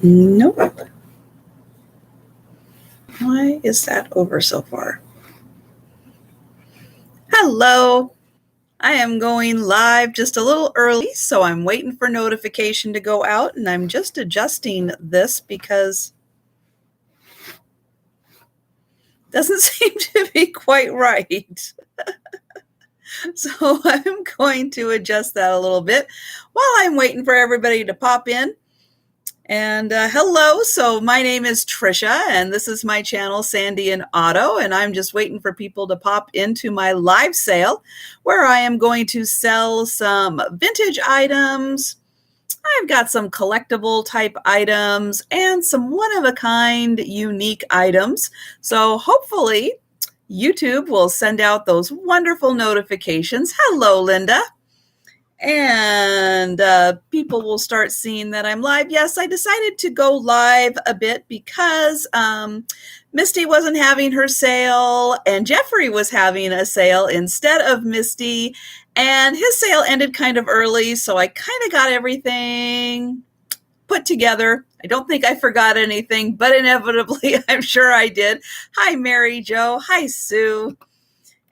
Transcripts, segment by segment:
Nope. Why is that over so far? Hello. I am going live just a little early, so I'm waiting for notification to go out, and I'm just adjusting this because it doesn't seem to be quite right. So I'm going to adjust that a little bit while I'm waiting for everybody to pop in. And hello, so my name is Trisha, and this is my channel, Sandy and Otto, and I'm just waiting for people to pop into my live sale where I am going to sell some vintage items. I've got some collectible type items and some one-of-a-kind unique items. So hopefully YouTube will send out those wonderful notifications. Hello, Linda. And people will start seeing that I'm live. Yes, I decided to go live a bit because Misty wasn't having her sale and Jeffrey was having a sale instead of Misty, and his sale ended kind of early, so I kind of got everything put together. I don't think I forgot anything, but inevitably I'm sure I did. Hi, Mary Jo. Hi, Sue.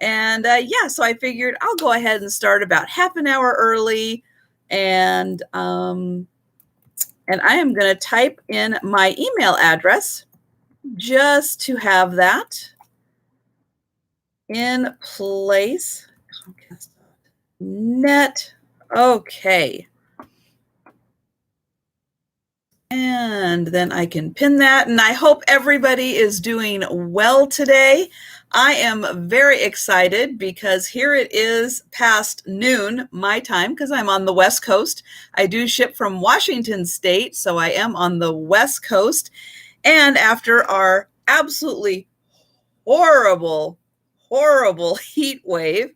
And yeah, so I figured I'll go ahead and start about half an hour early, and I am going to type in my email address just to have that in place. Net. Okay. And then I can pin that, and I hope everybody is doing well today. I am very excited because here it is past noon my time because I'm on the West Coast. I do ship from Washington State, so I am on the West Coast. And after our absolutely horrible heat wave,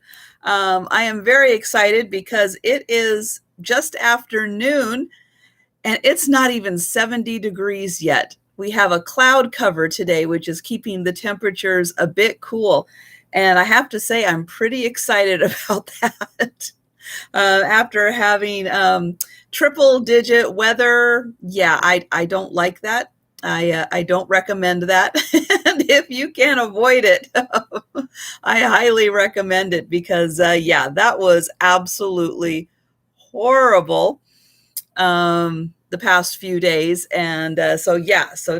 I am very excited because it is just after noon and it's not even 70 degrees yet. We have a cloud cover today, which is keeping the temperatures a bit cool. And I have to say, I'm pretty excited about that. After having triple digit weather, yeah, I don't like that. I don't recommend that. And if you can avoid it, I highly recommend it because, yeah, that was absolutely horrible. The past few days. And so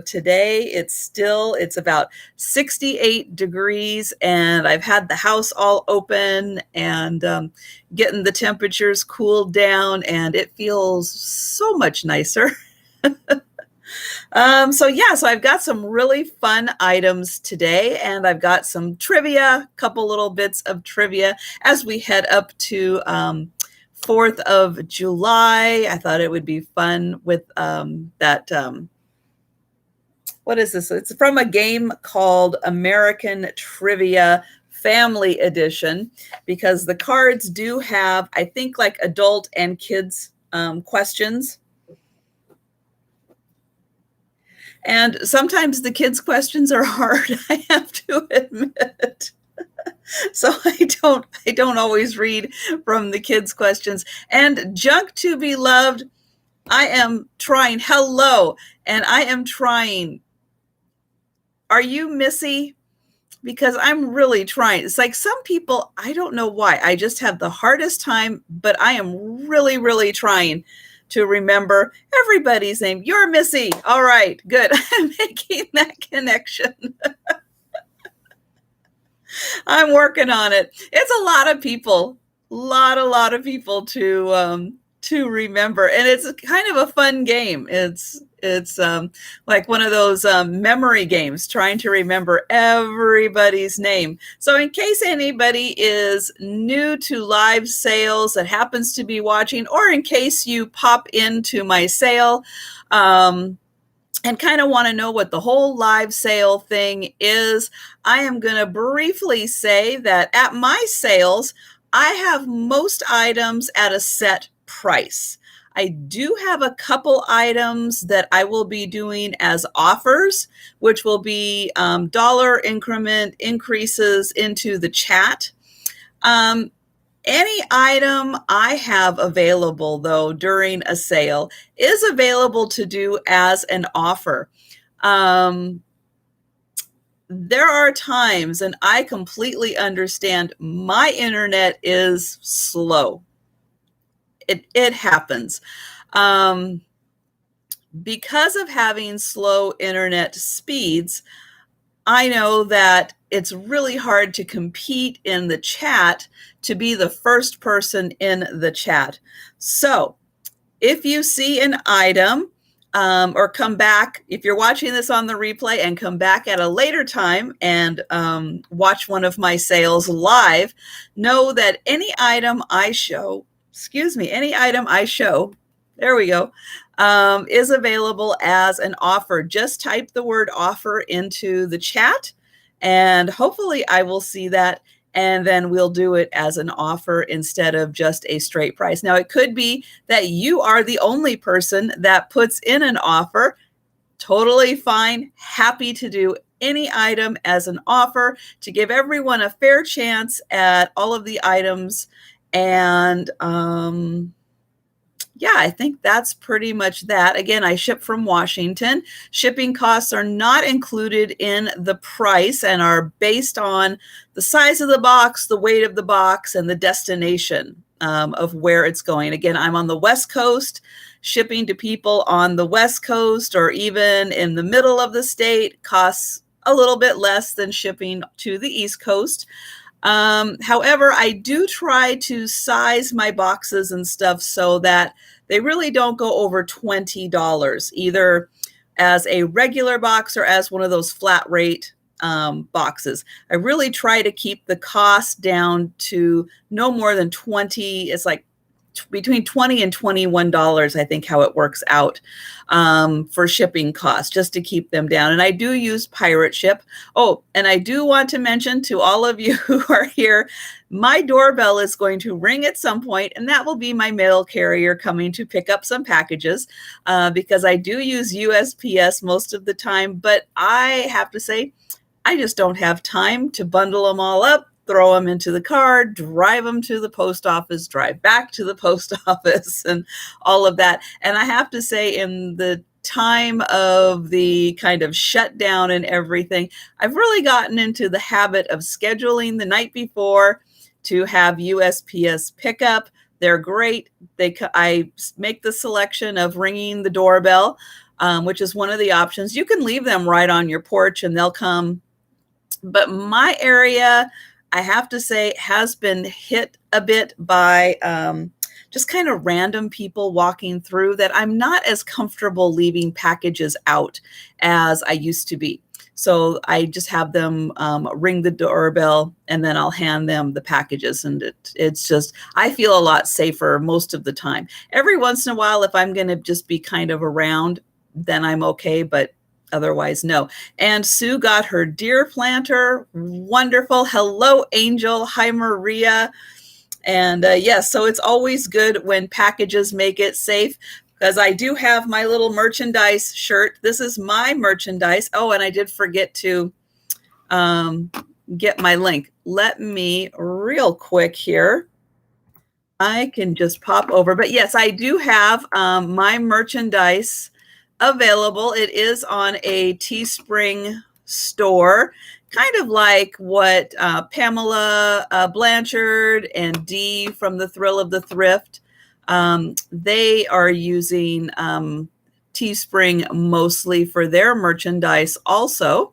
today it's about 68 degrees, and I've had the house all open and getting the temperatures cooled down, and it feels so much nicer. So I've got some really fun items today, and I've got some trivia, a couple little bits of trivia as we head up to 4th of July. I thought it would be fun with that. What is this? It's from a game called American Trivia Family Edition, because the cards do have, I think, like adult and kids questions. And sometimes the kids' questions are hard, I have to admit. So I don't always read from the kids' questions. And Junk to Be Loved, I am trying. Hello, and I am trying. Are you Missy? Because I'm really trying. It's like some people, I don't know why. I just have the hardest time, but I am really trying to remember everybody's name. You're Missy. All right, good. I'm making that connection. I'm working on it. It's a lot of people, a lot of people to remember, and it's kind of a fun game. It's like one of those memory games, trying to remember everybody's name. So in case anybody is new to live sales that happens to be watching, or in case you pop into my sale, and kind of want to know what the whole live sale thing is, I am going to briefly say that at my sales, I have most items at a set price. I do have a couple items that I will be doing as offers, which will be dollar increment increases into the chat. Any item I have available, though, during a sale is available to do as an offer. Um, there are times, and I completely understand, my internet is slow. It happens. Um, because of having slow internet speeds, I know that it's really hard to compete in the chat to be the first person in the chat. So if you see an item, or come back, if you're watching this on the replay and come back at a later time and watch one of my sales live, know that any item I show, there we go, is available as an offer. Just type the word offer into the chat, and hopefully I will see that, and then we'll do it as an offer instead of just a straight price. Now, it could be that you are the only person that puts in an offer. Totally fine. Happy to do any item as an offer to give everyone a fair chance at all of the items. And yeah, I think that's pretty much that. Again, I ship from Washington. Shipping costs are not included in the price and are based on the size of the box, the weight of the box, and the destination of where it's going. Again, I'm on the West Coast. Shipping to people on the West Coast or even in the middle of the state costs a little bit less than shipping to the East Coast. However, I do try to size my boxes and stuff so that they really don't go over $20, either as a regular box or as one of those flat rate boxes. I really try to keep the cost down to no more than 20. It's like between $20 and $21, I think, how it works out for shipping costs, just to keep them down. And I do use pirate ship. Oh, and I do want to mention to all of you who are here, my doorbell is going to ring at some point, and that will be my mail carrier coming to pick up some packages because I do use USPS most of the time. But I have to say, I just don't have time to bundle them all up, throw them into the car, drive them to the post office, drive back to the post office, and all of that. And I have to say, in the time of the kind of shutdown and everything, I've really gotten into the habit of scheduling the night before to have USPS pickup. They're great. I make the selection of ringing the doorbell, which is one of the options. You can leave them right on your porch and they'll come. But my area, I have to say, has been hit a bit by just kind of random people walking through, that I'm not as comfortable leaving packages out as I used to be. So I just have them ring the doorbell, and then I'll hand them the packages. And it's just, I feel a lot safer most of the time. Every once in a while, if I'm going to just be kind of around, then I'm okay. But otherwise, no. And Sue got her deer planter. Wonderful. Hello, Angel. Hi, Maria. And yes, so it's always good when packages make it safe, because I do have my little merchandise shirt. This is my merchandise. Oh, and I did forget to get my link. Let me real quick here. I can just pop over. But yes, I do have my merchandise available. It is on a Teespring store, kind of like what Pamela Blanchard and Dee from The Thrill of the Thrift, they are using Teespring mostly for their merchandise also.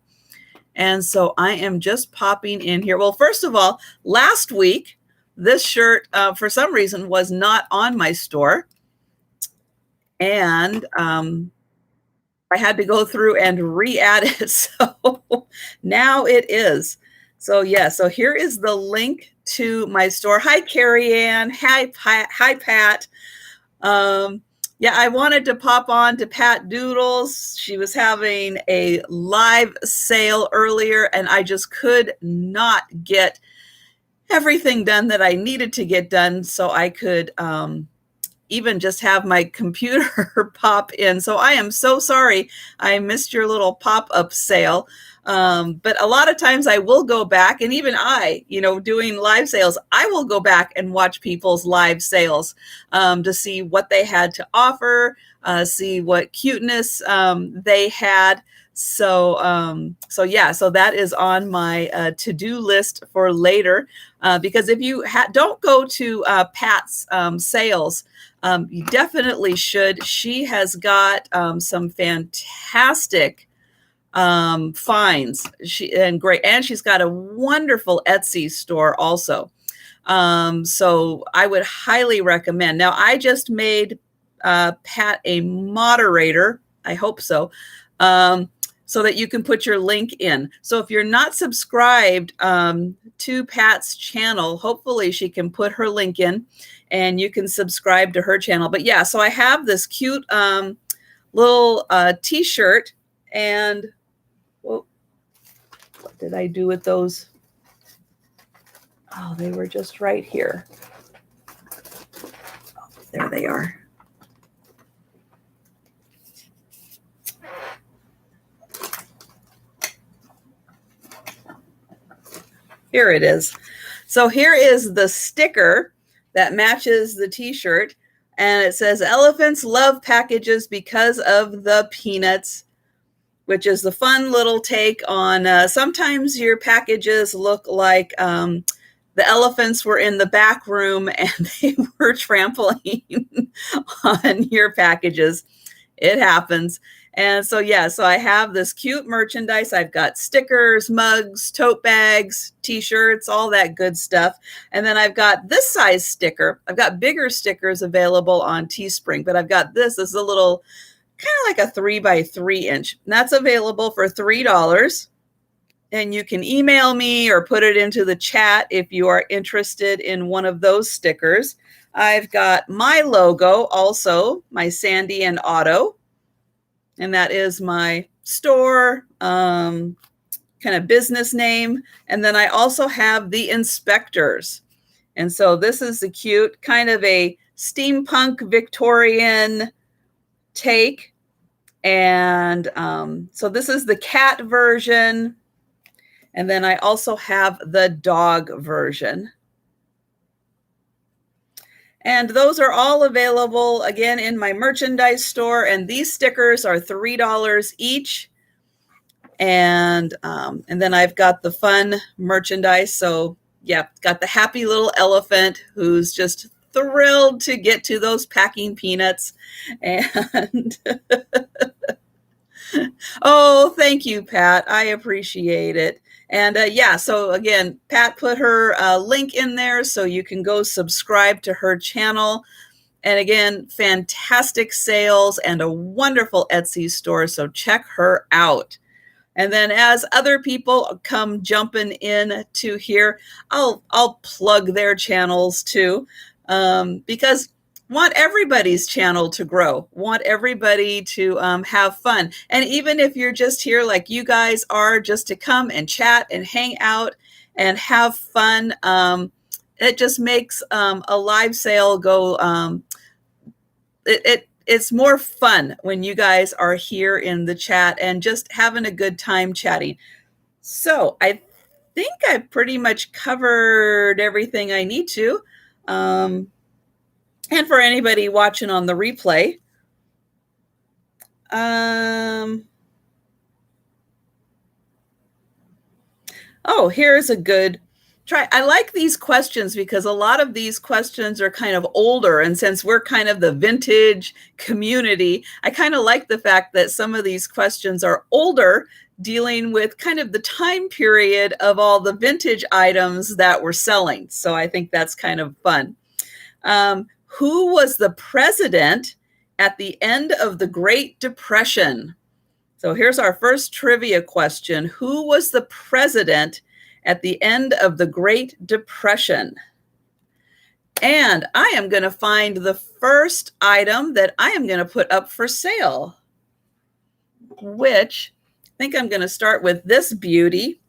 And so I am just popping in here. Well, first of all, last week, this shirt, for some reason, was not on my store. And I had to go through and re-add it. So now it is. So yeah, so here is the link to my store. Hi, Carrie Ann. Hi, Pat. Yeah, I wanted to pop on to Pat Doodles. She was having a live sale earlier, and I just could not get everything done that I needed to get done so I could even just have my computer pop in. So I am so sorry I missed your little pop-up sale. But a lot of times I will go back, and even I, doing live sales, I will go back and watch people's live sales to see what they had to offer, see what cuteness they had. So that is on my to-do list for later, because if you don't go to Pat's sales, you definitely should. She has got some fantastic finds. And she's got a wonderful Etsy store also. So I would highly recommend. Now, I just made Pat a moderator. I hope so. So that you can put your link in. So if you're not subscribed to Pat's channel, hopefully she can put her link in and you can subscribe to her channel. But yeah, so I have this cute little t-shirt, and what did I do with those? Oh, they were just right here. Oh, there they are. Here it is. So here is the sticker that matches the t-shirt, and it says elephants love packages because of the peanuts, which is the fun little take on sometimes your packages look like the elephants were in the back room and they were trampling on your packages. It happens. And so, so I have this cute merchandise. I've got stickers, mugs, tote bags, t-shirts, all that good stuff. And then I've got this size sticker. I've got bigger stickers available on Teespring, but I've got this is a little kind of like a 3x3 inch. And that's available for $3. And you can email me or put it into the chat if you are interested in one of those stickers. I've got my logo also, my Sandy and Otto. And that is my store kind of business name. And then I also have the inspectors. And so this is the cute kind of a steampunk Victorian take. And so this is the cat version. And then I also have the dog version. And those are all available, again, in my merchandise store. And these stickers are $3 each. And then I've got the fun merchandise. So, yeah, got the happy little elephant who's just thrilled to get to those packing peanuts. And oh, thank you, Pat. I appreciate it. And so again, Pat put her link in there so you can go subscribe to her channel. And again, fantastic sales and a wonderful Etsy store. So check her out. And then as other people come jumping in to here, I'll plug their channels too, because want everybody's channel to grow, want everybody to have fun. And even if you're just here like you guys are, just to come and chat and hang out and have fun, it just makes a live sale go, it's more fun when you guys are here in the chat and just having a good time chatting. So I think I pretty much covered everything I need to. And for anybody watching on the replay, here's a good try. I like these questions because a lot of these questions are kind of older. And since we're kind of the vintage community, I kind of like the fact that some of these questions are older, dealing with kind of the time period of all the vintage items that we're selling. So I think that's kind of fun. Who was the president at the end of the Great Depression? So here's our first trivia question. Who was the president at the end of the Great Depression? And I am going to find the first item that I am going to put up for sale, which I think I'm going to start with this beauty.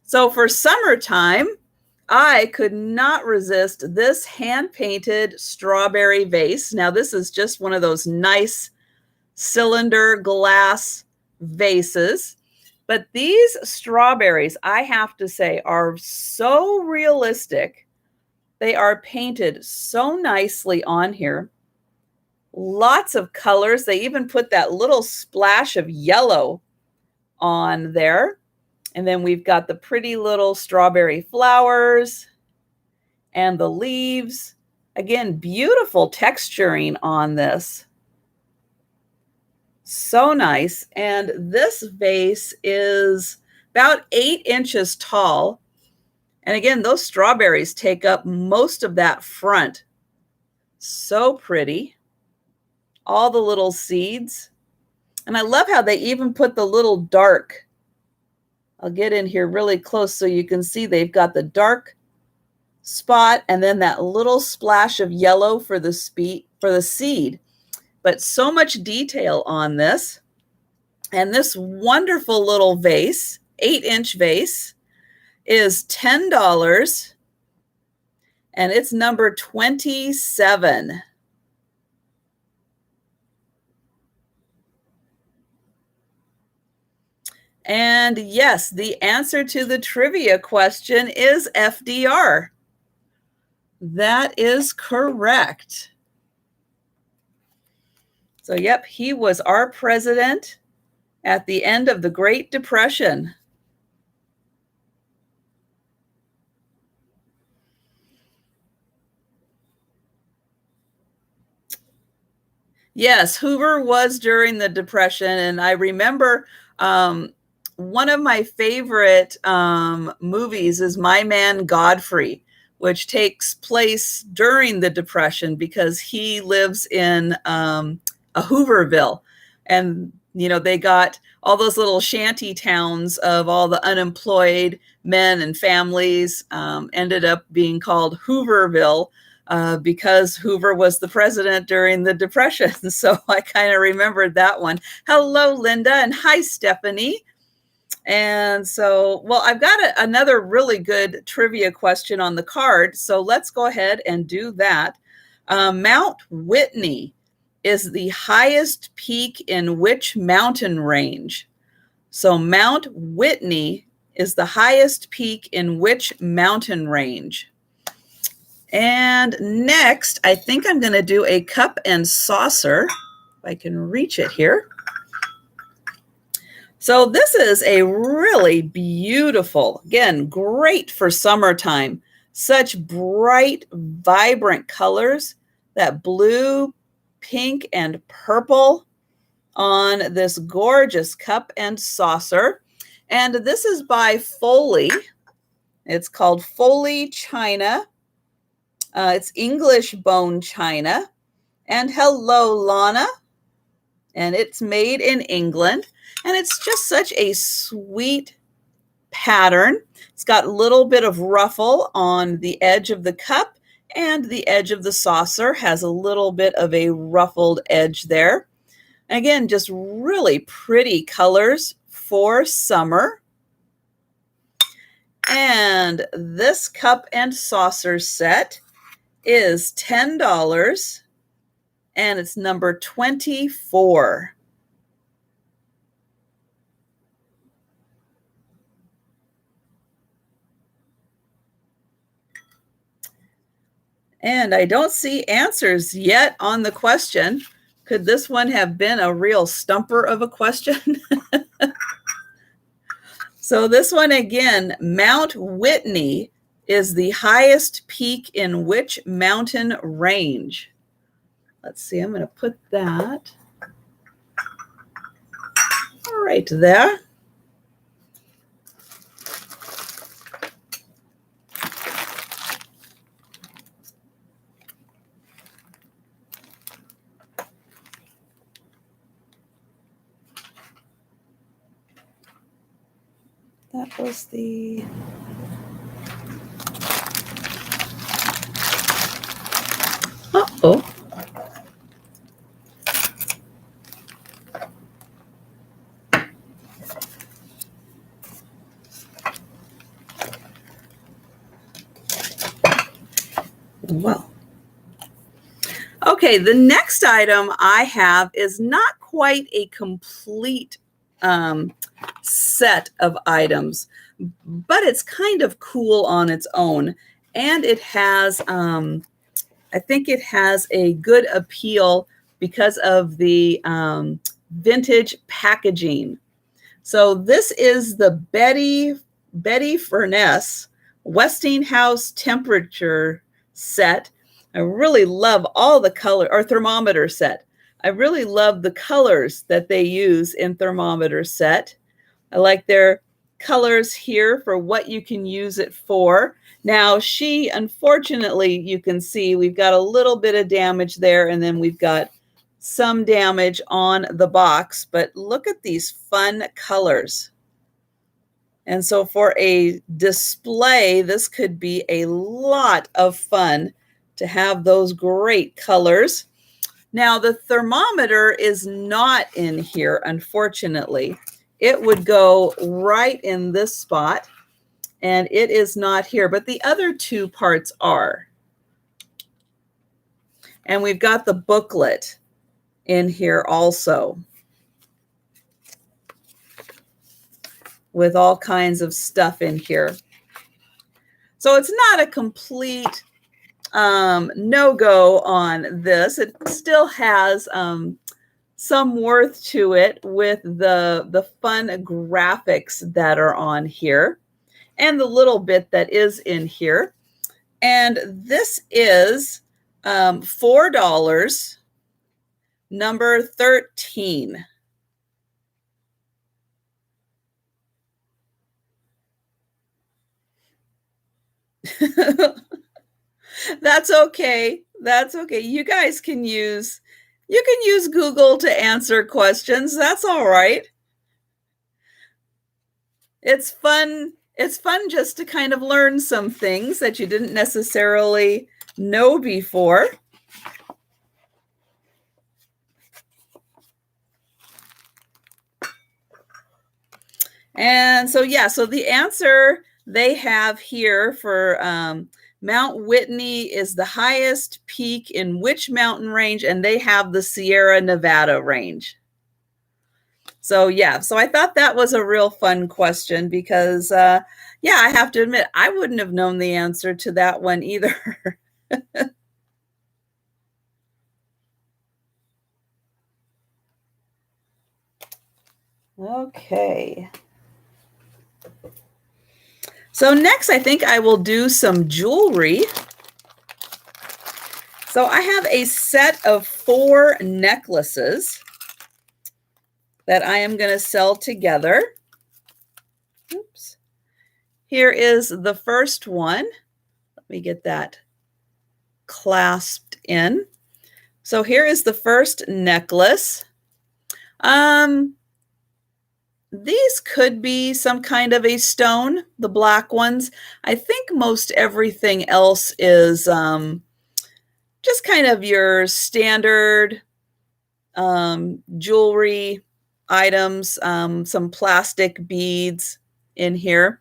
So for summertime, I could not resist this hand-painted strawberry vase. Now, this is just one of those nice cylinder glass vases. But these strawberries, I have to say, are so realistic. They are painted so nicely on here. Lots of colors. They even put that little splash of yellow on there. And then we've got the pretty little strawberry flowers and the leaves. Again, beautiful texturing on this. So nice. And this vase is about 8 inches tall. And again, those strawberries take up most of that front. So pretty. All the little seeds. And I love how they even put the little dark. I'll get in here really close so you can see they've got the dark spot and then that little splash of yellow for the seed. But so much detail on this. And this wonderful little vase, 8-inch vase, is $10. And it's number 27. And yes, the answer to the trivia question is FDR. That is correct. So, yep, he was our president at the end of the Great Depression. Yes, Hoover was during the Depression, and I remember one of my favorite movies is My Man Godfrey, which takes place during the Depression because he lives in a Hooverville. And, you know, they got all those little shanty towns of all the unemployed men and families ended up being called Hooverville because Hoover was the president during the Depression. So I kind of remembered that one. Hello, Linda, and hi, Stephanie. And so, well, I've got another really good trivia question on the card. So let's go ahead and do that. Mount Whitney is the highest peak in which mountain range? So Mount Whitney is the highest peak in which mountain range? And next, I think I'm going to do a cup and saucer, if I can reach it here. So this is a really beautiful, again, great for summertime. Such bright, vibrant colors, that blue, pink, and purple on this gorgeous cup and saucer. And this is by Foley. It's called Foley China. It's English bone china. And hello, Lana. And it's made in England. And it's just such a sweet pattern. It's got a little bit of ruffle on the edge of the cup, and the edge of the saucer has a little bit of a ruffled edge there. Again, just really pretty colors for summer. And this cup and saucer set is $10, and it's number 24. And I don't see answers yet on the question. Could this one have been a real stumper of a question? So this one again, Mount Whitney is the highest peak in which mountain range? Let's see, I'm going to put that right there. That was the... Uh-oh. well. Okay, the next item I have is not quite a complete set of items, but it's kind of cool on its own. And it has, I think it has a good appeal because of the vintage packaging. So this is the Betty Furness Westinghouse temperature set. I really love all the color, or thermometer set. I really love the colors that they use in thermometer set. I like their colors here for what you can use it for. Now she, unfortunately, you can see we've got a little bit of damage there, and then we've got some damage on the box, but look at these fun colors. And so for a display, this could be a lot of fun to have those great colors. Now the thermometer is not in here, unfortunately. It would go right in this spot, and it is not here, but the other two parts are. And we've got the booklet in here also, with all kinds of stuff in here. So it's not a complete no-go on this. It still has some worth to it with the fun graphics that are on here and the little bit that is in here. And this is $4, number 13. That's okay. That's okay. You guys can use Google to answer questions. That's all right. It's fun. It's fun just to kind of learn some things that you didn't necessarily know before. And so, yeah, so the answer they have here for Mount Whitney is the highest peak in which mountain range? And they have the Sierra Nevada range. So, yeah, so I thought that was a real fun question because, yeah, I have to admit, I wouldn't have known the answer to that one either. Okay. So next, I think I will do some jewelry. So I have a set of 4 necklaces that I am going to sell together. Oops. Here is the first one. Let me get that clasped in. So here is the first necklace. These could be some kind of a stone, the black ones. I think most everything else is just kind of your standard jewelry items, some plastic beads in here.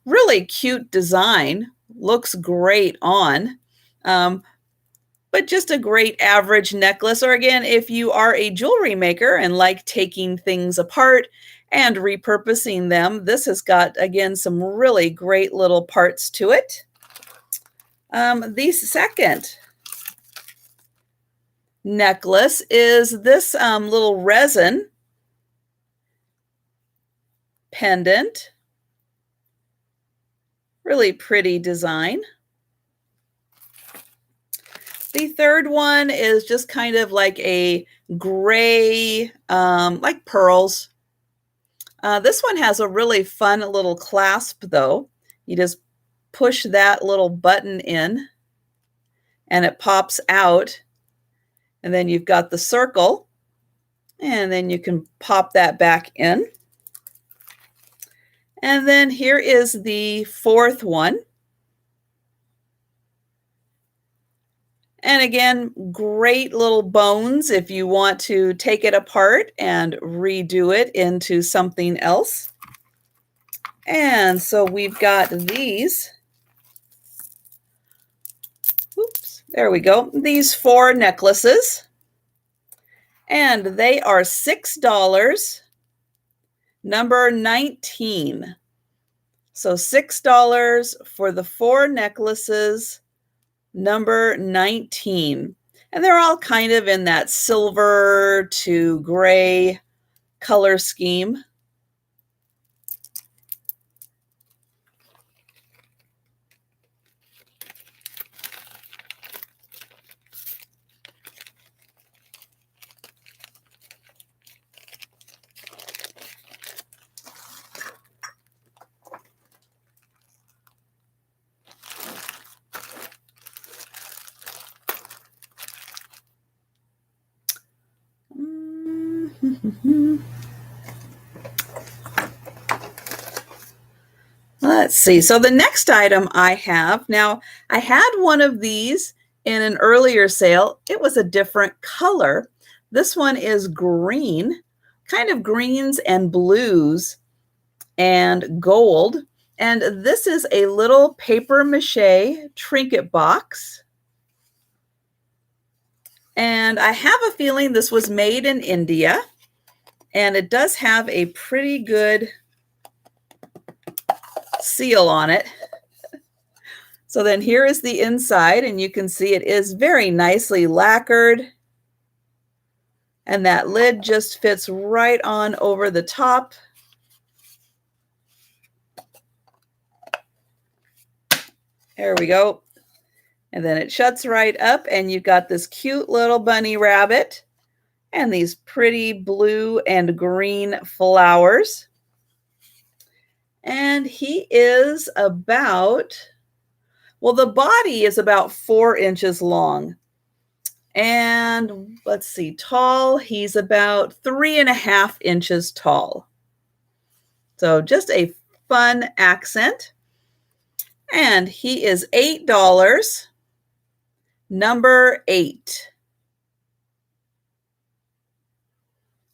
Really cute design, looks great on. But just a great average necklace. Or again, if you are a jewelry maker and like taking things apart and repurposing them, this has got, again, some really great little parts to it. The second necklace is this little resin pendant. Really pretty design. The third one is just kind of like a gray, like pearls. This one has a really fun little clasp, though. You just push that little button in, and it pops out. And then you've got the circle, and then you can pop that back in. And then here is the fourth one. And again, great little bones if you want to take it apart and redo it into something else. And so we've got these. Oops. There we go. These 4 necklaces. And they are $6, number 19. So $6 for the 4 necklaces, number 19. And they're all kind of in that silver to gray color scheme. Let's see. So the next item I have, now I had one of these in an earlier sale. It was a different color. This one is green, kind of greens and blues and gold. And this is a little paper mache trinket box. And I have a feeling this was made in India. And it does have a pretty good seal on it. So then here is the inside, and you can see it is very nicely lacquered. And that lid just fits right on over the top. There we go. And then it shuts right up, and you've got this cute little bunny rabbit and these pretty blue and green flowers. And he is about, well, the body is about 4 inches long. And let's see, tall, he's about 3.5 inches tall. So just a fun accent. And he is $8, number 8.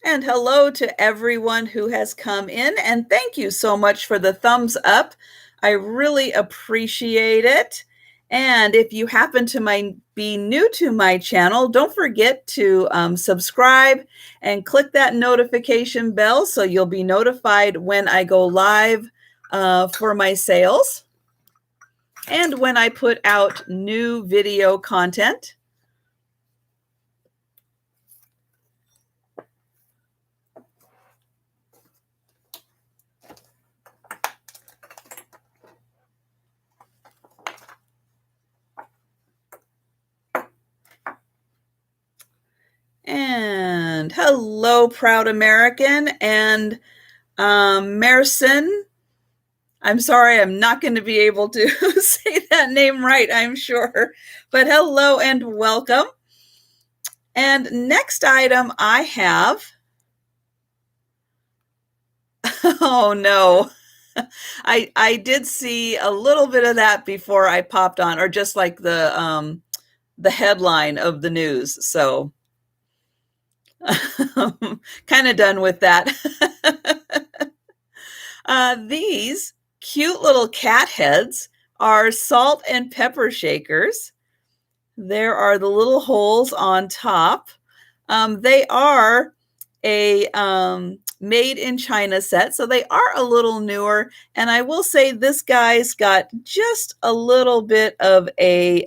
And hello to everyone who has come in, and thank you so much for the thumbs up. I really appreciate it. And if you happen to be new to my channel, don't forget to subscribe and click that notification bell so you'll be notified when I go live for my sales and when I put out new video content. And hello, Proud American. And Merson, I'm sorry, I'm not going to be able to say that name right, I'm sure. But hello and welcome. And next item I have, oh no, I did see a little bit of that before I popped on, or just like the headline of the news. So kind of done with that. These cute little cat heads are salt and pepper shakers. There are the little holes on top. They are a made in China set, so they are a little newer. And I will say this guy's got just a little bit of a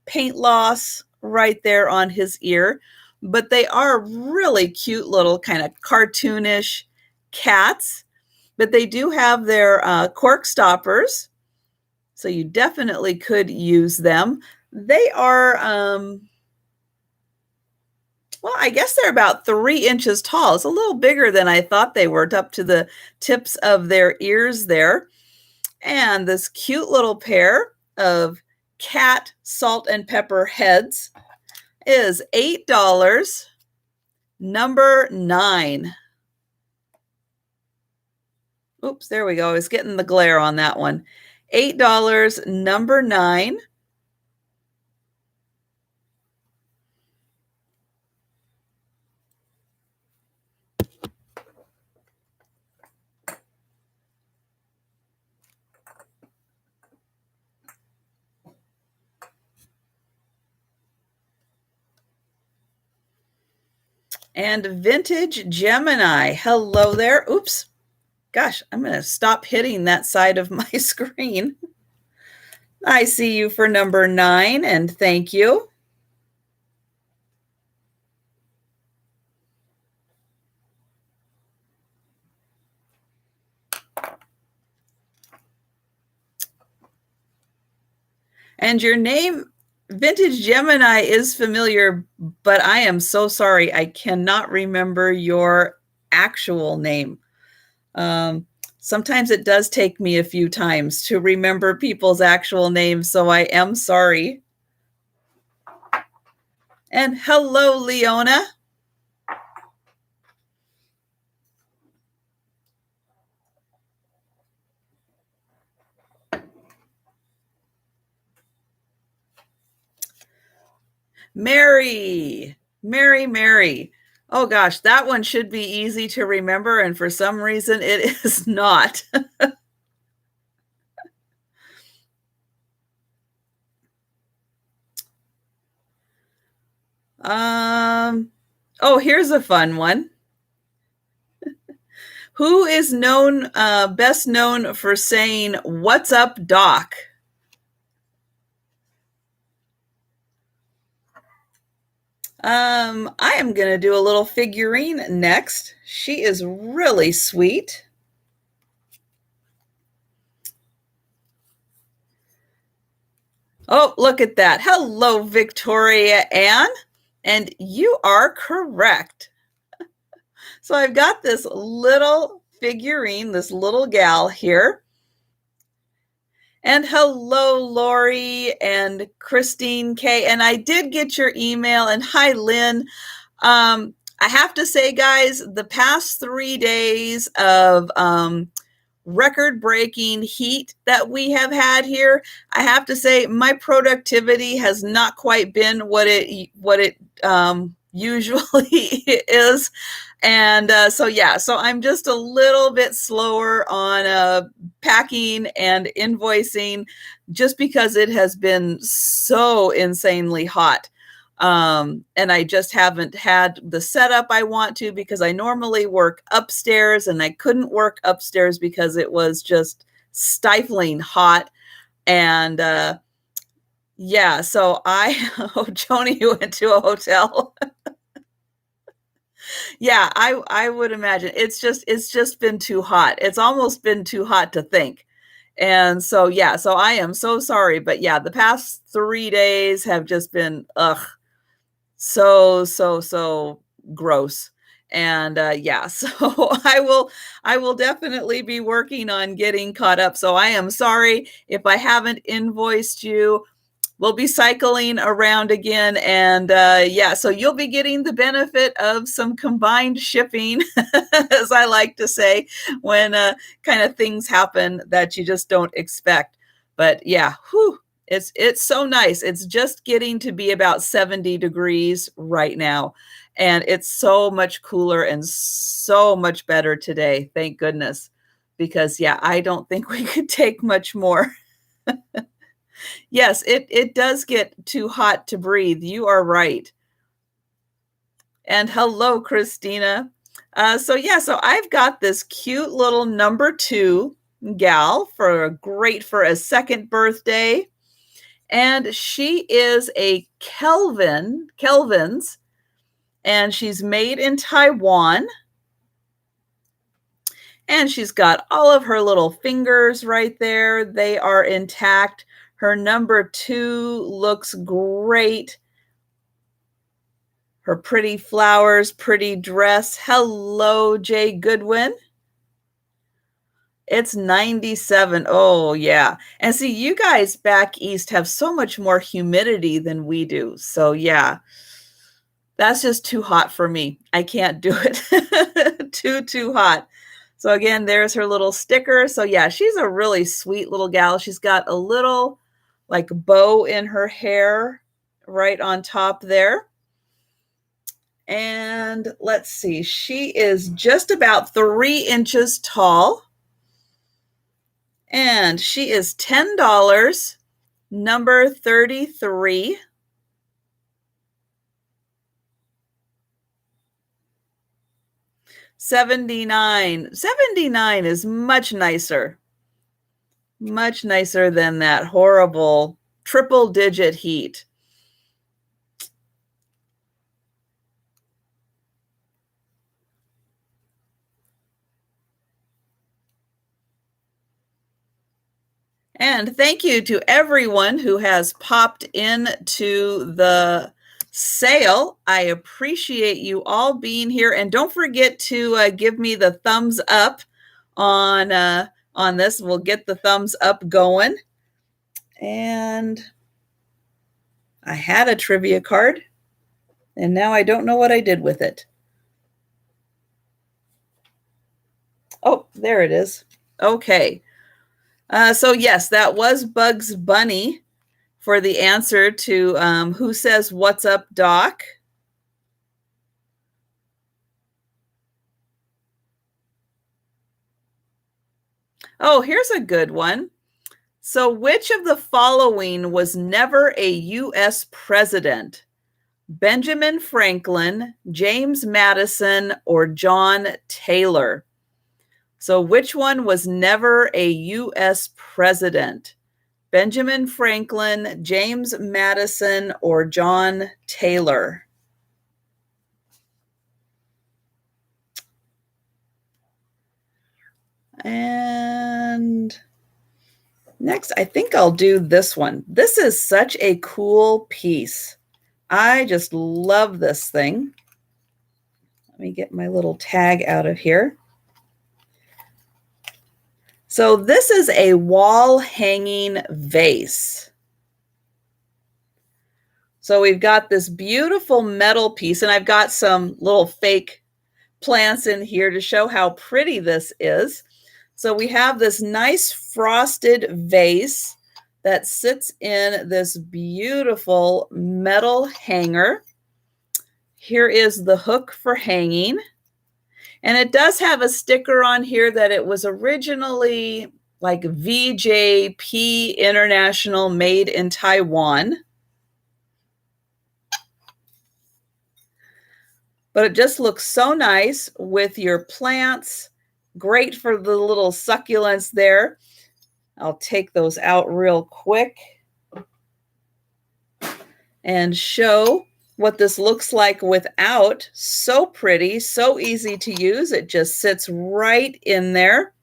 paint loss right there on his ear, but they are really cute little kind of cartoonish cats. But they do have their cork stoppers, so you definitely could use them. They are, well, I guess they're about 3 inches tall. It's a little bigger than I thought they were, up to the tips of their ears there. And this cute little pair of cat salt and pepper heads is $8, number 9. Oops, there we go. I was getting the glare on that one. $8, number 9. And Vintage Gemini. Hello there. Oops. Gosh, I'm going to stop hitting that side of my screen. I see you for number 9, and thank you. And your name, Vintage Gemini, is familiar, but I am so sorry. I cannot remember your actual name. Sometimes it does take me a few times to remember people's actual names, so I am sorry. And hello, Leona. Mary. Mary. Oh gosh, that one should be easy to remember, and for some reason it is not. Oh, here's a fun one. Who is best known for saying, "What's up, Doc"? I am going to do a little figurine next. She is really sweet. Oh, look at that. Hello, Victoria Ann. And you are correct. So I've got this little figurine, this little gal here. And hello, Lori and Christine K. And I did get your email. And hi, Lynn. I have to say, guys, the past 3 days of record-breaking heat that we have had here, I have to say my productivity has not quite been what it usually is. And so I'm just a little bit slower on packing and invoicing just because it has been so insanely hot. And I just haven't had the setup I want to, because I normally work upstairs and I couldn't work upstairs because it was just stifling hot. And yeah, so Joni went to a hotel. Yeah, I would imagine it's just been too hot. It's almost been too hot to think. And so yeah, so I am so sorry, but yeah, the past 3 days have just been so gross. And yeah, so I will definitely be working on getting caught up. So I am sorry if I haven't invoiced you. We'll be cycling around again. And yeah, so you'll be getting the benefit of some combined shipping, as I like to say, when kind of things happen that you just don't expect. But yeah, it's so nice. It's just getting to be about 70 degrees right now. And it's so much cooler and so much better today. Thank goodness. Because yeah, I don't think we could take much more. Yes, it does get too hot to breathe. You are right. And hello, Christina. So yeah, so I've got this cute little number 2 gal for a second birthday. And she is a Kelvin's, and she's made in Taiwan. And she's got all of her little fingers right there. They are intact. Her number 2 looks great. Her pretty flowers, pretty dress. Hello, Jay Goodwin. It's 97. Oh, yeah. And see, you guys back east have so much more humidity than we do. So, yeah, that's just too hot for me. I can't do it. Too hot. So, again, there's her little sticker. So, yeah, she's a really sweet little gal. She's got a little like bow in her hair right on top there. And let's see, she is just about 3 inches tall. And she is $10, number 33. $79. $79 is much nicer. Much nicer than that horrible triple-digit heat. And thank you to everyone who has popped into the sale. I appreciate you all being here. And don't forget to give me the thumbs up on this. We'll get the thumbs up going. And I had a trivia card, and now I don't know what I did with it. Oh, there it is. Okay. So yes, that was Bugs Bunny for the answer to Who Says What's Up, Doc? Oh, here's a good one. So which of the following was never a U.S. president? Benjamin Franklin, James Madison, or John Taylor? So which one was never a U.S. president? Benjamin Franklin, James Madison, or John Taylor? And next, I think I'll do this one. This is such a cool piece. I just love this thing. Let me get my little tag out of here. So this is a wall hanging vase. So we've got this beautiful metal piece, and I've got some little fake plants in here to show how pretty this is. So we have this nice frosted vase that sits in this beautiful metal hanger. Here is the hook for hanging. And it does have a sticker on here that it was originally like VJP International, made in Taiwan. But it just looks so nice with your plants. Great for the little succulents there. I'll take those out real quick and show what this looks like without. So pretty, so easy to use. It just sits right in there.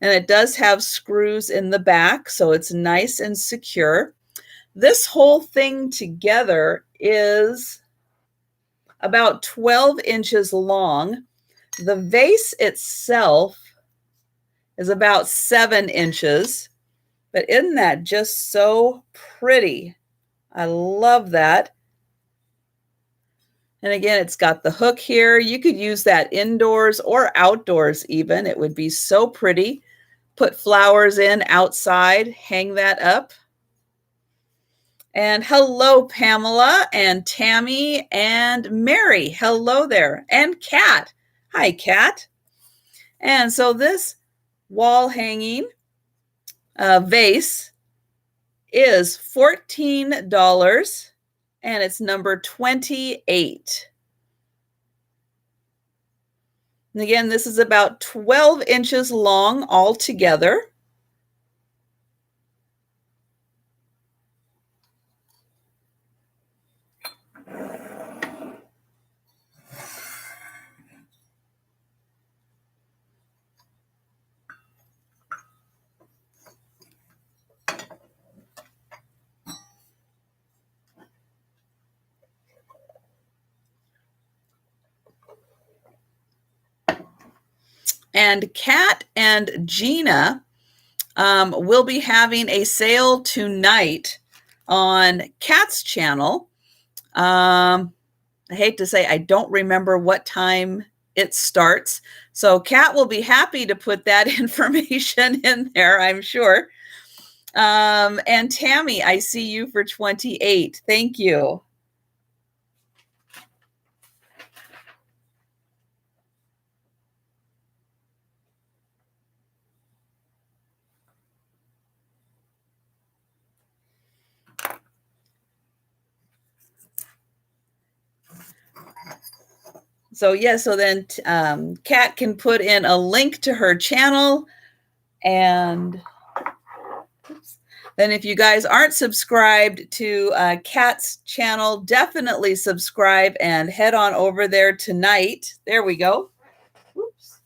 And it does have screws in the back, so it's nice and secure. This whole thing together is about 12 inches long. The vase itself is about 7 inches. But isn't that just so pretty? I love that. And again, it's got the hook here. You could use that indoors or outdoors even. It would be so pretty. Put flowers in outside, hang that up. And hello, Pamela and Tammy and Mary. Hello there. And Kat. Hi, Kat. And so this wall hanging vase is $14, and it's number 28. And again, this is about 12 inches long altogether. And Kat and Gina will be having a sale tonight on Kat's channel. I hate to say, I don't remember what time it starts. So Kat will be happy to put that information in there, I'm sure. And Tammy, I see you for 28. Thank you. So yeah, so then Kat can put in a link to her channel, and then if you guys aren't subscribed to Kat's channel, definitely subscribe and head on over there tonight. There we go. Oops.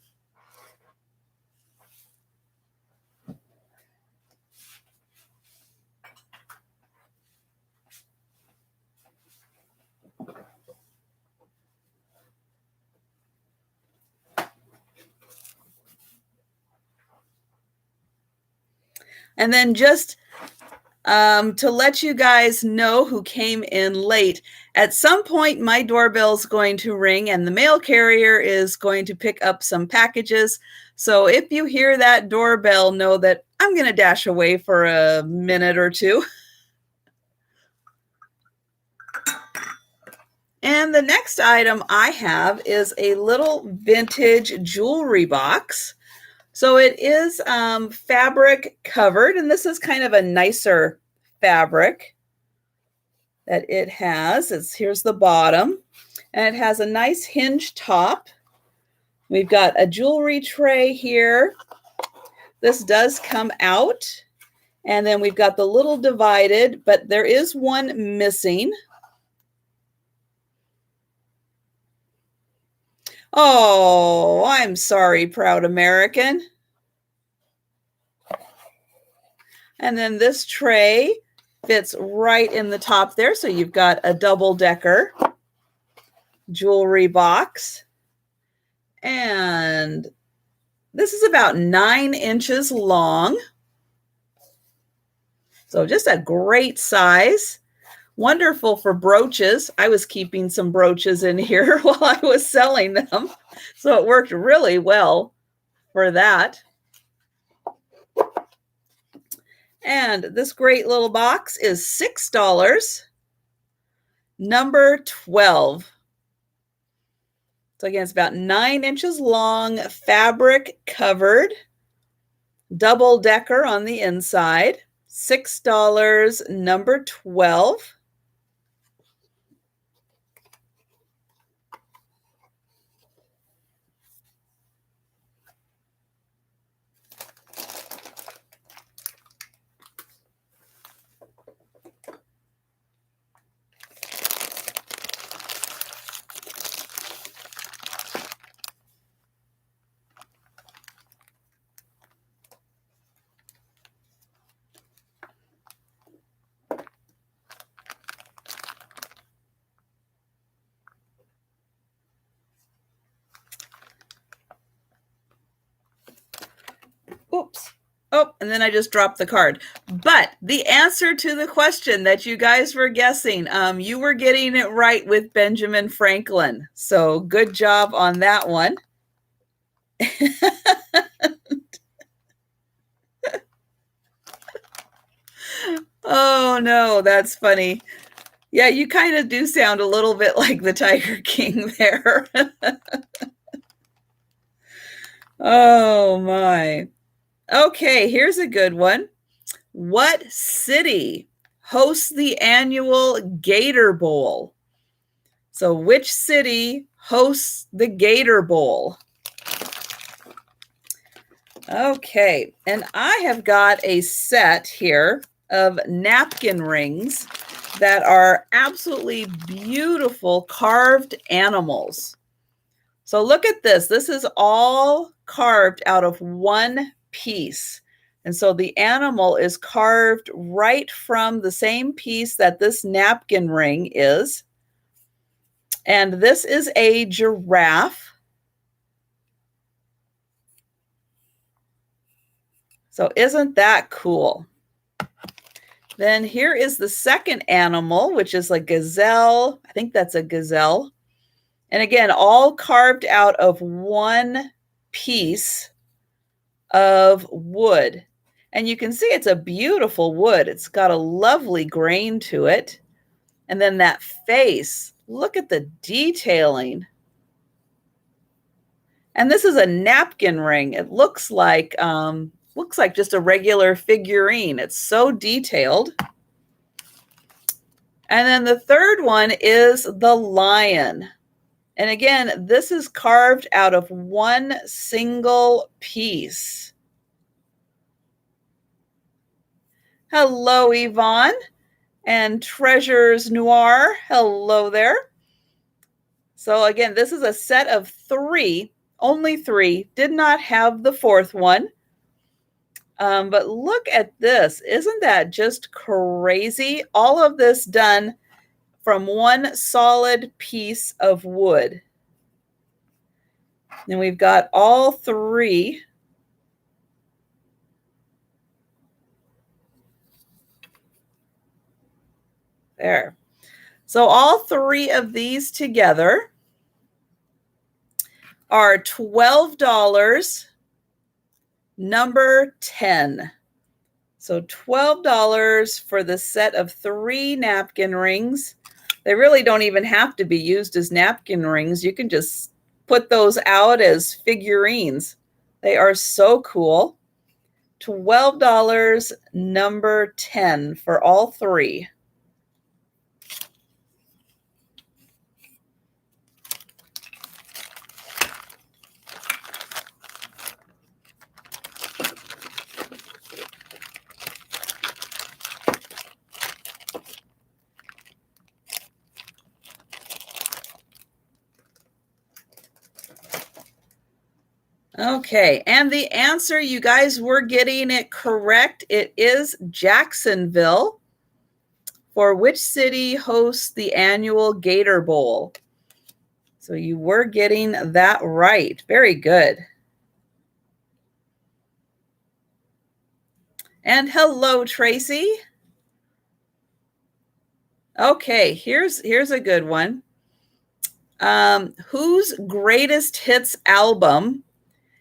And then just to let you guys know who came in late, at some point my doorbell's going to ring and the mail carrier is going to pick up some packages. So if you hear that doorbell, know that I'm going to dash away for a minute or two. And the next item I have is a little vintage jewelry box. So it is fabric covered, and this is kind of a nicer fabric that it has. Here's the bottom, and it has a nice hinge top. We've got a jewelry tray here. This does come out, and then we've got the little divided, but there is one missing. Oh, I'm sorry, proud American. And then this tray fits right in the top there. So you've got a double-decker jewelry box. And this is about 9 inches long. So just a great size. Wonderful for brooches. I was keeping some brooches in here while I was selling them. So it worked really well for that. And this great little box is $6, number 12. So again, it's about 9 inches long, fabric covered, double decker on the inside, $6, number 12. Oops. Oh, and then I just dropped the card. But the answer to the question that you guys were guessing, you were getting it right with Benjamin Franklin. So good job on that one. Oh, no, that's funny. Yeah, you kind of do sound a little bit like the Tiger King there. Oh, my. Okay, here's a good one. What city hosts the annual Gator Bowl? So which city hosts the Gator Bowl? Okay, and I have got a set here of napkin rings that are absolutely beautiful carved animals. So look at this. This is all carved out of one piece. And so the animal is carved right from the same piece that this napkin ring is. And this is a giraffe. So isn't that cool? Then here is the second animal, which is a gazelle. I think that's a gazelle. And again, all carved out of one piece of wood. And you can see it's a beautiful wood. It's got a lovely grain to it. And then that face, look at the detailing. And this is a napkin ring. It looks like just a regular figurine. It's so detailed. And then the third one is the lion. And again, this is carved out of one single piece. Hello, Yvonne and Treasures Noir. Hello there. So again, this is a set of 3, only 3, did not have the 4th one. But look at this. Isn't that just crazy? All of this done from one solid piece of wood. And we've got all 3. There. So all 3 of these together are $12, number 10. So $12 for the set of 3 napkin rings. They really don't even have to be used as napkin rings. You can just put those out as figurines. They are so cool. $12, number 10 for all 3. Okay, and the answer, you guys were getting it correct. It is Jacksonville. For which city hosts the annual Gator Bowl? So you were getting that right. Very good. And hello, Tracy. Okay, here's a good one. Whose greatest hits album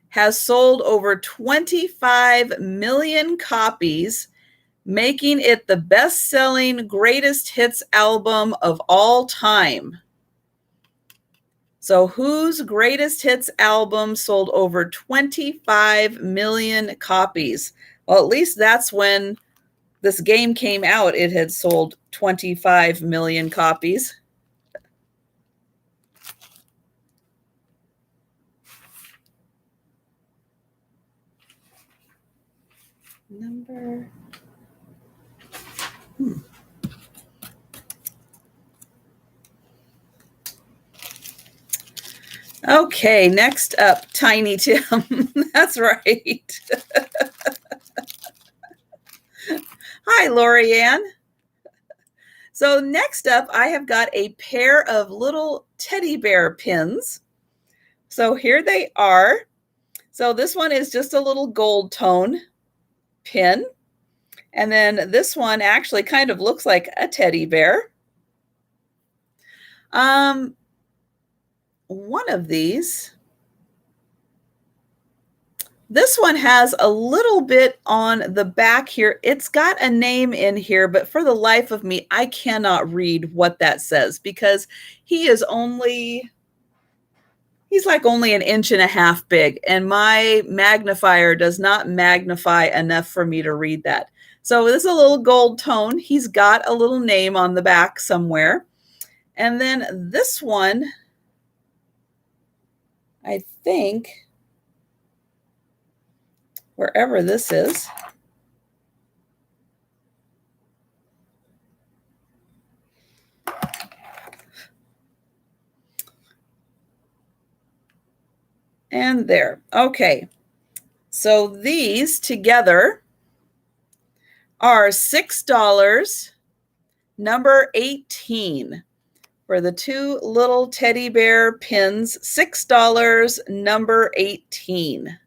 has sold over 25 million copies, making it the best-selling greatest hits album of all time? So whose greatest hits album sold over 25 million copies? Well, at least that's when this game came out. It had sold 25 million copies. Number. Okay, next up, Tiny Tim. That's right. Hi, Lorianne. So next up, I have got a pair of little teddy bear pins. So here they are. So this one is just a little gold tone pin. And then this one actually kind of looks like a teddy bear. One of these, this one has a little bit on the back here. It's got a name in here, but for the life of me, I cannot read what that says because he's like only 1.5 inches big, and my magnifier does not magnify enough for me to read that. So this is a little gold tone. He's got a little name on the back somewhere. And then this one, I think, wherever this is, and there. Okay, so these together are $6, number 18. For the 2 little teddy bear pins, $6, number 18.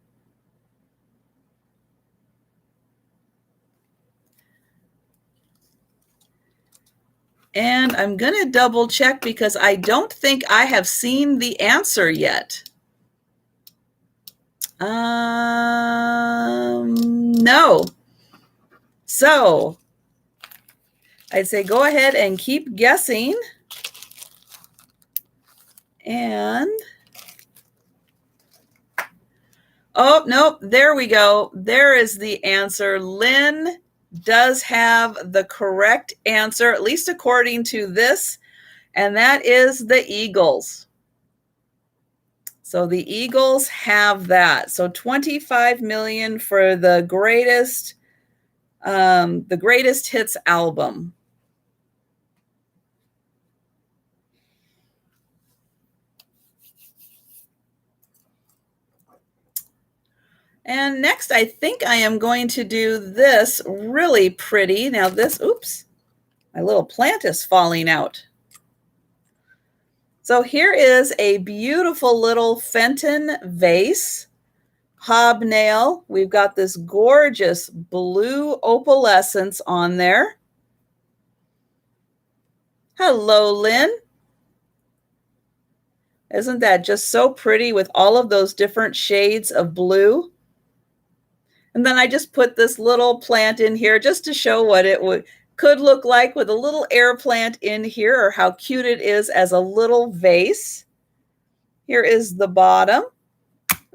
And I'm going to double check because I don't think I have seen the answer yet. No. So I'd say go ahead and keep guessing. And, oh, nope, there we go. There is the answer. Lynn does have the correct answer, at least according to this, and that is the Eagles. So the Eagles have that. So 25 million for the greatest hits album. And next, I think I am going to do this really pretty. Now this, oops, my little plant is falling out. So here is a beautiful little Fenton vase, hobnail. We've got this gorgeous blue opalescence on there. Hello, Lynn. Isn't that just so pretty with all of those different shades of blue? And then I just put this little plant in here just to show what it could look like with a little air plant in here, or how cute it is as a little vase. Here is the bottom.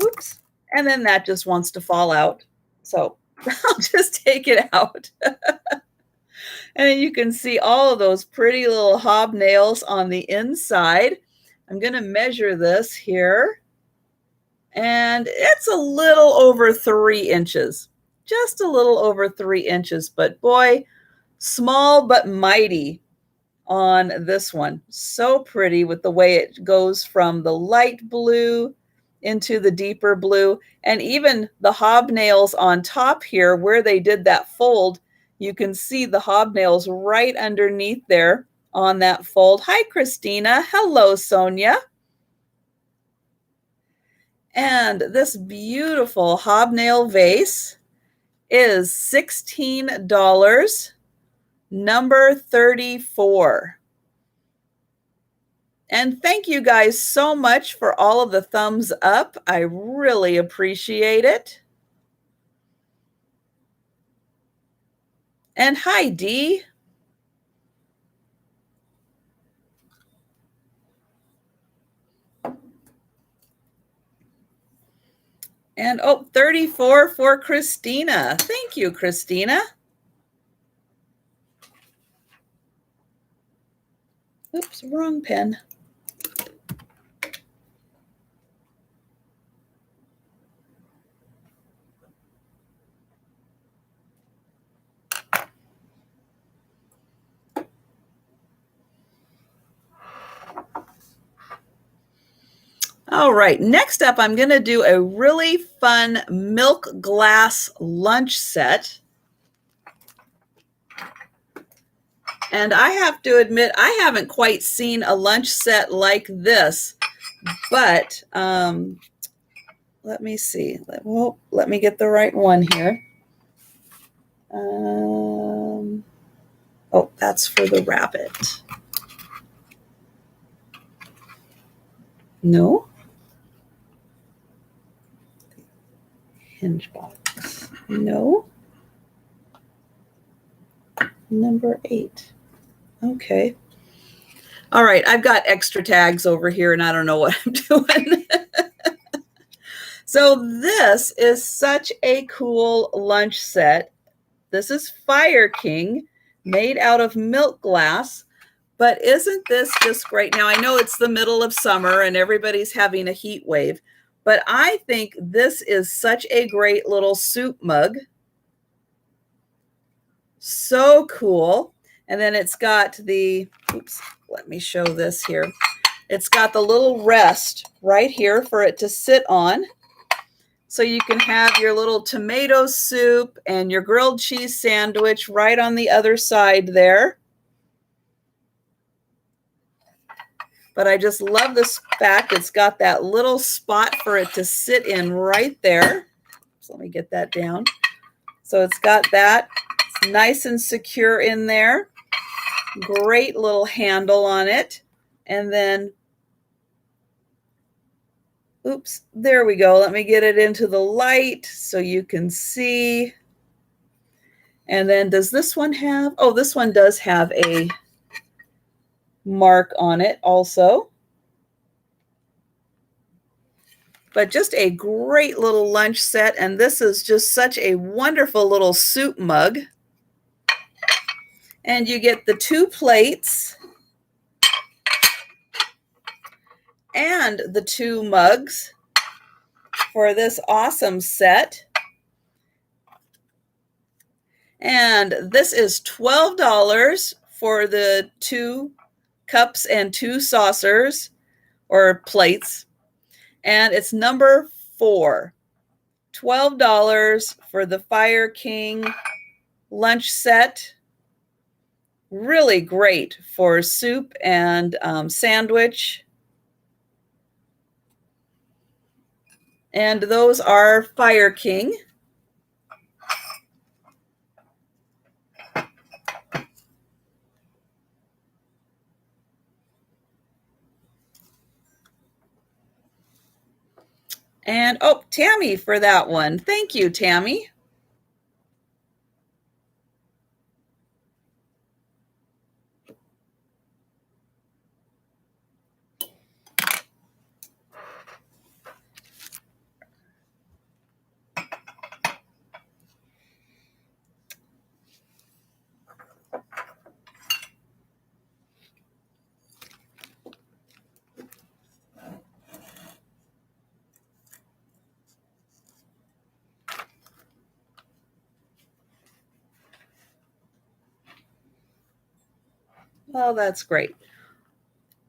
Oops. And then that just wants to fall out. So I'll just take it out. And then you can see all of those pretty little hobnails on the inside. I'm going to measure this here. And it's a little over 3 inches. Just a little over 3 inches. But boy, small but mighty on this one. So pretty with the way it goes from the light blue into the deeper blue. And even the hobnails on top here, where they did that fold, you can see the hobnails right underneath there on that fold. Hi, Christina. Hello, Sonia. And this beautiful hobnail vase is $16, number 34. And thank you guys so much for all of the thumbs up. I really appreciate it. And hi, Dee. And 34 for Christina. Thank you, Christina. Oops, wrong pen. All right, next up, I'm going to do a really fun milk glass lunch set. And I have to admit, I haven't quite seen a lunch set like this, but let me see. Well, let me get the right one here. Oh, that's for the rabbit. No. Hinge box. No. Number 8. Okay. All right. I've got extra tags over here and I don't know what I'm doing. So this is such a cool lunch set. This is Fire King, made out of milk glass. But isn't this just great? Now, I know it's the middle of summer and everybody's having a heat wave, but I think this is such a great little soup mug. So cool. And then it's got the, oops, let me show this here. It's got the little rest right here for it to sit on. So you can have your little tomato soup and your grilled cheese sandwich right on the other side there. But I just love this fact it's got that little spot for it to sit in right there. So let me get that down. So it's got that. It's nice and secure in there. Great little handle on it. And then, oops, there we go. Let me get it into the light so you can see. And then does this one have, oh, this one does have a mark on it also. But just a great little lunch set. And this is just such a wonderful little soup mug. And you get the 2 plates. and the 2 mugs for this awesome set. And this is $12 for the 2 cups and 2 saucers or plates. And it's number 4. $12 for the Fire King lunch set. Really great for soup and sandwich. And those are Fire King. And, oh, Tammy for that one. Thank you, Tammy. Well, that's great.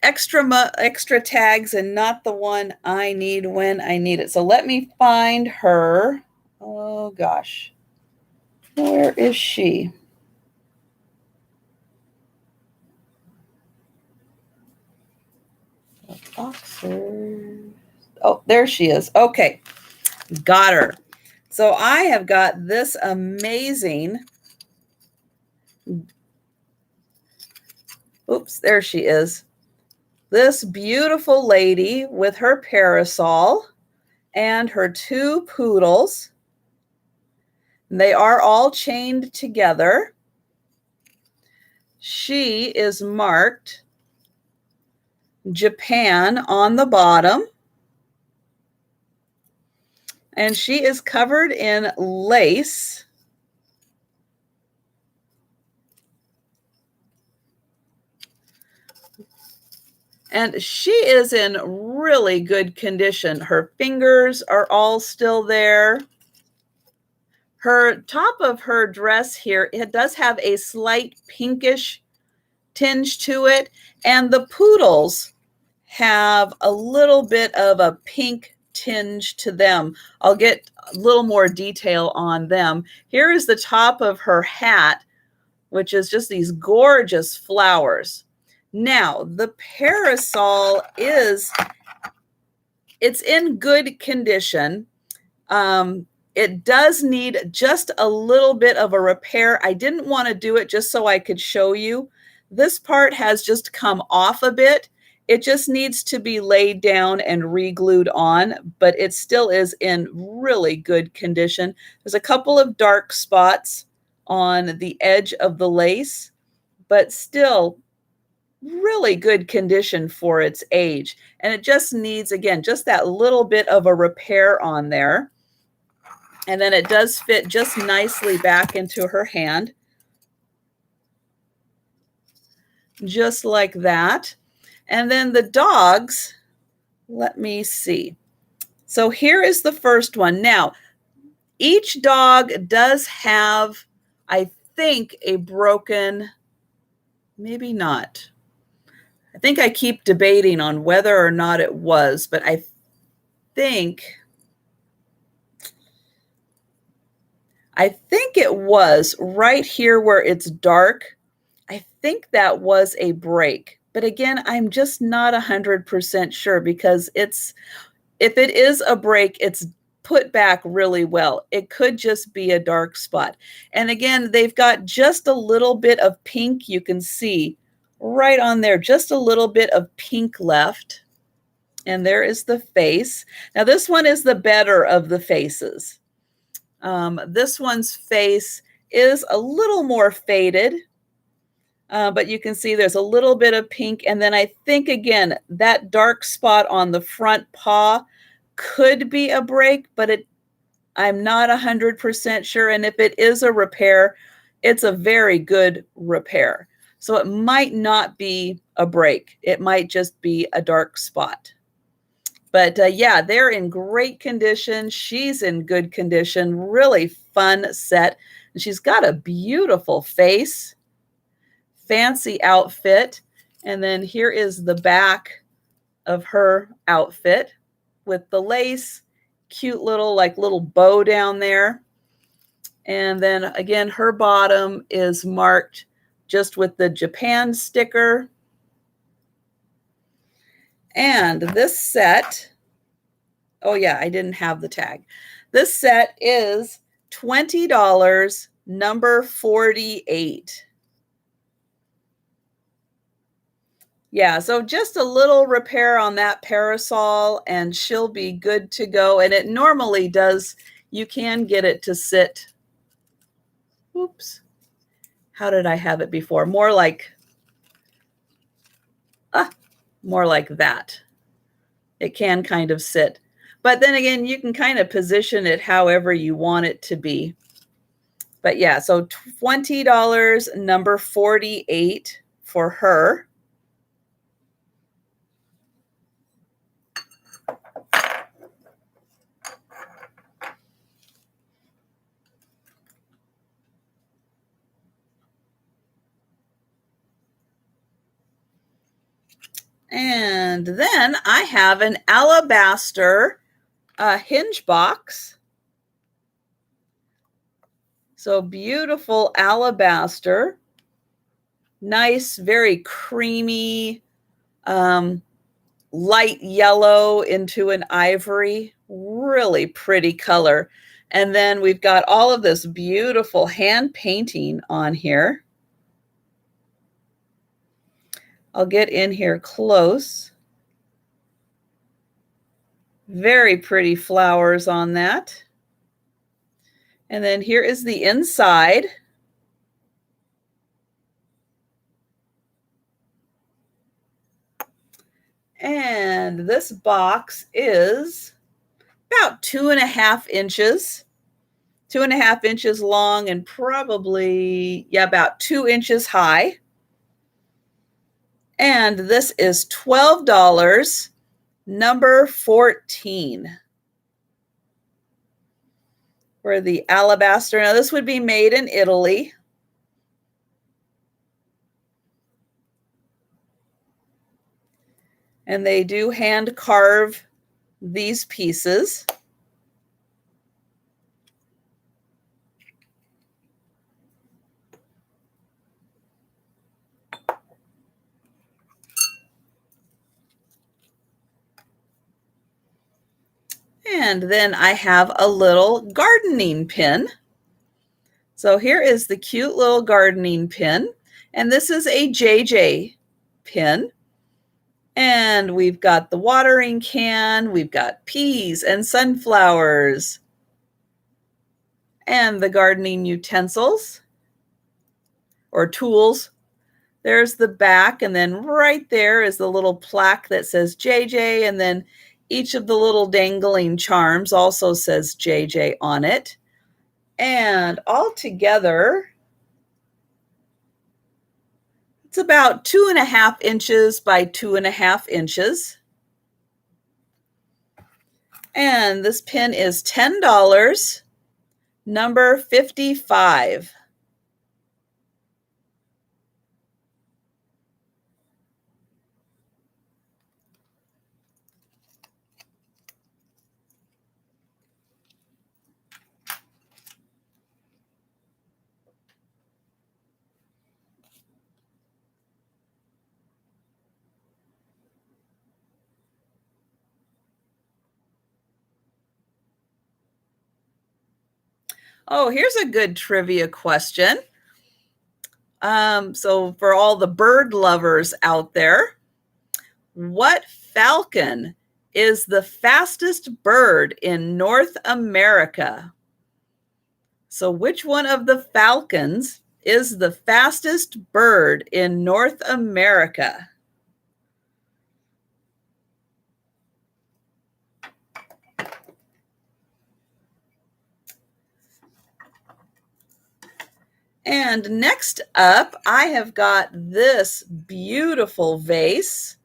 Extra tags and not the one I need when I need it. So let me find her. Oh, gosh. Where is she? Oxford. Oh, there she is. Okay. Got her. So I have got this amazing. Oops, there she is. This beautiful lady with her parasol and her 2 poodles. They are all chained together. She is marked Japan on the bottom. And she is covered in lace. And she is in really good condition. Her fingers are all still there. Her top of her dress here, it does have a slight pinkish tinge to it. And the poodles have a little bit of a pink tinge to them. I'll get a little more detail on them. Here is the top of her hat, which is just these gorgeous flowers. Now, the parasol it's in good condition. It does need just a little bit of a repair. I didn't want to do it just so I could show you. This part has just come off a bit. It just needs to be laid down and re-glued on, but it still is in really good condition. There's a couple of dark spots on the edge of the lace, but still really good condition for its age. And it just needs, again, just that little bit of a repair on there. And then it does fit just nicely back into her hand. Just like that. And then the dogs, let me see. So here is the first one. Now, each dog does have, I think, a broken, maybe not. I think I keep debating on whether or not it was, but I think it was right here where it's dark. I think that was a break. But again, I'm just not 100% sure because if it is a break, it's put back really well. It could just be a dark spot. And again, they've got just a little bit of pink. You can see right on there, just a little bit of pink left. And there is the face. Now this one is the better of the faces. This one's face is a little more faded, but you can see there's a little bit of pink. And then I think, again, that dark spot on the front paw could be a break, but I'm not 100% sure. And if it is a repair, it's a very good repair. So it might not be a break. It might just be a dark spot. But yeah, they're in great condition. She's in good condition. Really fun set. And she's got a beautiful face, fancy outfit. And then here is the back of her outfit with the lace, cute little bow down there. And then again, her bottom is marked just with the Japan sticker. And this set, oh yeah, I didn't have the tag. This set is $20, number 48. Yeah, so just a little repair on that parasol and she'll be good to go. And it normally does, you can get it to sit, oops, how did I have it before? More like that. It can kind of sit. But then again, you can kind of position it however you want it to be. But yeah, so $20, number 48 for her. And then I have an alabaster hinge box. So beautiful alabaster, nice, very creamy, light yellow into an ivory, really pretty color. And then we've got all of this beautiful hand painting on here. I'll get in here close. Very pretty flowers on that. And then here is the inside. And this box is about 2.5 inches. 2.5 inches long and probably, yeah, about 2 inches high. And this is $12, number 14. For the alabaster. Now this would be made in Italy. And they do hand carve these pieces. And then I have a little gardening pin. So here is the cute little gardening pin. And this is a JJ pin. And we've got the watering can. We've got peas and sunflowers. And the gardening utensils or tools. There's the back, and then right there is the little plaque that says JJ, and then each of the little dangling charms also says JJ on it. And all together, it's about 2.5 inches by 2.5 inches. And this pin is $10, number 55. Oh, here's a good trivia question. So for all the bird lovers out there, what falcon is the fastest bird in North America? So which one of the falcons is the fastest bird in North America? And next up, I have got this beautiful vase.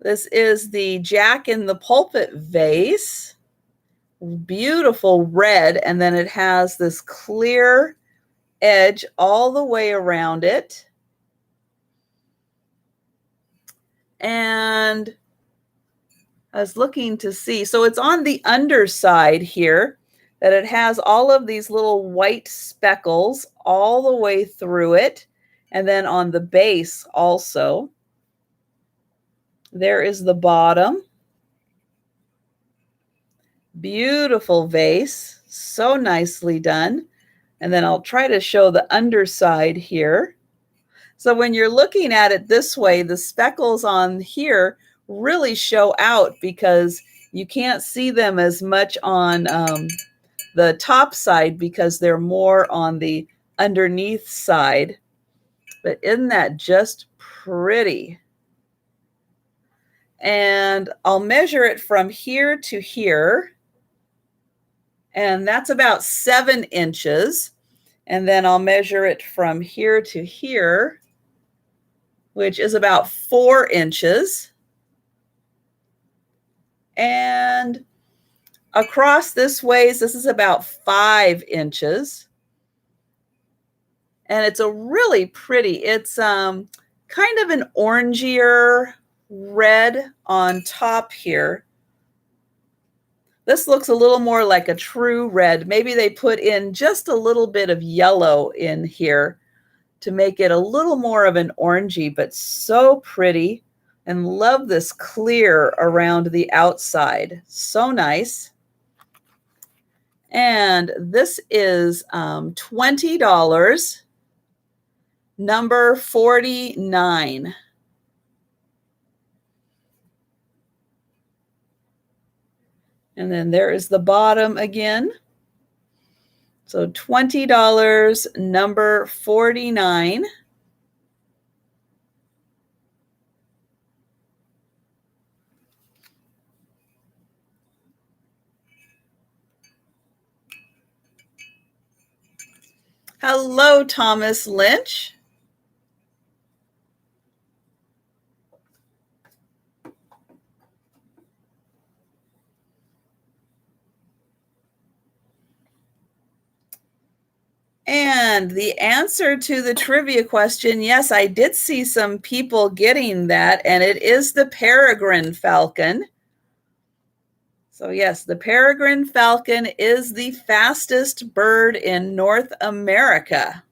This is the Jack in the Pulpit vase. Beautiful red, and then it has this clear edge all the way around it. And I was looking to see, so it's on the underside here that it has all of these little white speckles all the way through it. And then on the base also, there is the bottom. Beautiful vase, so nicely done. And then I'll try to show the underside here. So when you're looking at it this way, the speckles on here really show out because you can't see them as much on the top side because they're more on the underneath side. But isn't that just pretty? And I'll measure it from here to here. And that's about 7 inches. And then I'll measure it from here to here, which is about 4 inches. And across this ways, this is about 5 inches. And it's a really pretty, it's kind of an orangier red on top here. This looks a little more like a true red. Maybe they put in just a little bit of yellow in here to make it a little more of an orangey, but so pretty. And love this clear around the outside. So nice. And this is $20, number 49. And then there is the bottom again. So $20, number 49. Hello, Thomas Lynch. And the answer to the trivia question, yes, I did see some people getting that, and it is the peregrine falcon. So yes, the peregrine falcon is the fastest bird in North America.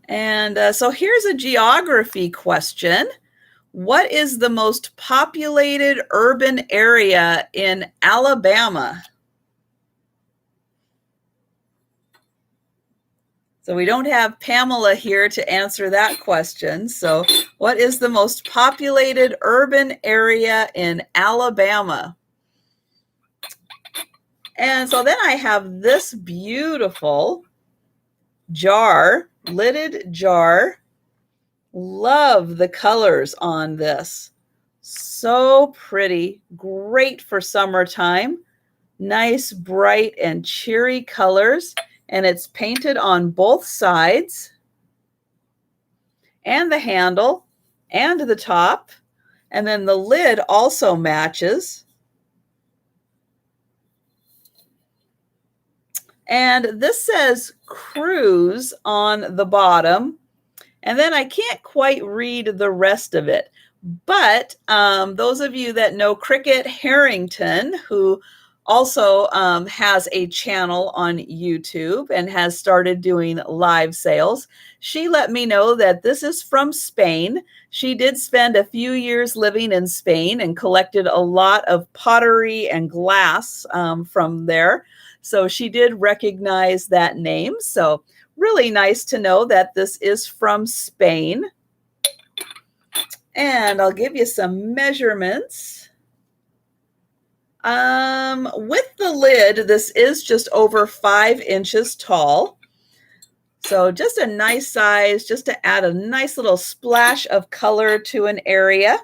And so here's a geography question. What is the most populated urban area in Alabama? So we don't have Pamela here to answer that question. So what is the most populated urban area in Alabama? And so then I have this beautiful jar, lidded jar. Love the colors on this. So pretty, great for summertime. Nice, bright and cheery colors. And it's painted on both sides and the handle and the top. And then the lid also matches. And this says cruise on the bottom. And then I can't quite read the rest of it. But those of you that know Cricket Harrington, who also has a channel on YouTube and has started doing live sales, she let me know that this is from Spain. She did spend a few years living in Spain and collected a lot of pottery and glass from there. So she did recognize that name. So really nice to know that this is from Spain. And I'll give you some measurements. With the lid, this is just over 5 inches tall. So just a nice size, just to add a nice little splash of color to an area.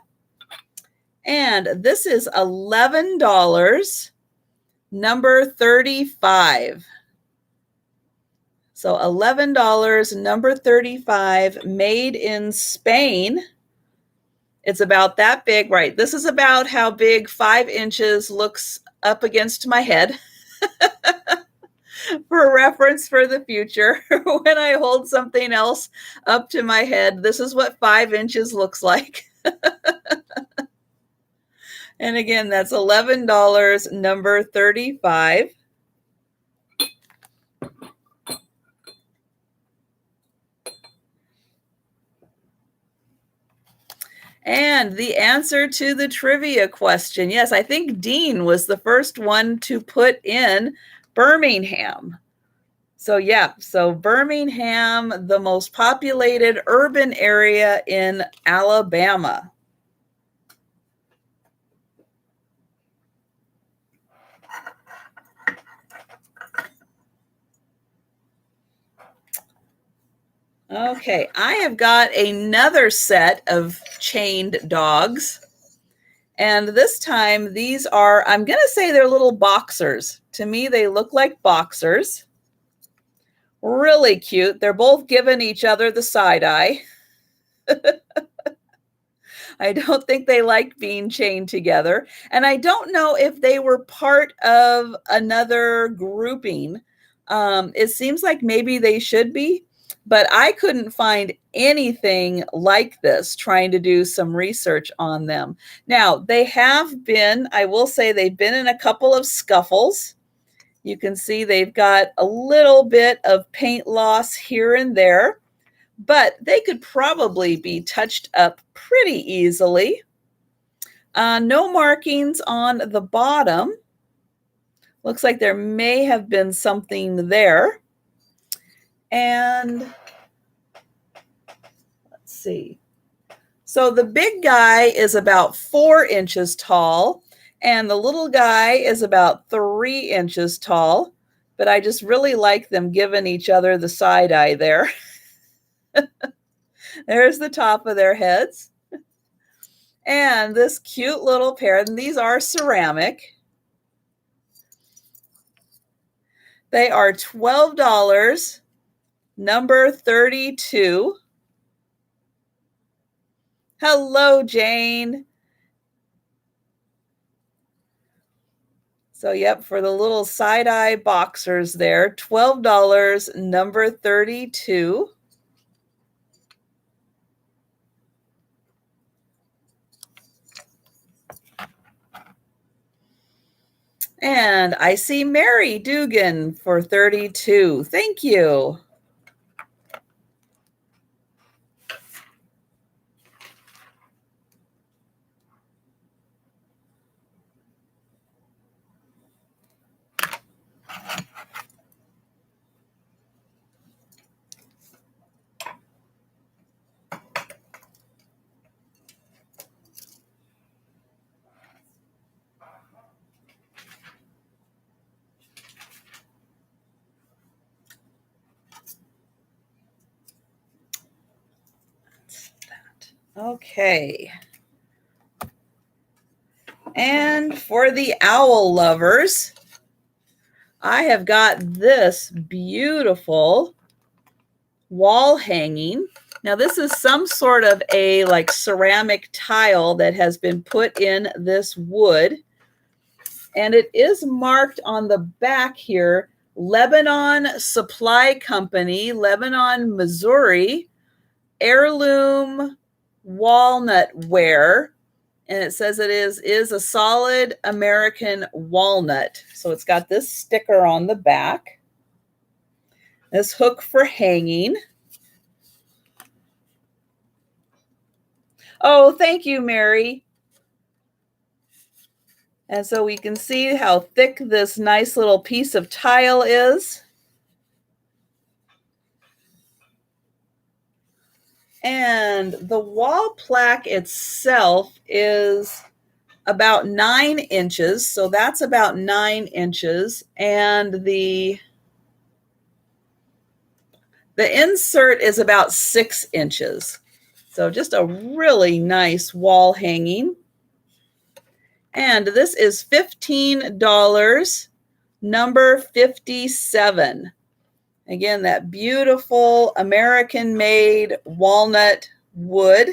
And this is $11, number 35. So $11, number 35, made in Spain. It's about that big, right? This is about how big 5 inches looks up against my head. For reference for the future, when I hold something else up to my head, this is what 5 inches looks like. And again, that's $11, number 35. And the answer to the trivia question. Yes, I think Dean was the first one to put in Birmingham. So yeah, so Birmingham, the most populated urban area in Alabama. Okay, I have got another set of chained dogs. And this time, these are, I'm going to say they're little boxers. To me, they look like boxers. Really cute. They're both giving each other the side eye. I don't think they like being chained together. And I don't know if they were part of another grouping. It seems like maybe they should be, but I couldn't find anything like this trying to do some research on them. Now, they have been, I will say they've been in a couple of scuffles. You can see they've got a little bit of paint loss here and there, but they could probably be touched up pretty easily. No markings on the bottom. Looks like there may have been something there. And let's see. So the big guy is about 4 inches tall, and the little guy is about 3 inches tall. But I just really like them giving each other the side eye there. There's the top of their heads. And this cute little pair, and these are ceramic. They are $12, number 32. Hello, Jane. So, yep, for the little side-eye boxers there, $12, number 32. And I see Mary Dugan for 32. Thank you. Okay. And for the owl lovers, I have got this beautiful wall hanging. Now this is some sort of a like ceramic tile that has been put in this wood. And it is marked on the back here, Lebanon Supply Company, Lebanon, Missouri, heirloom walnut ware. And it says it is a solid American walnut. So it's got this sticker on the back. This hook for hanging. Oh, thank you, Mary. And so we can see how thick this nice little piece of tile is. And the wall plaque itself is about 9 inches. So that's about 9 inches. And the insert is about 6 inches. So just a really nice wall hanging. And this is $15, number 57. Again, that beautiful American-made walnut wood.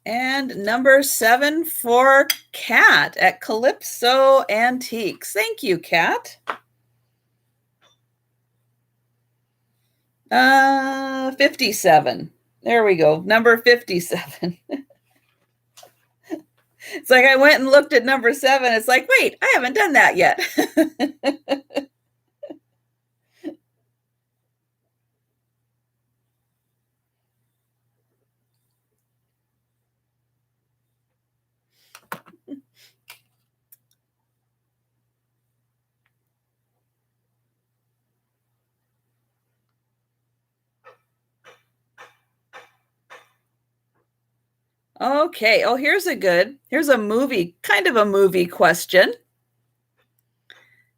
And number 7 for Kat at Calypso Antiques. Thank you, Kat. 57. There we go. Number 57. It's like I went and looked at number 7. It's like, wait, I haven't done that yet. Okay. Oh, here's a movie, kind of a movie question.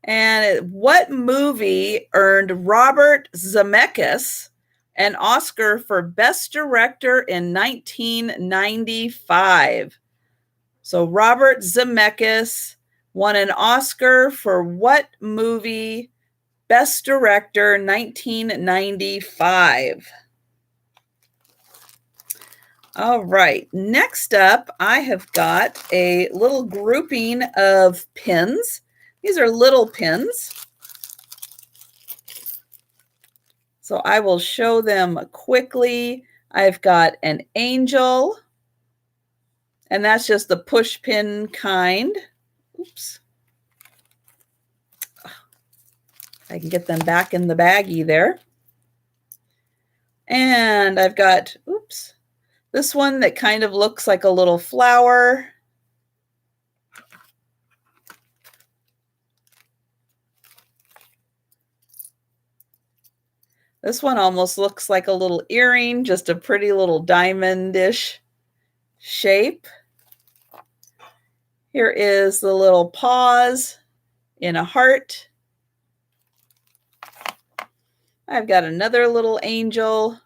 And what movie earned Robert Zemeckis an Oscar for Best Director in 1995? So Robert Zemeckis won an Oscar for what movie? Best Director, 1995. All right. Next up, I have got a little grouping of pins. These are little pins. So I will show them quickly. I've got an angel, and that's just the push pin kind. Oops. I can get them back in the baggie there. And I've got, oops, this one that kind of looks like a little flower. This one almost looks like a little earring, just a pretty little diamond-ish shape. Here is the little paws in a heart. I've got another little angel.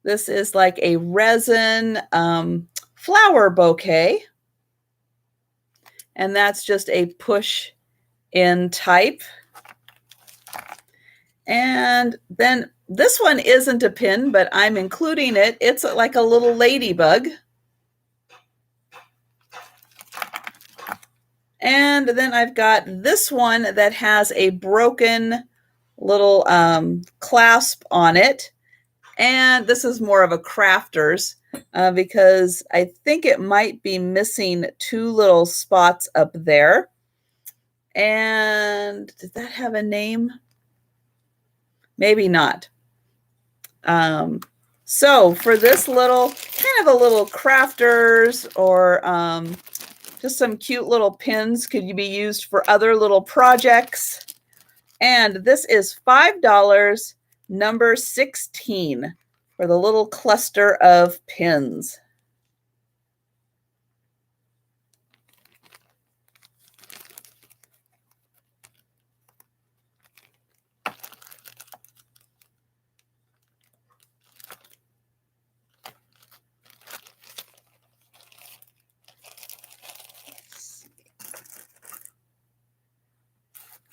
This is like a resin flower bouquet. And that's just a push in type. And then this one isn't a pin, but I'm including it. It's like a little ladybug. And then I've got this one that has a broken little clasp on it. And this is more of a crafter's because I think it might be missing 2 little spots up there. And did that have a name? Maybe not. So for this little, kind of a little crafters or just some cute little pins could be used for other little projects. And this is $5, number 16, for the little cluster of pins.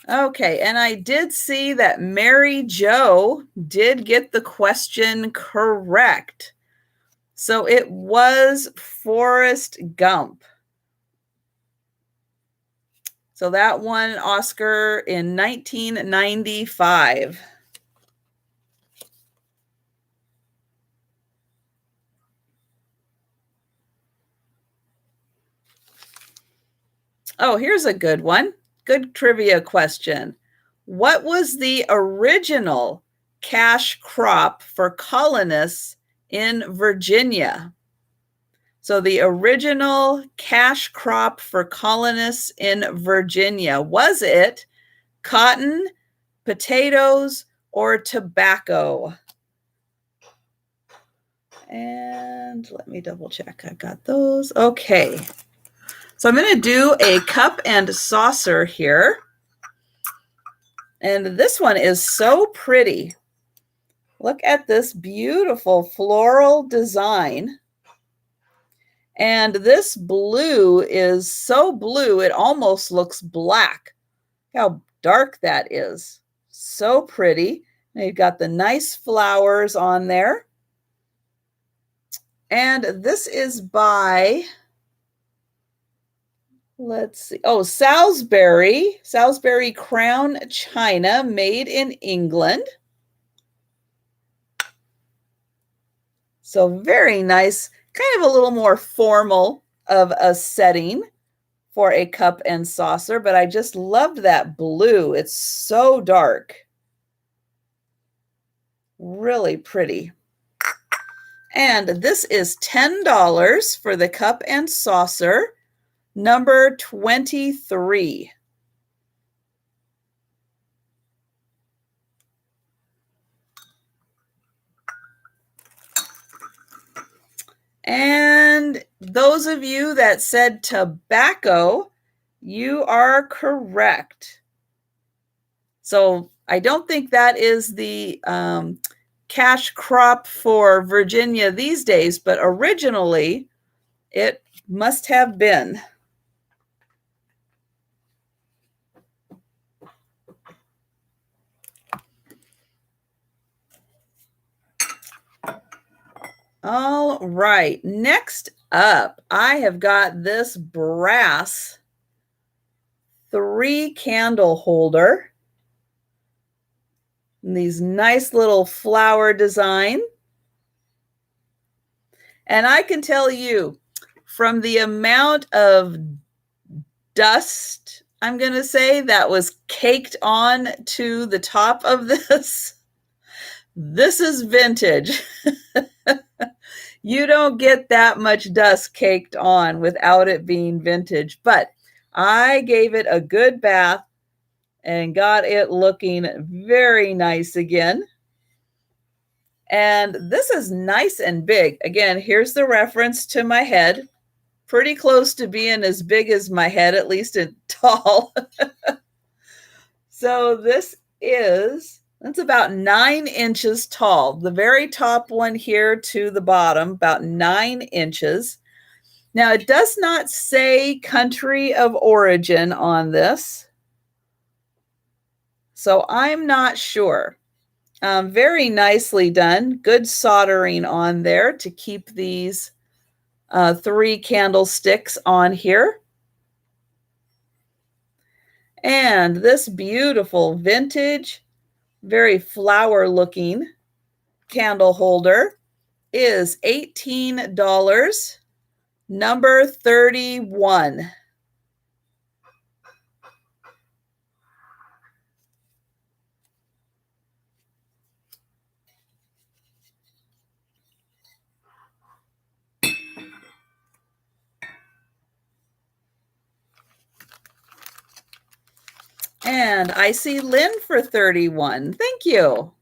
Okay, and I did see that Mary Jo did get the question correct. So it was Forrest Gump. So that won Oscar in 1995. Oh, here's a good one. Good trivia question. What was the original cash crop for colonists in Virginia? So the original cash crop for colonists in Virginia, was it cotton, potatoes, or tobacco. And let me double check. I've got those. Okay. So I'm going to do a cup and saucer here. And this one is so pretty. Look at this beautiful floral design. And this blue is so blue, it almost looks black. How dark that is. So pretty. And you've got the nice flowers on there. And this is by, let's see, oh, Salisbury Crown China, made in England. So very nice, kind of a little more formal of a setting for a cup and saucer, but I just loved that blue. It's so dark. Really pretty. And this is $10 for the cup and saucer, number 23. And those of you that said tobacco, you are correct. So I don't think that is the cash crop for Virginia these days, but originally it must have been. All right, next up, I have got this brass 3-candle holder. And these nice little flower design. And I can tell you, from the amount of dust, I'm going to say, that was caked on to the top of this, this is vintage. You don't get that much dust caked on without it being vintage. But I gave it a good bath and got it looking very nice again. And this is nice and big. Again, here's the reference to my head. Pretty close to being as big as my head, at least in tall. So this is, that's about 9 inches tall. The very top one here to the bottom, about 9 inches. Now, it does not say country of origin on this, so I'm not sure. Very nicely done. Good soldering on there to keep these 3 candlesticks on here. And this beautiful vintage, very flower-looking candle holder is $18, number 31. And I see Lynn for 31. Thank you.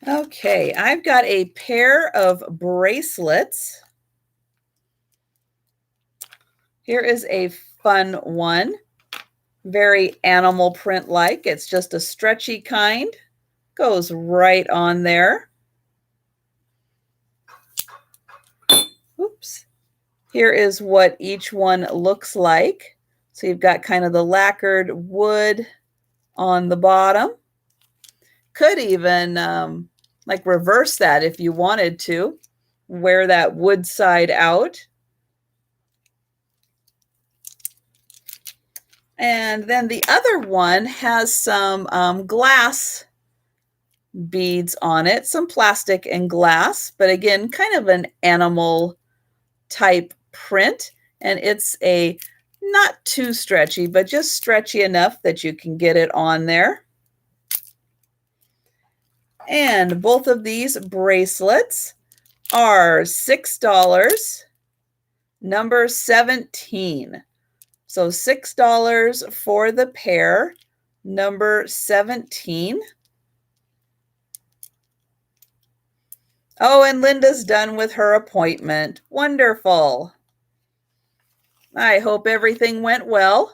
Okay, I've got a pair of bracelets. Here is a fun one. Very animal print-like. It's just a stretchy kind. Goes right on there. Oops. Here is what each one looks like. So you've got kind of the lacquered wood on the bottom. Could even like reverse that if you wanted to. Wear that wood side out. And then the other one has some glass beads on it, some plastic and glass, but again, kind of an animal type print. And it's a Not too stretchy, but just stretchy enough that you can get it on there. And both of these bracelets are $6, number 17. So $6 for the pair, number 17. Oh, and Linda's done with her appointment. Wonderful. I hope everything went well.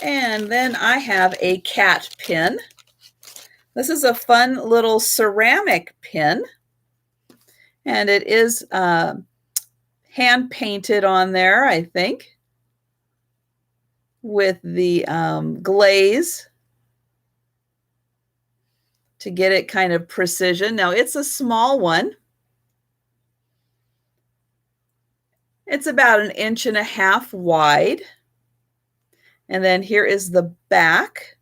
And then I have a cat pin. This is a fun little ceramic pin. And it is hand painted on there, I think, with the glaze to get it kind of precision. Now it's a small one. It's about 1.5 inches wide. And then here is the back.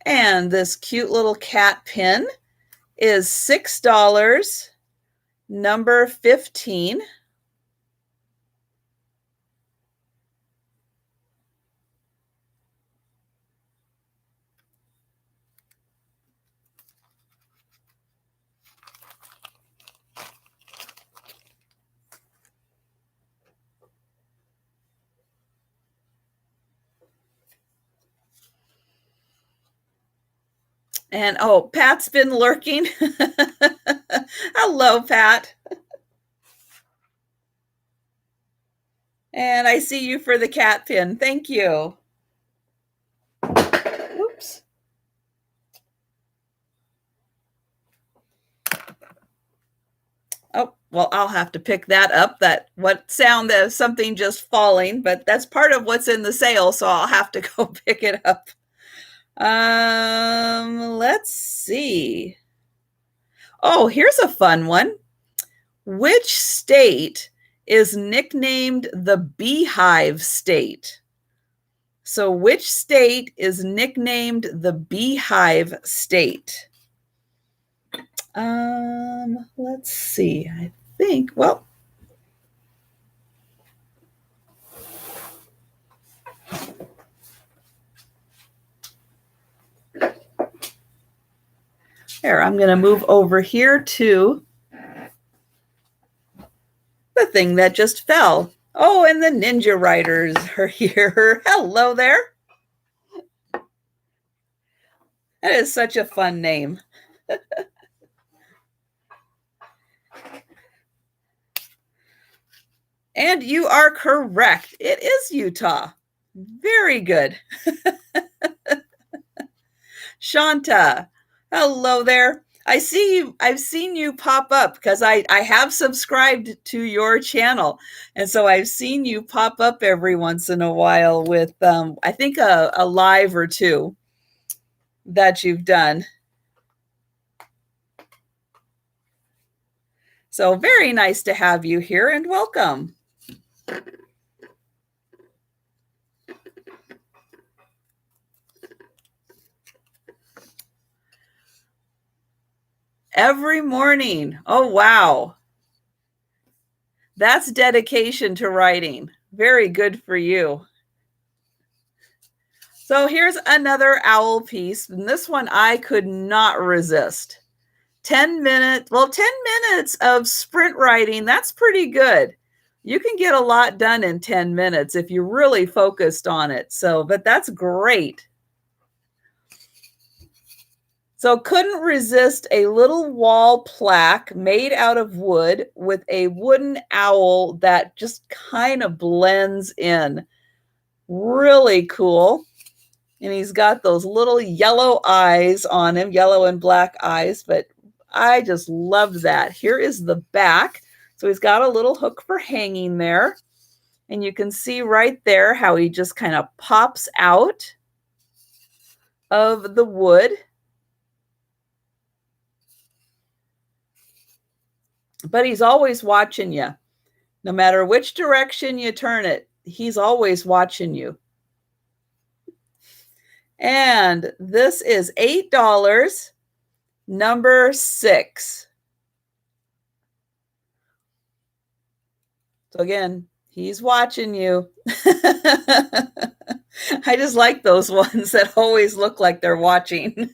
And this cute little cat pin is $6, number 15. And oh, Pat's been lurking. Hello, Pat. And I see you for the cat pin. Thank you. Oops. Oh, well, I'll have to pick that up. That what sound of something just falling, but that's part of what's in the sale, so I'll have to go pick it up. Let's see. Oh, here's a fun one. Which state is nicknamed the Beehive State? So which state is nicknamed the Beehive State? Let's see. I think, well, there, I'm going to move over here to the thing that just fell. Oh, and the Ninja Riders are here. Hello there. That is such a fun name. And you are correct. It is Utah. Very good. Shanta, hello there. I see you. I've seen you pop up because I have subscribed to your channel. And so I've seen you pop up every once in a while with, I think, a live or two that you've done. So very nice to have you here and welcome. Every morning. Oh, wow. That's dedication to writing. Very good for you. So here's another owl piece. And this one I could not resist. 10 minutes. Well, 10 minutes of sprint writing. That's pretty good. You can get a lot done in 10 minutes if you really focused on it. So, but that's great. So couldn't resist a little wall plaque made out of wood with a wooden owl that just kind of blends in. Really cool. And he's got those little yellow eyes on him, yellow and black eyes, but I just love that. Here is the back. So he's got a little hook for hanging there. And you can see right there how he just kind of pops out of the wood. But he's always watching you. No matter which direction you turn it, he's always watching you. And this is $8, number 6. So again, he's watching you. I just like those ones that always look like they're watching.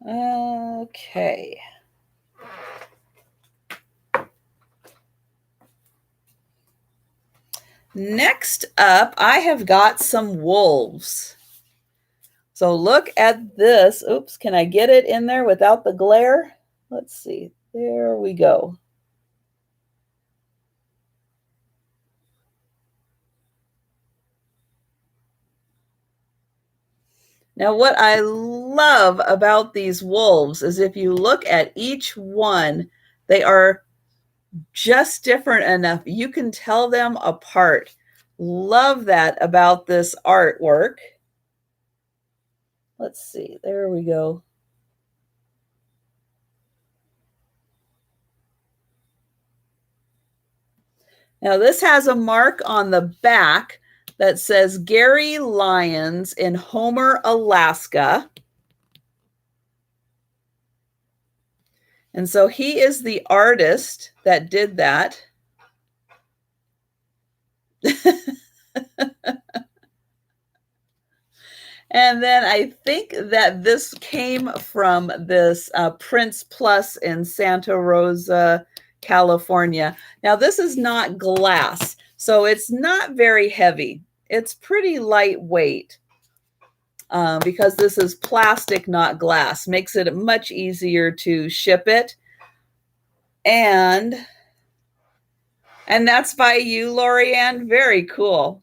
Okay. Next up, I have got some wolves. So look at this. Oops, can I get it in there without the glare? Let's see. There we go. Now, what I love about these wolves is if you look at each one, they are just different enough. You can tell them apart. Love that about this artwork. Let's see. There we go. Now, this has a mark on the back that says Gary Lyons in Homer, Alaska. And so he is the artist that did that. And then I think that this came from this Prince Plus in Santa Rosa, California. Now, this is not glass, so it's not very heavy. It's pretty lightweight because this is plastic, not glass. Makes it much easier to ship it. And that's by you, Lorianne. Very cool.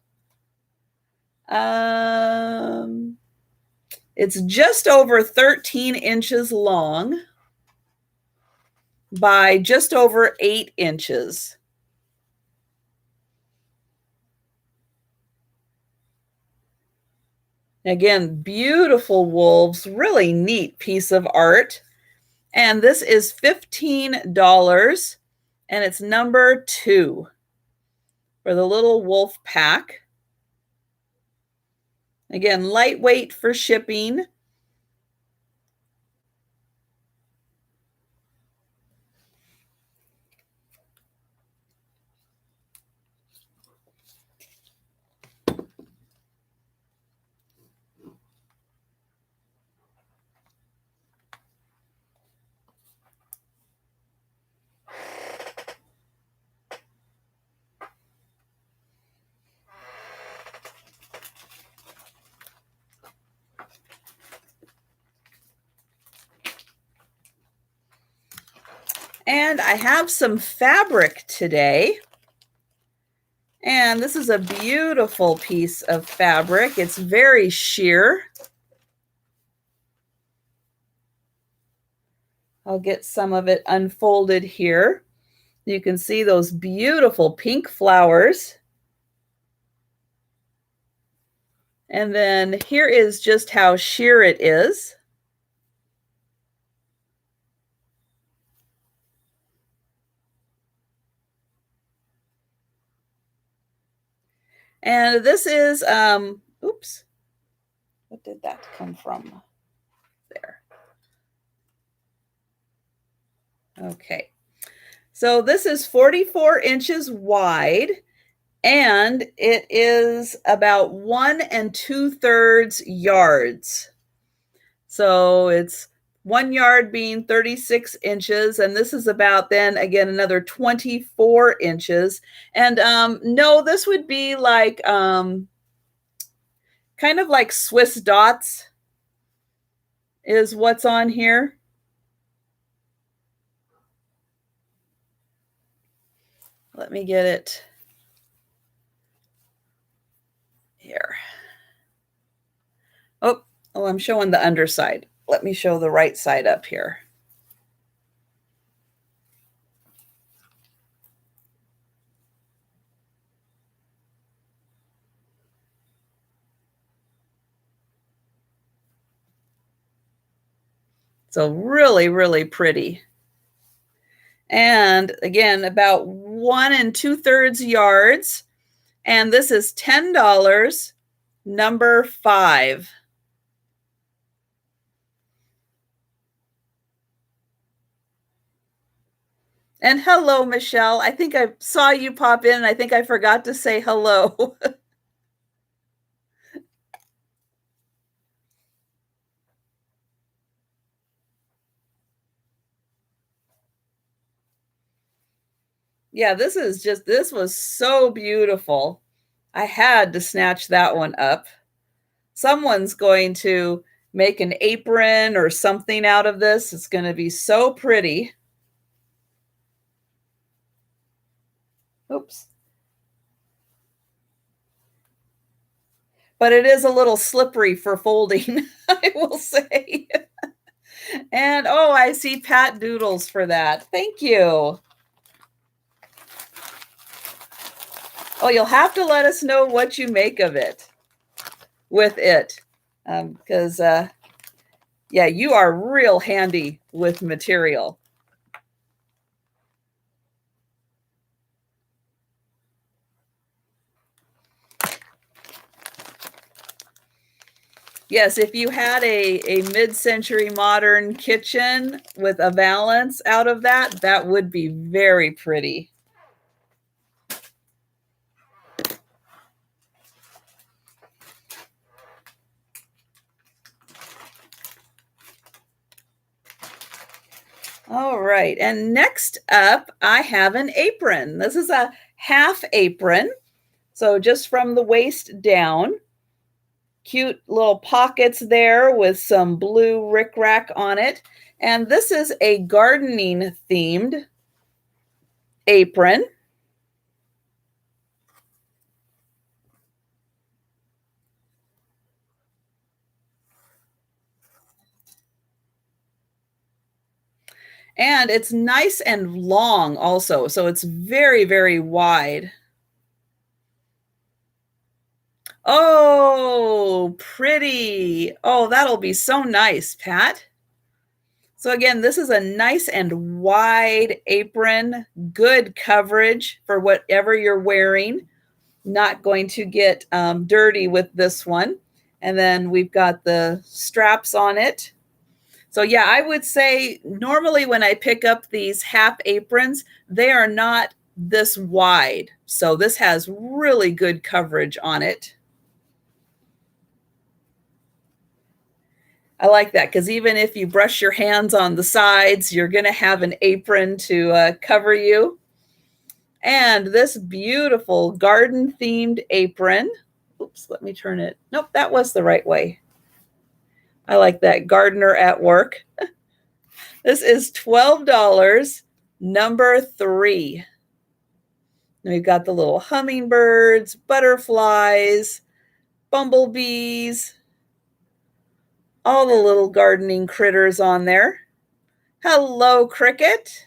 It's just over 13 inches long by just over 8 inches. Again, beautiful wolves, really neat piece of art. And this is $15, and it's number 2 for the little wolf pack. Again, lightweight for shipping. And I have some fabric today. And this is a beautiful piece of fabric. It's very sheer. I'll get some of it unfolded here. You can see those beautiful pink flowers. And then here is just how sheer it is. And this is, oops, what did that come from? There. Okay. So this is 44 inches wide, and it is about 1 2/3 yards. So it's 1 yard being 36 inches, and this is about then again another 24 inches. And no, this would be like kind of like Swiss dots is what's on here. Let me get it here. Oh, I'm showing the underside. Let me show the right side up here. So really, really pretty. And again, about 1 2/3 yards. And this is $10, number 5. And hello, Michelle. I think I saw you pop in. I think I forgot to say hello. Yeah, this was so beautiful. I had to snatch that one up. Someone's going to make an apron or something out of this. It's going to be so pretty. Oops. But it is a little slippery for folding, I will say. And oh, I see Pat Doodles for that. Thank you. Oh, you'll have to let us know what you make of it, with it. Because, yeah, you are real handy with material. Yes, if you had a mid-century modern kitchen with a valance out of that, that would be very pretty. All right, and next up, I have an apron. This is a half apron, so just from the waist down. Cute little pockets there with some blue rickrack on it. And this is a gardening themed apron. And it's nice and long also, so it's very, very wide. Oh, pretty. Oh, that'll be so nice, Pat. So again, this is a nice and wide apron, good coverage for whatever you're wearing. Not going to get dirty with this one. And then we've got the straps on it. So yeah, I would say normally when I pick up these half aprons, they are not this wide. So this has really good coverage on it. I like that because even if you brush your hands on the sides, you're going to have an apron to cover you. And this beautiful garden themed apron. Oops, let me turn it. Nope, that was the right way. I like that, gardener at work. This is $12, number 3. We've got the little hummingbirds, butterflies, bumblebees, all the little gardening critters on there. Hello, cricket.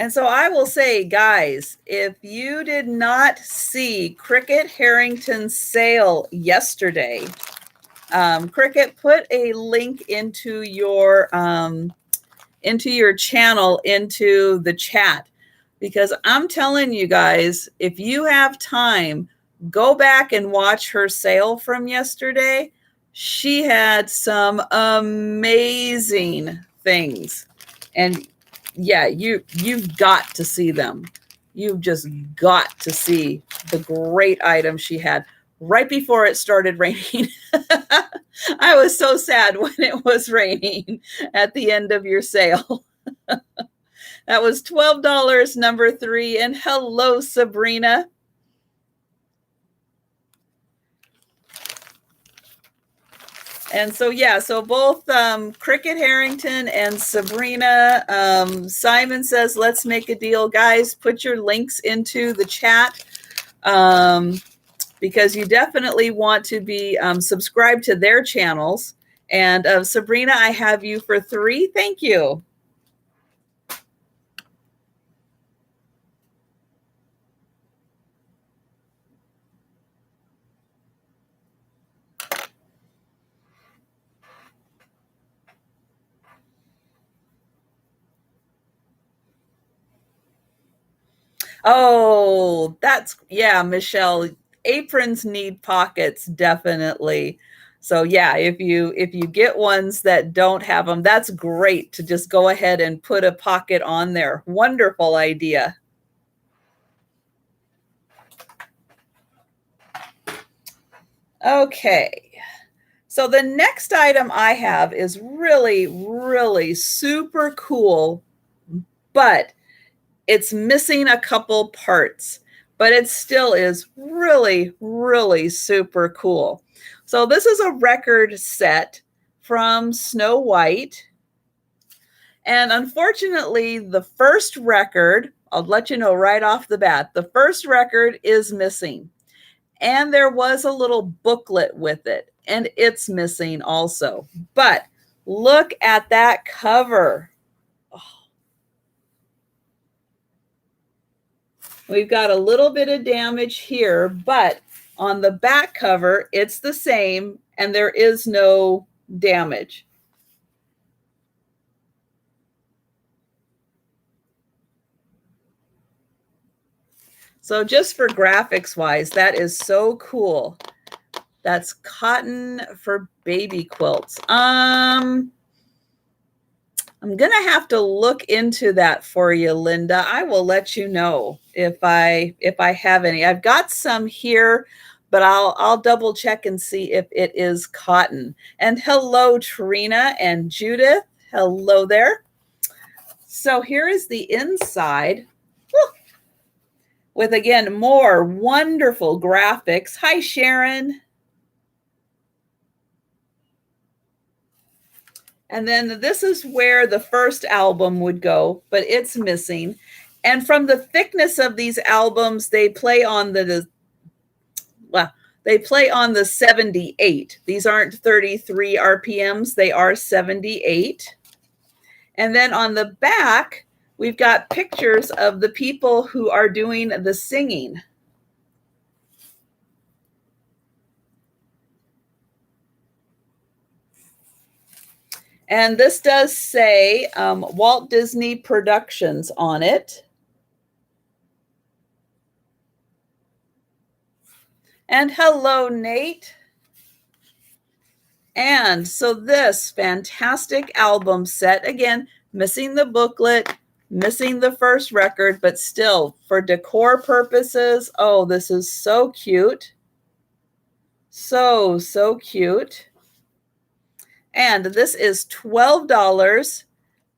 And so I will say, guys, if you did not see Cricket Harrington's sale yesterday, Cricket, put a link into your channel, into the chat, because I'm telling you guys, if you have time, go back and watch her sale from yesterday. She had some amazing things. And yeah, you've got to see them. You've just got to see the great items she had right before it started raining. I was so sad when it was raining at the end of your sale. That was $12, number 3. And hello, Sabrina. And so, yeah, so both Cricket Harrington and Sabrina, Simon says, let's make a deal. Guys, put your links into the chat because you definitely want to be subscribed to their channels. And Sabrina, I have you for 3. Thank you. Oh, yeah, Michelle, aprons need pockets, definitely. So yeah, if you get ones that don't have them, that's great to just go ahead and put a pocket on there. Wonderful idea. Okay. So the next item I have is really, really super cool, but it's missing a couple parts, but it still is really, really super cool. So this is a record set from Snow White. And unfortunately, the first record, I'll let you know right off the bat, the first record is missing. And there was a little booklet with it, and it's missing also. But look at that cover. We've got a little bit of damage here, but on the back cover, it's the same, and there is no damage. So just for graphics wise, that is so cool. That's cotton for baby quilts. I'm going to have to look into that for you, Linda. I will let you know if I have any. I've got some here, but I'll double check and see if it is cotton. And hello, Trina and Judith. Hello there. So here is the inside. With, again, more wonderful graphics. Hi, Sharon. And then this is where the first album would go, but it's missing. And from the thickness of these albums, they play on the 78. These aren't 33 RPMs, they are 78. And then on the back, we've got pictures of the people who are doing the singing. And this does say Walt Disney Productions on it. And hello, Nate. And so this fantastic album set, again, missing the booklet, missing the first record, but still for decor purposes, oh, this is so cute. So, so cute. And this is $12,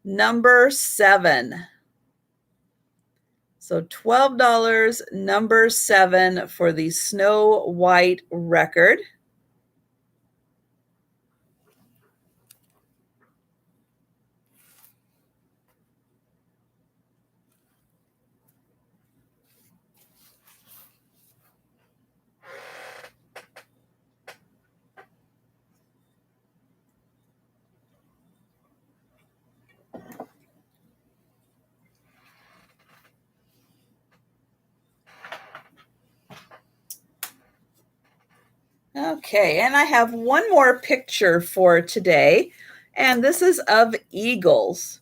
number 7. So $12, number 7 for the Snow White record. Okay, and I have one more picture for today, and this is of eagles.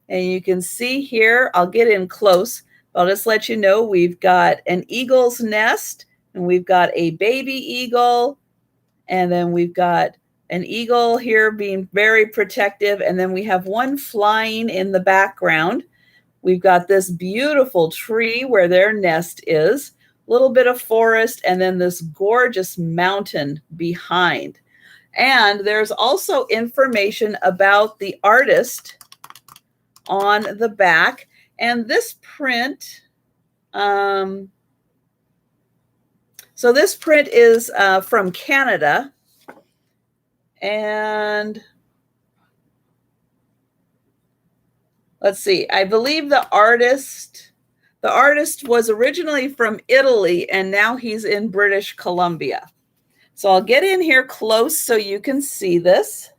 And you can see here, I'll get in close. I'll just let you know we've got an eagle's nest, and we've got a baby eagle, and then we've got an eagle here being very protective, and then we have one flying in the background. We've got this beautiful tree where their nest is, a little bit of forest, and then this gorgeous mountain behind. And there's also information about the artist on the back. And this print, so this print is from Canada. And let's see, I believe the artist was originally from Italy, and now he's in British Columbia. So I'll get in here close so you can see this.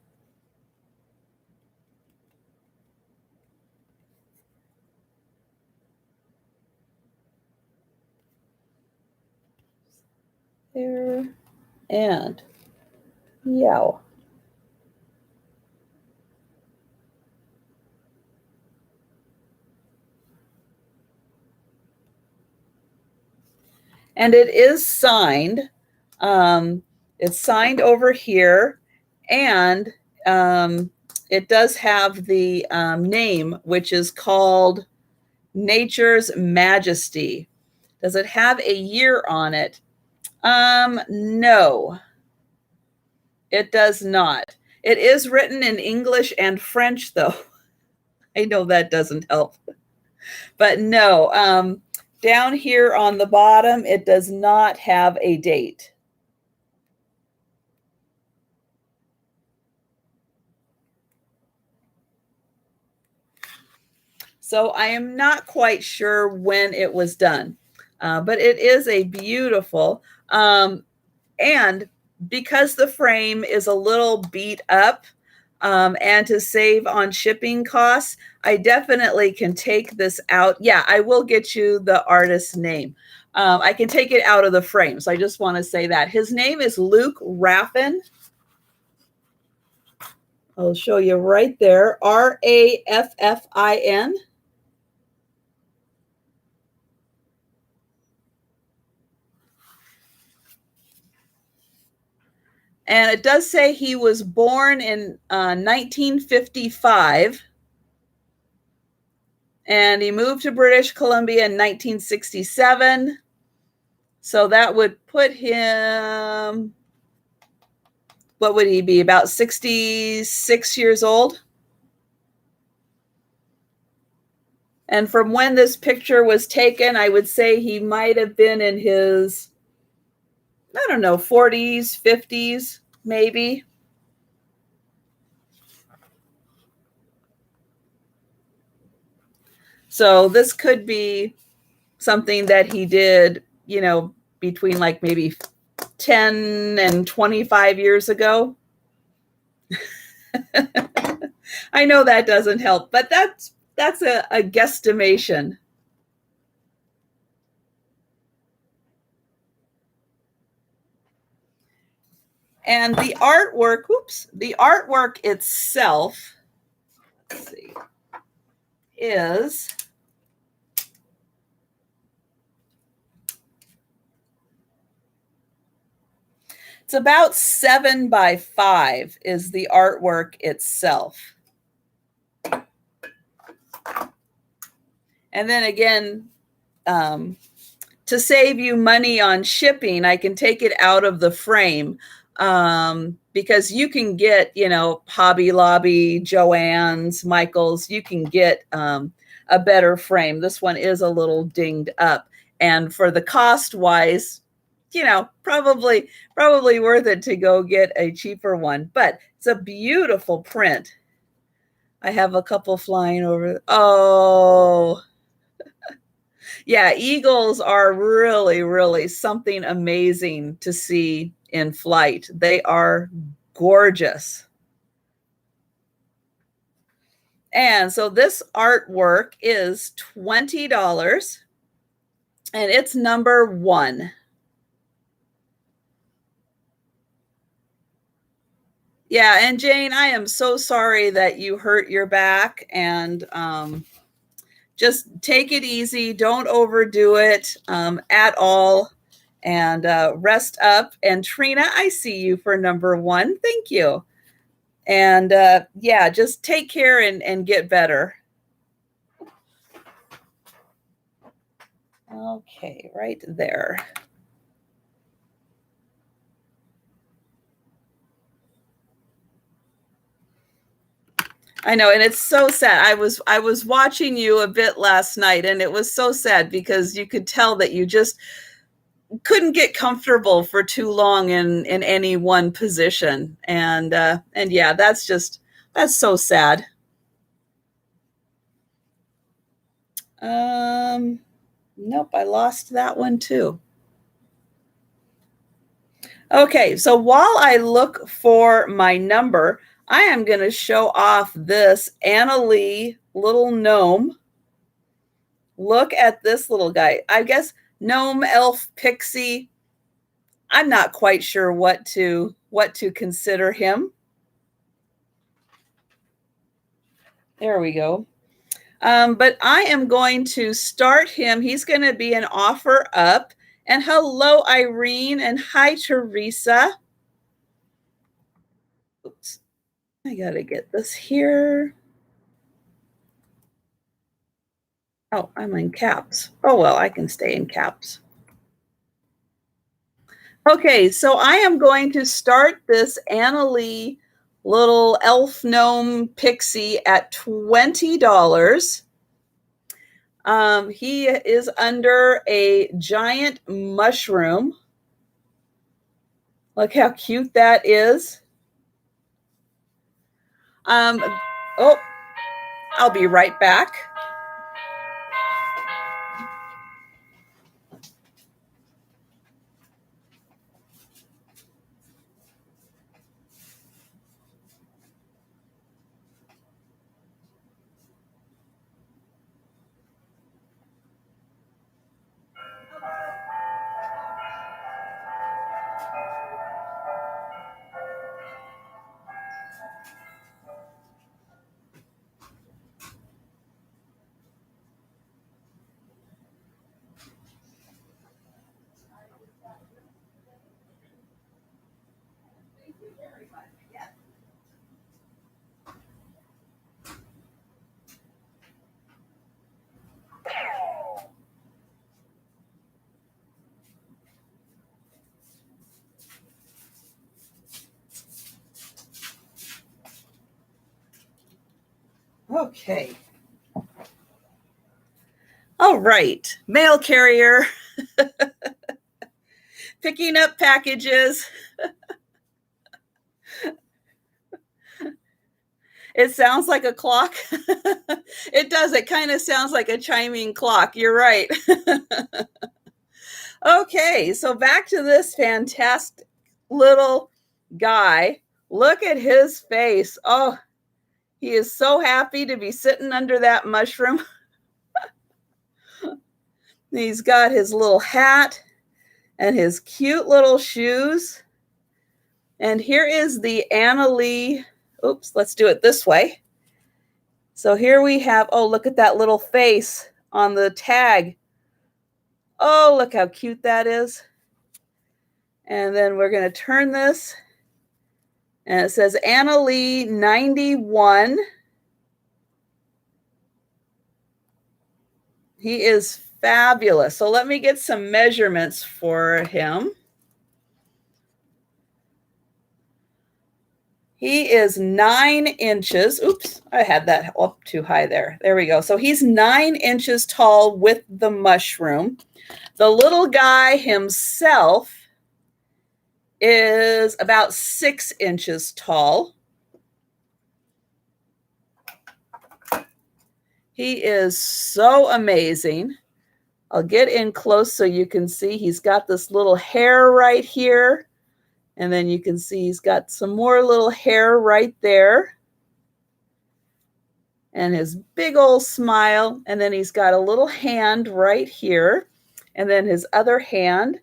There and yow. And it is signed. It's signed over here, and it does have the name, which is called Nature's Majesty. Does it have a year on it? No, it does not. It is written in English and French, though. I know that doesn't help. But no, down here on the bottom, it does not have a date. So I am not quite sure when it was done, but it is a beautiful, and because the frame is a little beat up, and to save on shipping costs, I definitely can take this out. Yeah, I will get you the artist's name. I can take it out of the frame. So I just want to say that. His name is Luke Raffin. I'll show you right there. Raffin. And it does say he was born in 1955. And he moved to British Columbia in 1967. So that would put him, what would he be, about 66 years old? And from when this picture was taken, I would say he might have been in his, I don't know, 40s, 50s, maybe. So this could be something that he did, between like maybe 10 and 25 years ago. I know that doesn't help, but that's a guesstimation. And the artwork, the artwork itself, let's see, is it's about 7 by 5 is the artwork itself. And then again, to save you money on shipping, I can take it out of the frame, because you can get, Hobby Lobby, Joann's, Michael's, you can get a better frame. This one is a little dinged up. And for the cost wise, probably worth it to go get a cheaper one. But it's a beautiful print. I have a couple flying over. Oh, yeah, eagles are really, really something amazing to see in flight. They are gorgeous. And so this artwork is $20, and it's number 1. Yeah, and Jane, I am so sorry that you hurt your back, and just take it easy. Don't overdo it at all, and rest up. And Trina, I see you for number 1. Thank you. And yeah, just take care and get better. Okay, right there. I know, and it's so sad. I was watching you a bit last night, and it was so sad because you could tell that you just couldn't get comfortable for too long in any one position. And yeah, that's so sad. Nope, I lost that one too. Okay, so while I look for my number, I am going to show off this Anna Lee little gnome. Look at this little guy. I guess gnome, elf, pixie. I'm not quite sure what to consider him. There we go. But I am going to start him. He's going to be an offer up, And hello, Irene, and hi, Teresa. Oops, I gotta get this here. Oh, I'm in caps. Oh, well, I can stay in caps. Okay, so I am going to start this Annalee little elf gnome pixie at $20. He is under a giant mushroom. Look how cute that is. Oh, I'll be right back. Okay. All right, mail carrier. Picking up packages. It sounds like a clock. It does. It kind of sounds like a chiming clock. You're right. Okay, so back to this fantastic little guy. Look at his face. Oh, he is so happy to be sitting under that mushroom. He's got his little hat and his cute little shoes. And here is the Annalee. Oops, let's do it this way. So here we have, oh, look at that little face on the tag. Oh, look how cute that is. And then we're going to turn this. And it says Annalee 91. He is fabulous. So let me get some measurements for him. He is 9 inches. Oops, I had that up too high there. There we go. So he's 9 inches tall with the mushroom. The little guy himself is about 6 inches tall. He is so amazing. I'll get in close so you can see he's got this little hair right here. And then you can see he's got some more little hair right there. And his big old smile. And then he's got a little hand right here. And then his other hand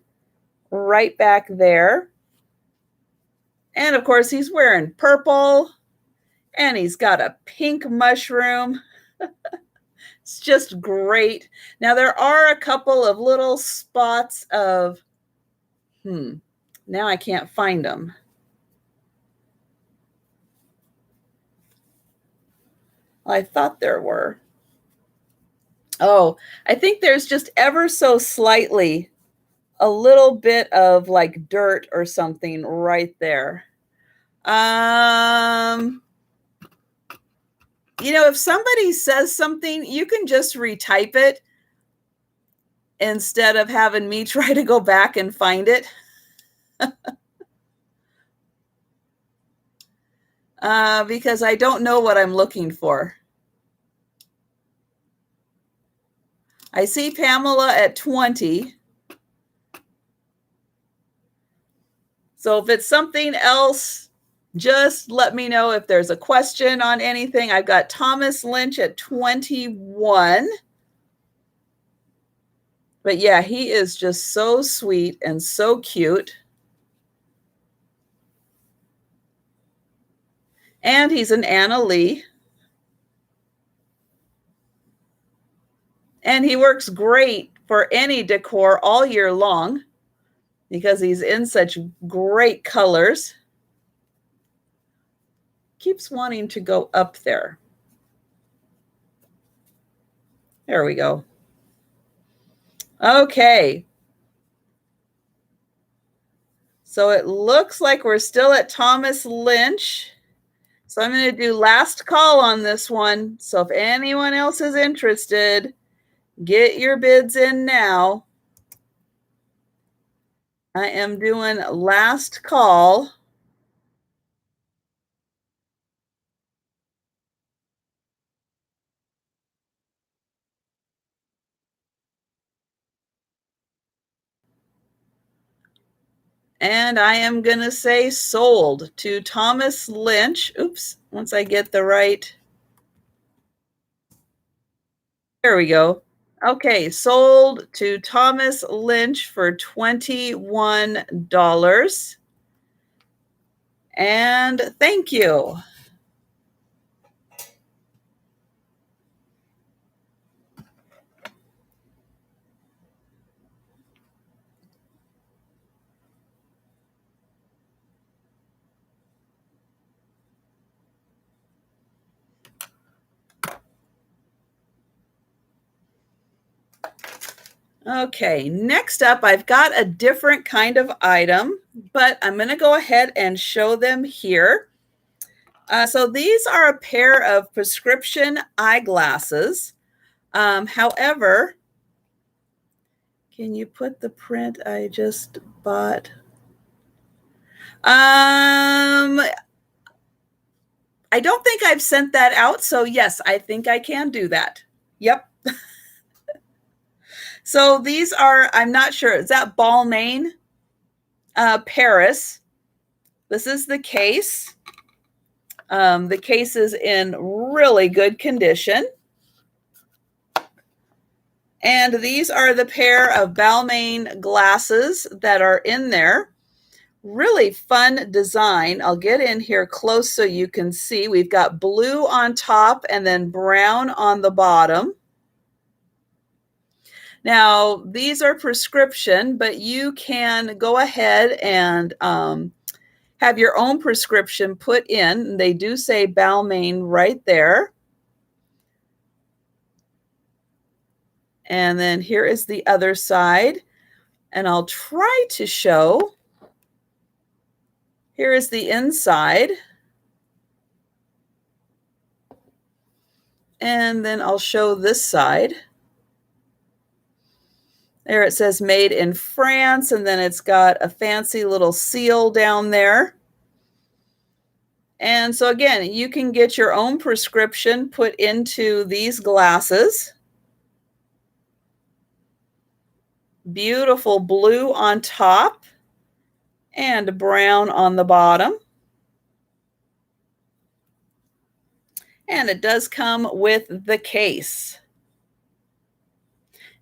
right back there. And of course, he's wearing purple. And he's got a pink mushroom. It's just great. Now, there are a couple of little spots of, now I can't find them. I thought there were. Oh, I think there's just ever so slightly a little bit of like dirt or something right there. If somebody says something, you can just retype it instead of having me try to go back and find it. Because I don't know what I'm looking for. I see Pamela at 20. So if it's something else, just let me know if there's a question on anything. I've got Thomas Lynch at 21. But yeah, he is just so sweet and so cute. And he's an Annalee. And he works great for any decor all year long because he's in such great colors. Keeps wanting to go up there. There we go. Okay. So it looks like we're still at Thomas Lynch. So I'm going to do last call on this one. So if anyone else is interested, get your bids in now. I am doing last call. And I am going to say sold to Thomas Lynch. Oops, once I get the right. There we go. Okay, sold to Thomas Lynch for $21. And thank you. Okay, next up, I've got a different kind of item, but I'm going to go ahead and show them here. So these are a pair of prescription eyeglasses. However, can you put the print I just bought? I don't think I've sent that out, so yes, I think I can do that. Yep. So these are, I'm not sure, is that Balmain, Paris? This is the case. The case is in really good condition. And these are the pair of Balmain glasses that are in there. Really fun design. I'll get in here close so you can see. We've got blue on top and then brown on the bottom. Now, these are prescription, but you can go ahead and have your own prescription put in. They do say Balmain right there. And then here is the other side. And I'll try to show. Here is the inside. And then I'll show this side. There it says made in France, and then it's got a fancy little seal down there. And so again, you can get your own prescription put into these glasses. Beautiful blue on top and brown on the bottom. And it does come with the case.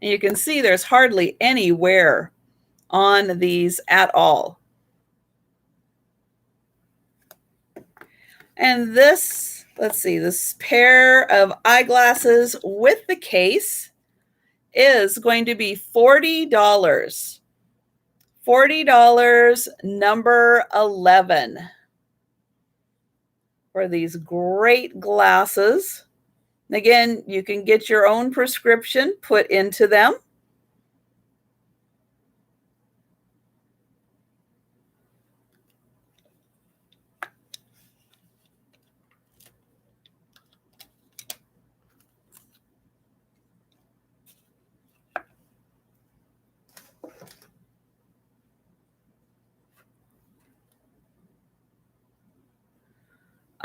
And you can see there's hardly any wear on these at all. And this, let's see, this pair of eyeglasses with the case is going to be $40. $40, number 11, for these great glasses. Again, you can get your own prescription put into them.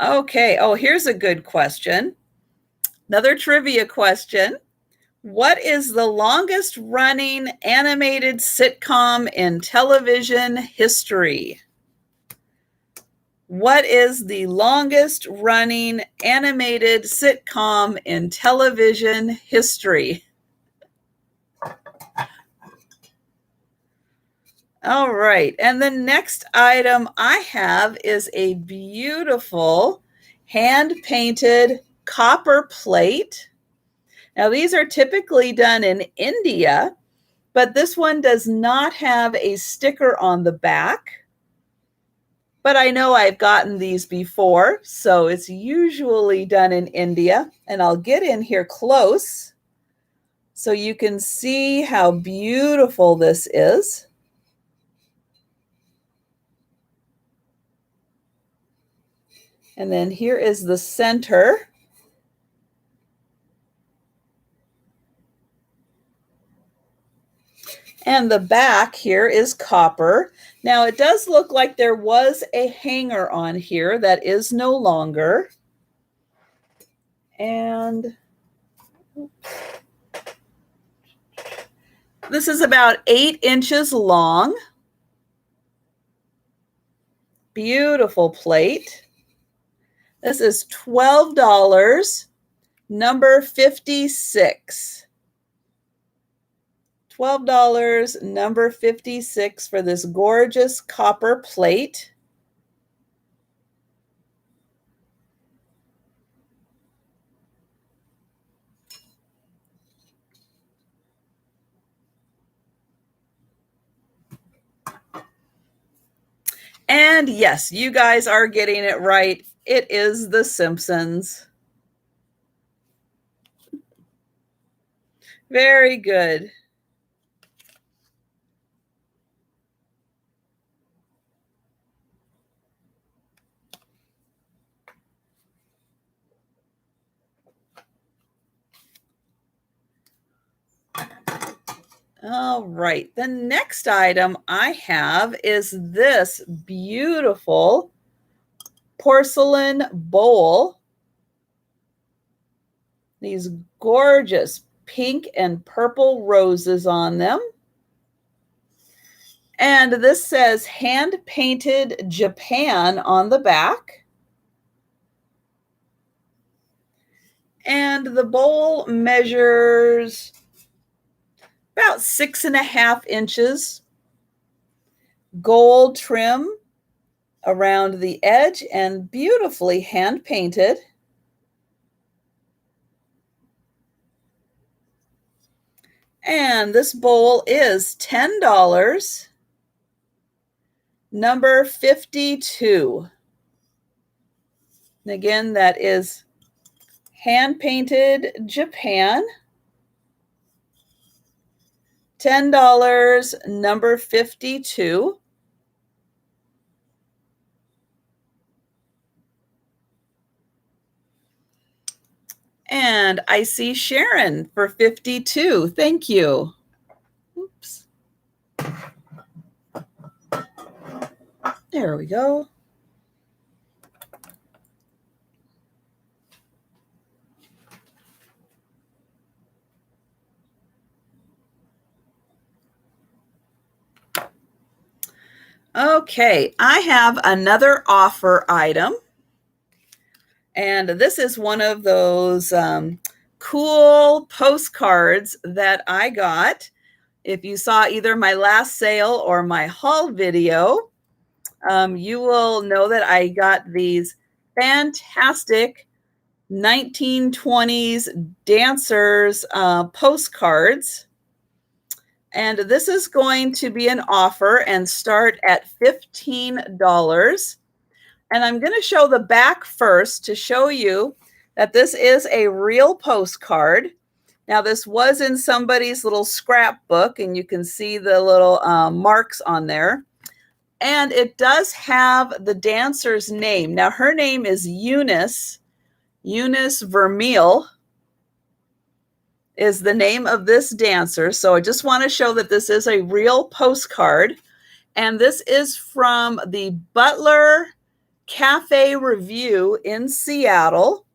Okay, oh, here's a good question. Another trivia question. What is the longest running animated sitcom in television history? What is the longest running animated sitcom in television history? All right, and the next item I have is a beautiful hand-painted copper plate. Now, these are typically done in India, but this one does not have a sticker on the back. But I know I've gotten these before, so it's usually done in India. And I'll get in here close so you can see how beautiful this is. And then here is the center. And the back here is copper. Now it does look like there was a hanger on here that is no longer. And this is about 8 inches long. Beautiful plate. This is $12, number 56. $12, number 56 for this gorgeous copper plate. And yes, you guys are getting it right. It is The Simpsons. Very good. All right, the next item I have is this beautiful porcelain bowl. These gorgeous pink and purple roses on them. And this says hand painted Japan on the back. And the bowl measures about 6.5 inches. Gold trim around the edge and beautifully hand painted. And this bowl is $10, number 52. And again, that is hand painted Japan. $10, number 52. And I see Sharon for 52. Thank you. Oops. There we go. Okay, I have another offer item. And this is one of those cool postcards that I got. If you saw either my last sale or my haul video, you will know that I got these fantastic 1920s dancers postcards. And this is going to be an offer and start at $15. And I'm going to show the back first to show you that this is a real postcard. Now, this was in somebody's little scrapbook, and you can see the little marks on there. And it does have the dancer's name. Now, her name is Eunice Vermeil is the name of this dancer. So I just want to show that this is a real postcard. And this is from the Butler Cafe Review in Seattle.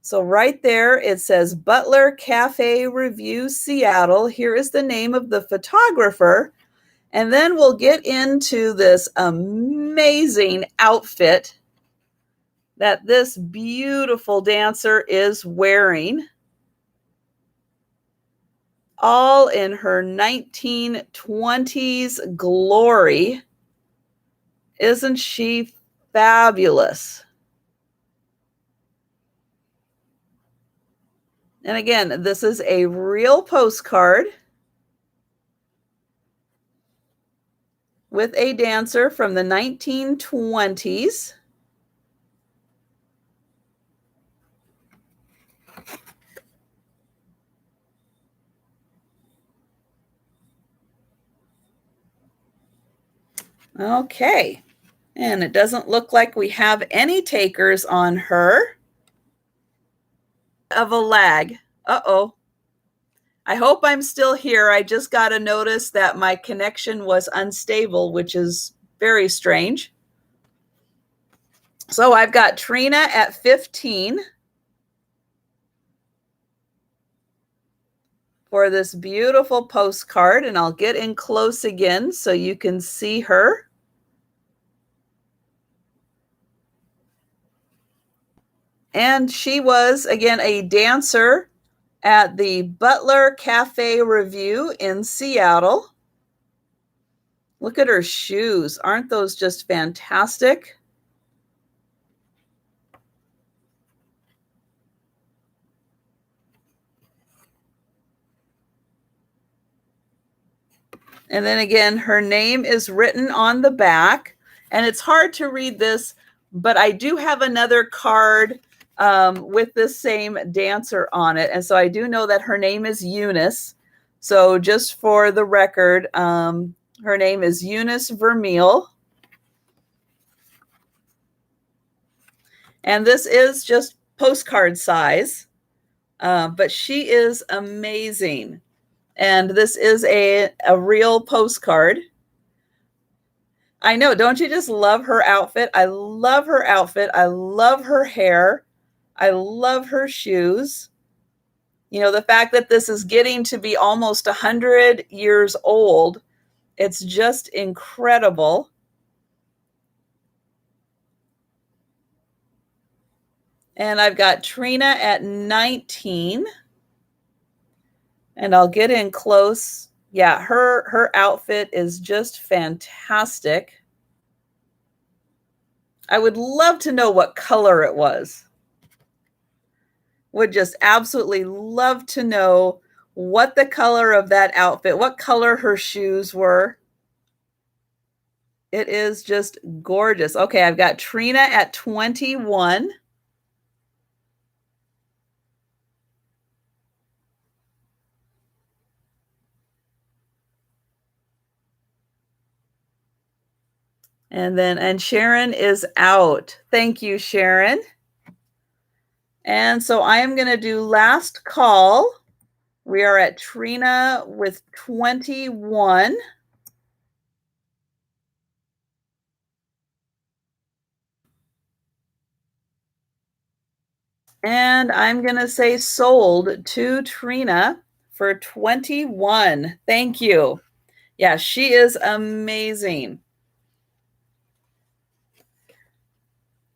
So right there, it says Butler Cafe Review, Seattle. Here is the name of the photographer. And then we'll get into this amazing outfit that this beautiful dancer is wearing. All in her 1920s glory. Isn't she fabulous? And again, this is a real postcard. with a dancer from the 1920s. Okay, and it doesn't look like we have any takers on her. Of a lag. Uh-oh. I hope I'm still here. I just got a notice that my connection was unstable, which is very strange. So I've got Trina at 15 for this beautiful postcard, and I'll get in close again so you can see her. And she was, again, a dancer at the Butler Cafe Review in Seattle. Look at her shoes. Aren't those just fantastic? And then again, her name is written on the back. And it's hard to read this, but I do have another card with the same dancer on it. And so I do know that her name is Eunice. So just for the record, her name is Eunice Vermeil. And this is just postcard size, but she is amazing. And this is a real postcard. I know, don't you just love her outfit? I love her outfit. I love her hair. I love her shoes. You know, the fact that this is getting to be almost 100 years old, it's just incredible. And I've got Trina at 19. And I'll get in close. Yeah, her outfit is just fantastic. I would love to know what color it was. Would just absolutely love to know what the color of that outfit, what color her shoes were. It is just gorgeous. Okay, I've got Trina at 21. And Sharon is out. Thank you, Sharon. And so I am going to do last call. We are at Trina with 21. And I'm going to say sold to Trina for 21. Thank you. Yeah, she is amazing.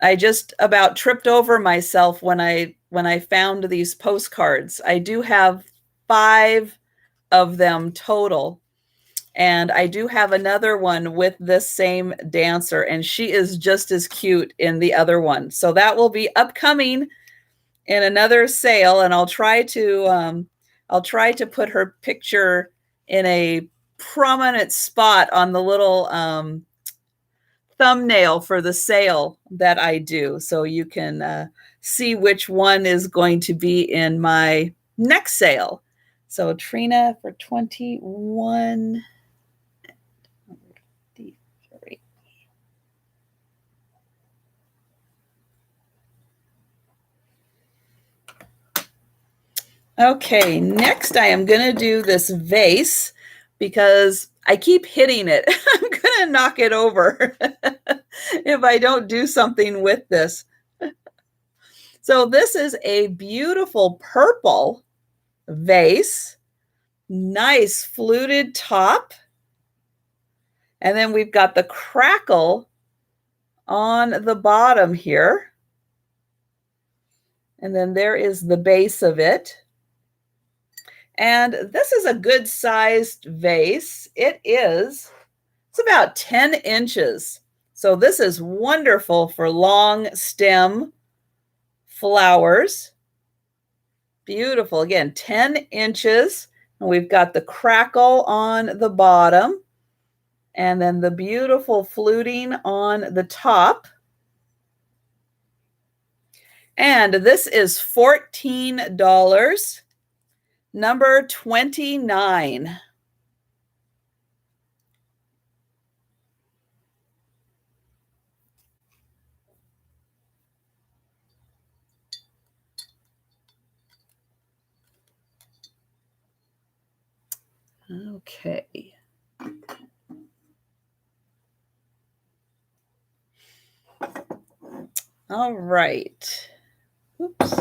I just about tripped over myself when I found these postcards. I do have 5 of them total. And I do have another one with this same dancer, and she is just as cute in the other one. So that will be upcoming in another sale, and I'll try to put her picture in a prominent spot on the little thumbnail for the sale that I do, so you can see which one is going to be in my next sale. So Trina for 21. Okay, next I am going to do this vase because I keep hitting it. I'm going to knock it over if I don't do something with this. So this is a beautiful purple vase, nice fluted top. And then we've got the crackle on the bottom here. And then there is the base of it. And this is a good sized vase. It's about 10 inches. So this is wonderful for long stem flowers. Beautiful. Again, 10 inches. And we've got the crackle on the bottom. And then the beautiful fluting on the top. And this is $14, number 29. Okay. All right. Oops.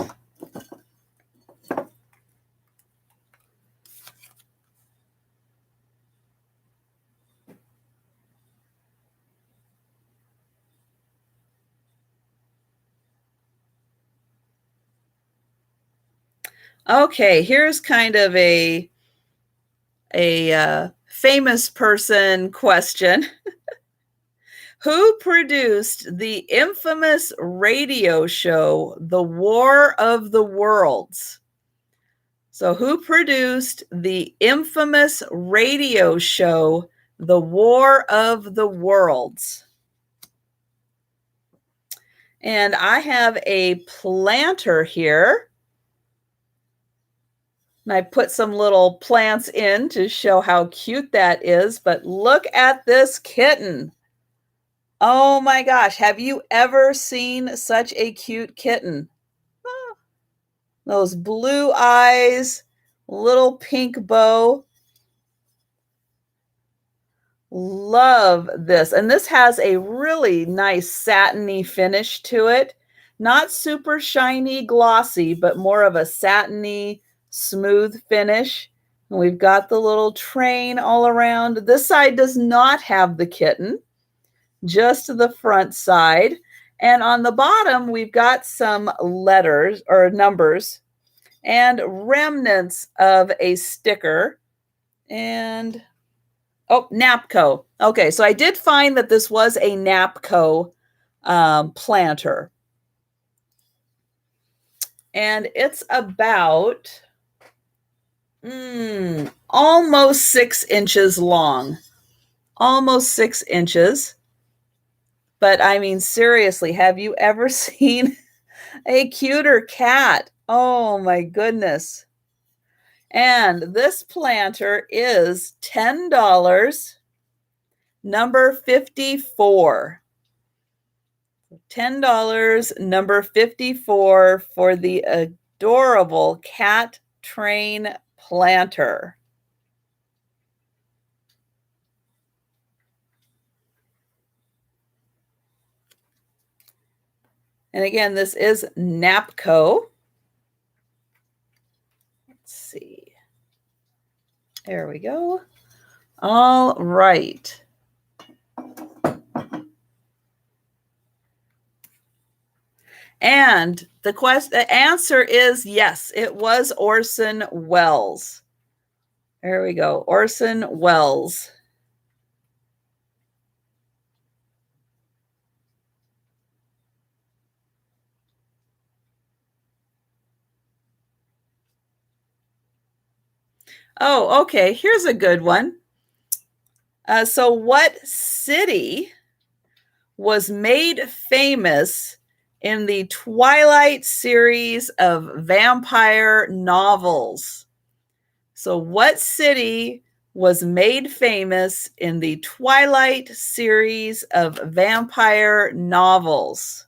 Okay, here's kind of a famous person question. Who produced the infamous radio show, The War of the Worlds? So, who produced the infamous radio show, The War of the Worlds? And I have a planter here. And I put some little plants in to show how cute that is. But look at this kitten. Oh my gosh, have you ever seen such a cute kitten? Oh, those blue eyes, little pink bow. Love this. And this has a really nice satiny finish to it. Not super shiny, glossy, but more of a satiny, smooth finish. And we've got the little train all around. This side does not have the kitten, just the front side. And on the bottom, we've got some letters or numbers and remnants of a sticker. And, oh, Napco. Okay, so I did find that this was a Napco planter. And it's about almost 6 inches long. Almost 6 inches. But I mean, seriously, have you ever seen a cuter cat? Oh my goodness. And this planter is $10, number 54. $10, number 54 for the adorable cat train planter. And again, this is Napco. Let's see. There we go. All right. And the answer is yes, it was Orson Welles. There we go, Orson Welles. Oh, okay, here's a good one. So what city was made famous in the Twilight series of vampire novels? So what city was made famous in the Twilight series of vampire novels?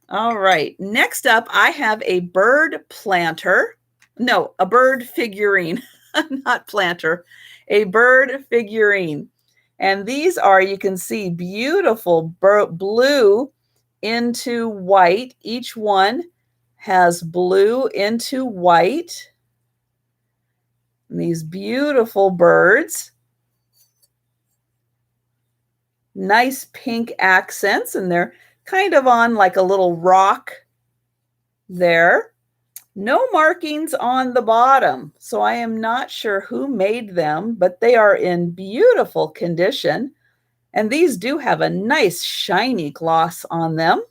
All right, next up, I have a bird planter. No, a bird figurine, not planter, a bird figurine. And these are, you can see, beautiful blue into white. Each one has blue into white. And these beautiful birds. Nice pink accents, and they're kind of on like a little rock there. No markings on the bottom, so I am not sure who made them, but they are in beautiful condition. And these do have a nice shiny gloss on them.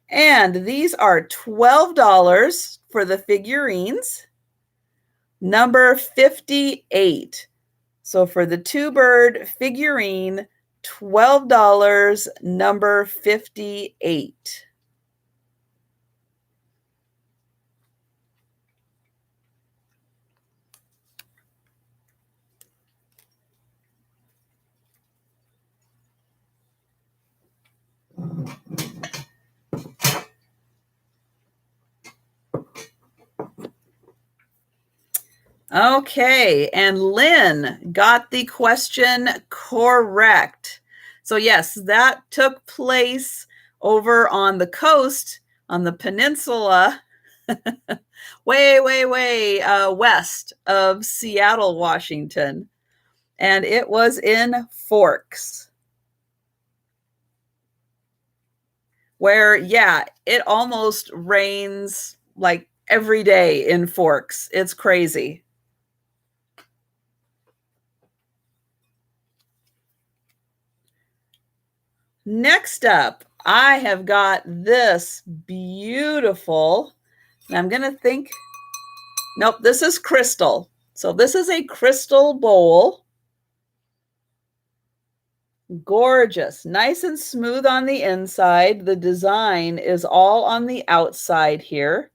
And these are $12 for the figurines. number 58. So for the two-bird figurine, $12, number 58. Okay, and Lynn got the question correct. So yes, that took place over on the coast, on the peninsula, way west of Seattle, Washington. And it was in Forks, where, yeah, it almost rains like every day in Forks. It's crazy. Next up, I have got this beautiful, and I'm going to think, nope, this is crystal. So this is a crystal bowl. Gorgeous, nice and smooth on the inside. The design is all on the outside here.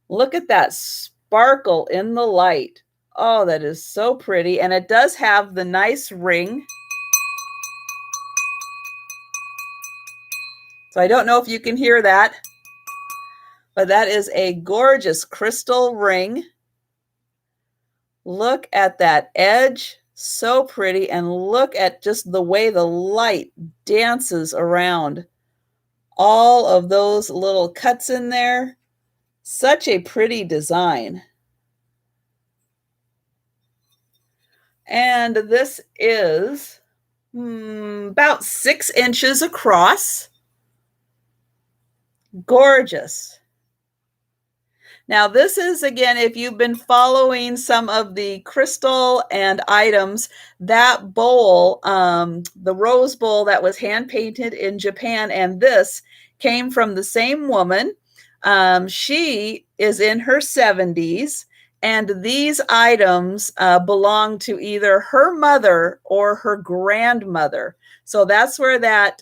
Look at that sparkle in the light. Oh, that is so pretty. And it does have the nice ring. So I don't know if you can hear that, but that is a gorgeous crystal ring. Look at that edge, so pretty. And look at just the way the light dances around all of those little cuts in there. Such a pretty design. And this is about 6 inches across. Gorgeous. Now this is, again, if you've been following some of the crystal and items, that bowl, the rose bowl that was hand painted in Japan, and this came from the same woman. She is in her 70s, and these items belong to either her mother or her grandmother. So that's where that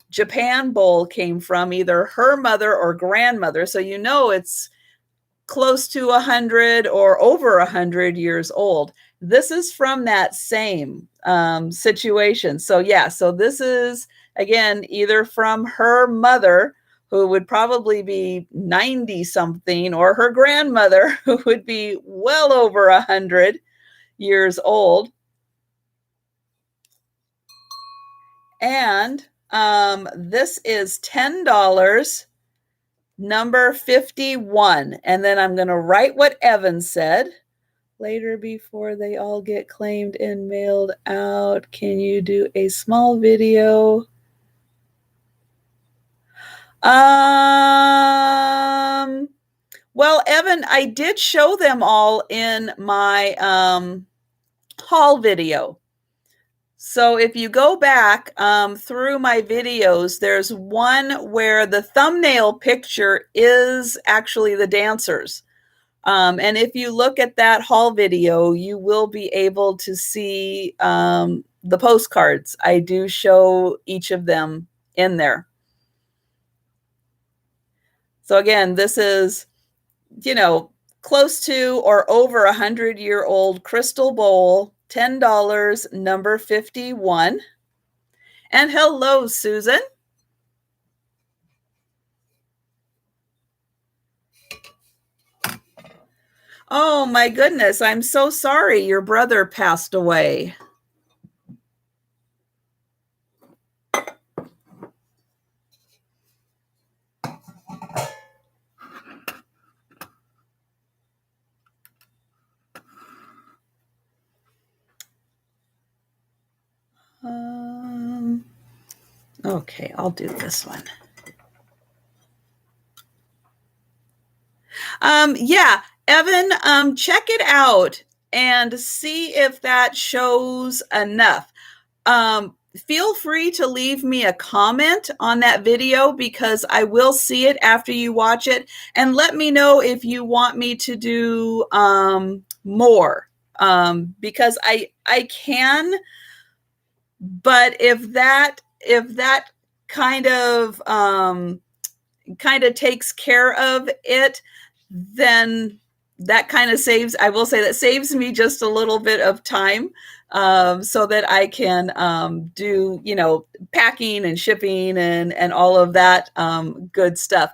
Japan bowl came from, either her mother or grandmother. So you know it's close to 100 or over 100 years old. This is from that same situation. So yeah, so this is, again, either from her mother, who would probably be 90 something, or her grandmother, who would be well over 100 years old. And this is $10, number 51. And then I'm going to write what Evan said. Later, before they all get claimed and mailed out, can you do a small video? Well, Evan, I did show them all in my haul video. So if you go back through my videos, there's one where the thumbnail picture is actually the dancers. And if you look at that haul video, you will be able to see the postcards. I do show each of them in there. So again, this is, you know, close to or over 100-year-old crystal bowl, $10, number 51. And hello, Susan. Oh my goodness, I'm so sorry your brother passed away. Okay, I'll do this one. Yeah, Evan, check it out and see if that shows enough. feel free to leave me a comment on that video because I will see it after you watch it, and let me know if you want me to do more, because I can, but if that kind of takes care of it, then that kind of saves, I will say that saves me just a little bit of time, so that I can do, packing and shipping and all of that good stuff.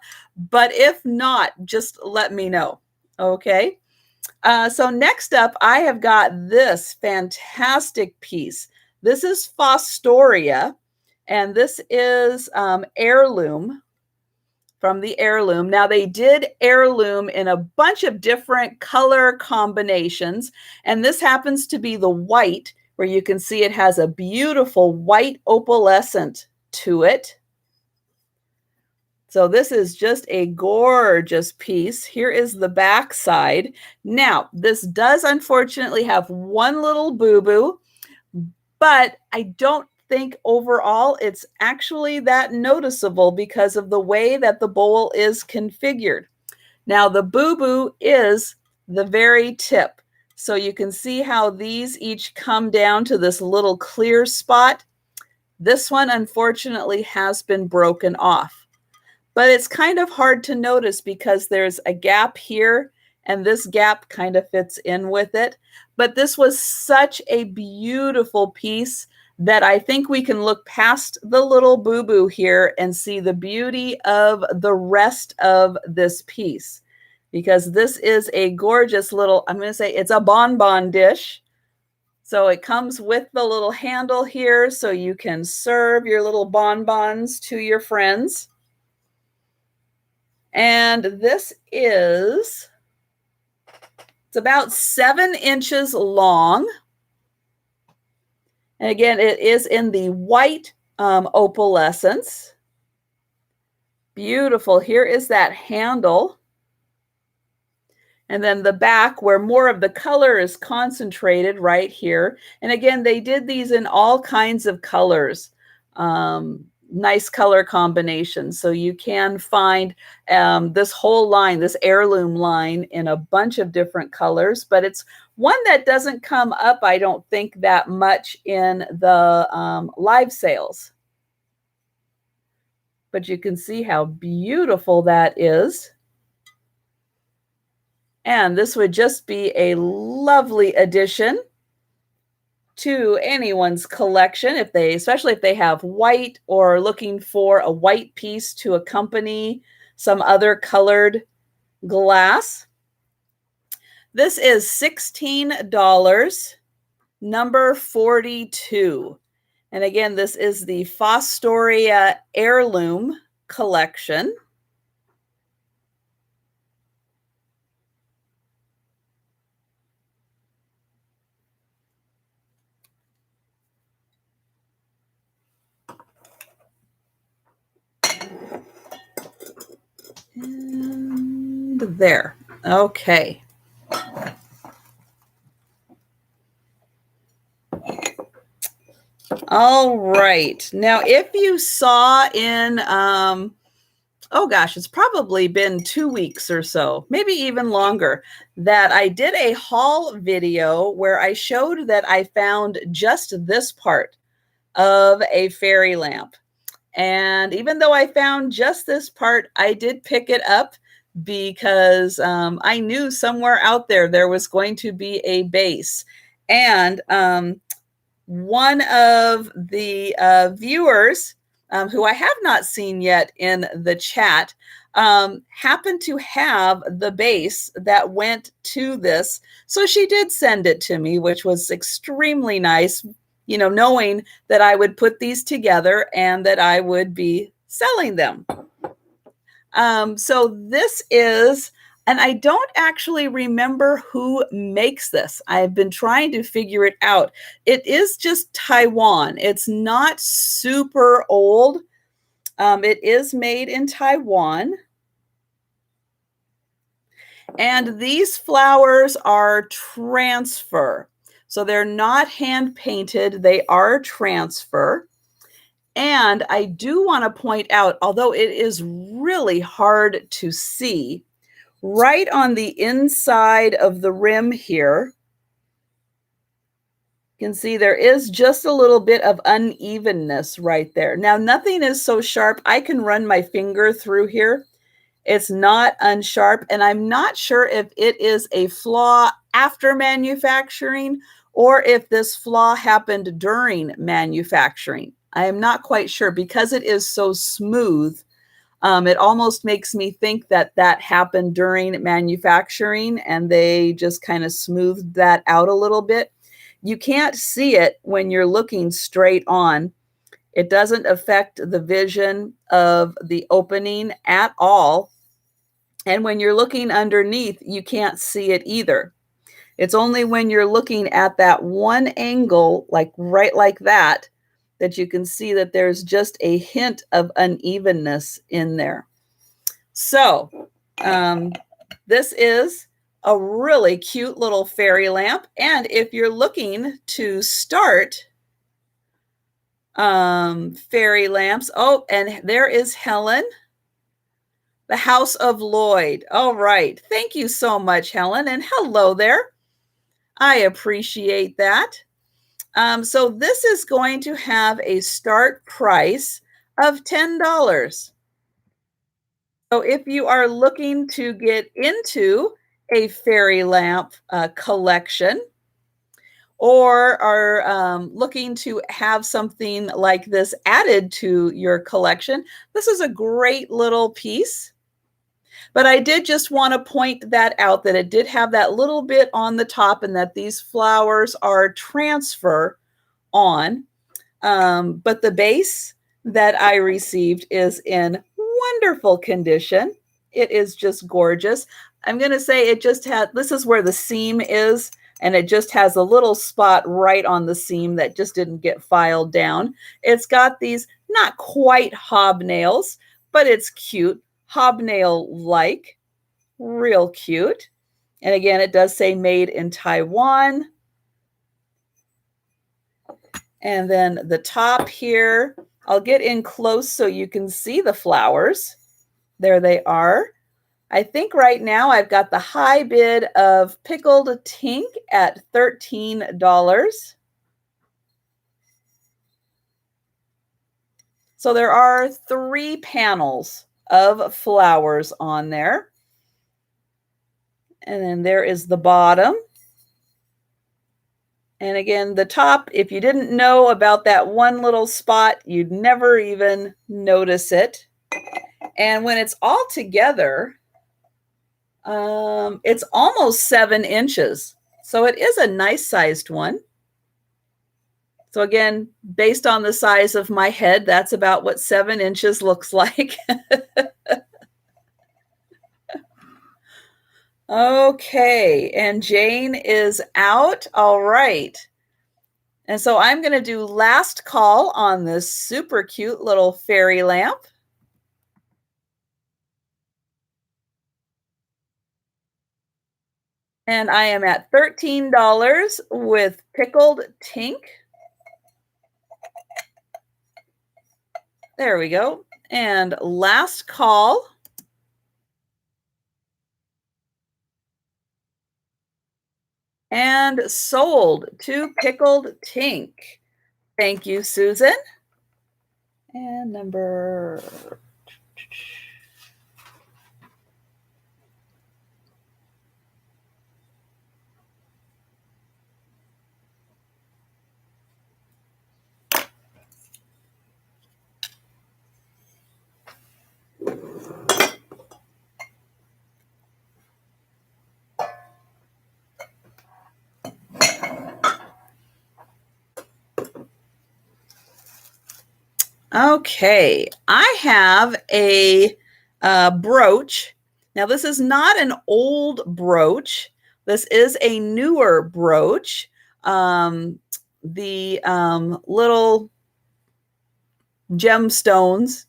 But if not, just let me know. Okay. So next up, I have got this fantastic piece. This is Fostoria, and this is heirloom, from the heirloom. Now, they did heirloom in a bunch of different color combinations, and this happens to be the white, where you can see it has a beautiful white opalescent to it. So this is just a gorgeous piece. Here is the back side. Now, this does unfortunately have one little boo-boo, but I don't think overall it's actually that noticeable because of the way that the bowl is configured. Now, the boo-boo is the very tip. So you can see how these each come down to this little clear spot. This one, unfortunately, has been broken off. But it's kind of hard to notice because there's a gap here, and this gap kind of fits in with it. But this was such a beautiful piece that I think we can look past the little boo-boo here and see the beauty of the rest of this piece. Because this is a gorgeous little, I'm going to say it's a bonbon dish. So it comes with the little handle here so you can serve your little bonbons to your friends. And this is, it's about 7 inches long. And again, it is in the white opalescence. Beautiful. Here is that handle. And then the back, where more of the color is concentrated, right here. And again, they did these in all kinds of colors. Nice color combinations. So you can find this whole line, this heirloom line, in a bunch of different colors, but it's one that doesn't come up, I don't think, that much in the live sales. But you can see how beautiful that is. And this would just be a lovely addition to anyone's collection, if they, especially if they have white or are looking for a white piece to accompany some other colored glass. This is $16, number 42. And again, this is the Fostoria Heirloom collection. And there. Okay. All right. Now, if you saw in, oh gosh, it's probably been 2 weeks or so, maybe even longer, that I did a haul video where I showed that I found just this part of a fairy lamp. And even though I found just this part, I did pick it up because I knew somewhere out there was going to be a base. And one of the viewers who I have not seen yet in the chat happened to have the base that went to this. So she did send it to me, which was extremely nice, you know, knowing that I would put these together and that I would be selling them. So this is, and I don't actually remember who makes this. I've been trying to figure it out. It is just Taiwan. It's not super old. It is made in Taiwan. And these flowers are transfer. So they're not hand painted, they are transfer. And I do want to point out, although it is really hard to see, right on the inside of the rim here, you can see there is just a little bit of unevenness right there. Now, nothing is so sharp. I can run my finger through here. It's not unsharp, and I'm not sure if it is a flaw after manufacturing or if this flaw happened during manufacturing. I am not quite sure because it is so smooth. It almost makes me think that that happened during manufacturing and they just kind of smoothed that out a little bit. You can't see it when you're looking straight on. It doesn't affect the vision of the opening at all. And when you're looking underneath, you can't see it either. It's only when you're looking at that one angle, like right like that, that you can see that there's just a hint of unevenness in there. So this is a really cute little fairy lamp. And if you're looking to start fairy lamps, oh, and there is Helen. The House of Lloyd. All right. Thank you so much, Helen. And hello there. I appreciate that. So this is going to have a start price of $10. So if you are looking to get into a fairy lamp collection or are looking to have something like this added to your collection, this is a great little piece. But I did just want to point that out, that it did have that little bit on the top and that these flowers are transfer on. But the base that I received is in wonderful condition. It is just gorgeous. I'm going to say it just had, this is where the seam is, and it just has a little spot right on the seam that just didn't get filed down. It's got these not quite hobnails, but it's cute. Hobnail-like, real cute. And again, it does say made in Taiwan. And then the top here, I'll get in close so you can see the flowers. There they are. I think right now I've got the high bid of pickled tink at $13. So there are 3 panels of flowers on there. And then there is the bottom. And again, the top, if you didn't know about that one little spot, you'd never even notice it. And when it's all together, it's almost 7 inches. So it is a nice sized one. So again, based on the size of my head, that's about what 7 inches looks like. Okay, and Jane is out. All right. And so I'm going to do last call on this super cute little fairy lamp. And I am at $13 with pickled tink. There we go. And last call. And sold to pickled tink. Thank you, Susan. And number... Okay, I have a brooch. Now, this is not an old brooch. This is a newer brooch. The little gemstones,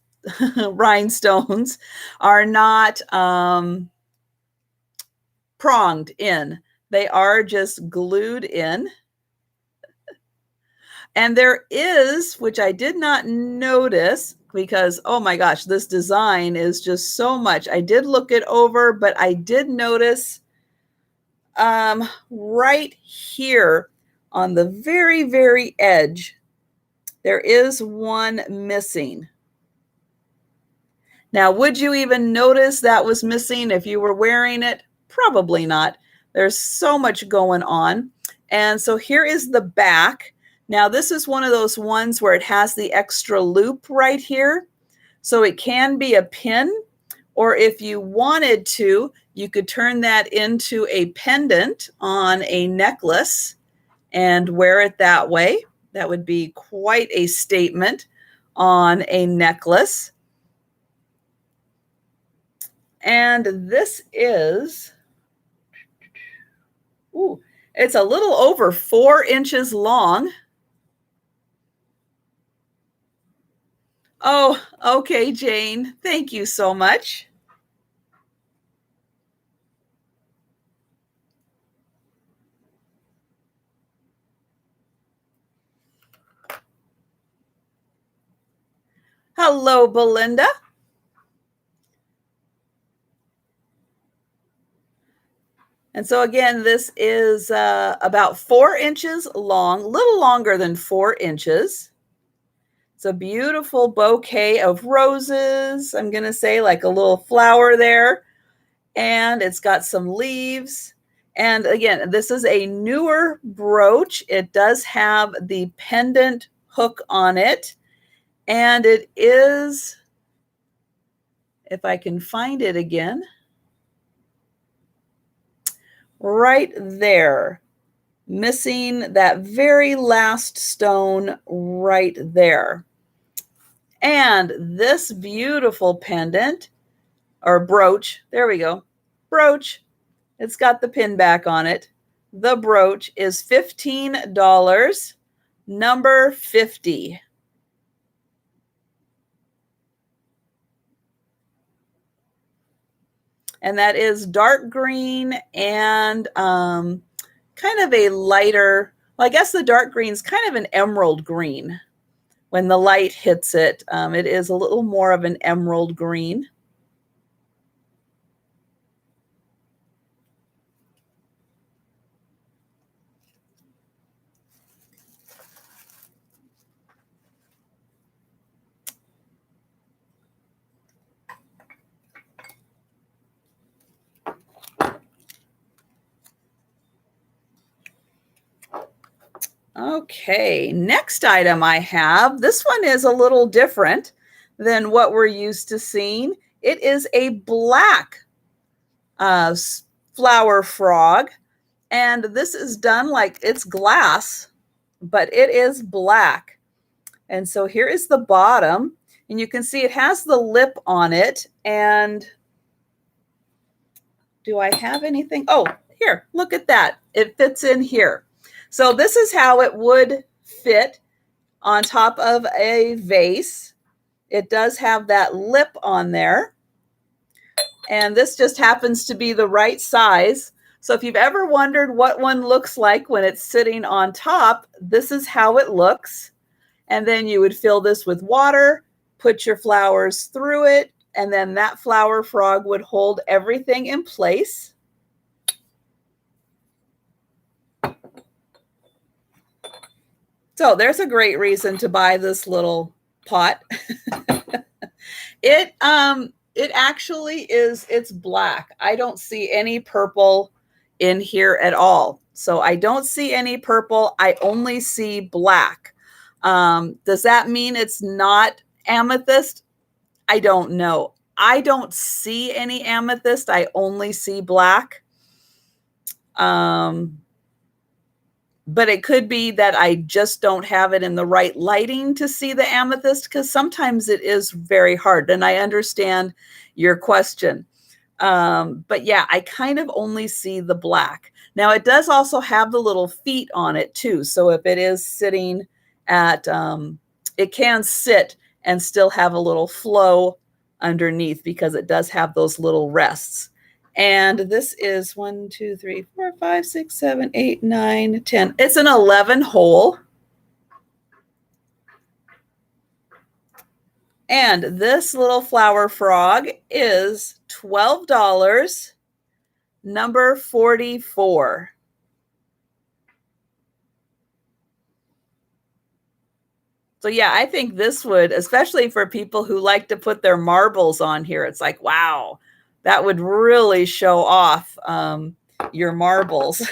rhinestones, are not pronged in. They are just glued in. And there is, which I did not notice because, oh my gosh, this design is just so much. I did look it over, but I did notice right here on the very, very edge, there is one missing. Now, would you even notice that was missing if you were wearing it? Probably not. There's so much going on. And so here is the back. Now, this is one of those ones where it has the extra loop right here. So it can be a pin, or if you wanted to, you could turn that into a pendant on a necklace and wear it that way. That would be quite a statement on a necklace. And this is, ooh, it's a little over 4 inches long. Oh, okay, Jane. Thank you so much. Hello, Belinda. And so again, this is about 4 inches long, a little longer than 4 inches. It's a beautiful bouquet of roses. I'm going to say like a little flower there. And it's got some leaves. And again, this is a newer brooch. It does have the pendant hook on it. And it is, if I can find it again, right there, missing that very last stone right there. And this beautiful pendant or brooch, there we go, brooch, it's got the pin back on it. The brooch is $15, number 50. And that is dark green and kind of a lighter, well, I guess the dark green is kind of an emerald green. When the light hits it, it is a little more of an emerald green. Okay, next item I have, this one is a little different than what we're used to seeing. It is a black flower frog, and this is done like it's glass, but it is black. And so here is the bottom, and you can see it has the lip on it. And do I have anything? Oh, here, look at that. It fits in here. So this is how it would fit on top of a vase. It does have that lip on there. And this just happens to be the right size. So if you've ever wondered what one looks like when it's sitting on top, this is how it looks. And then you would fill this with water, put your flowers through it, and then that flower frog would hold everything in place. So there's a great reason to buy this little pot. It actually is, it's black. I don't see any purple in here at all. So I don't see any purple. I only see black. Does that mean it's not amethyst? I don't know. I don't see any amethyst. I only see black. But it could be that I just don't have it in the right lighting to see the amethyst, because sometimes it is very hard. And I understand your question. But yeah, I kind of only see the black. Now it does also have the little feet on it too. So if it is sitting at, it can sit and still have a little flow underneath because it does have those little rests. And this is 1, 2, 3, 4, 5, 6, 7, 8, 9, 10. It's an 11 hole. And this little flower frog is $12, number 44. So yeah, I think this would, especially for people who like to put their marbles on here, it's like, wow, that would really show off your marbles.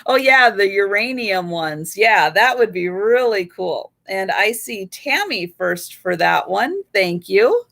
Oh yeah, the uranium ones. Yeah, that would be really cool. And I see Tammy first for that one. Thank you.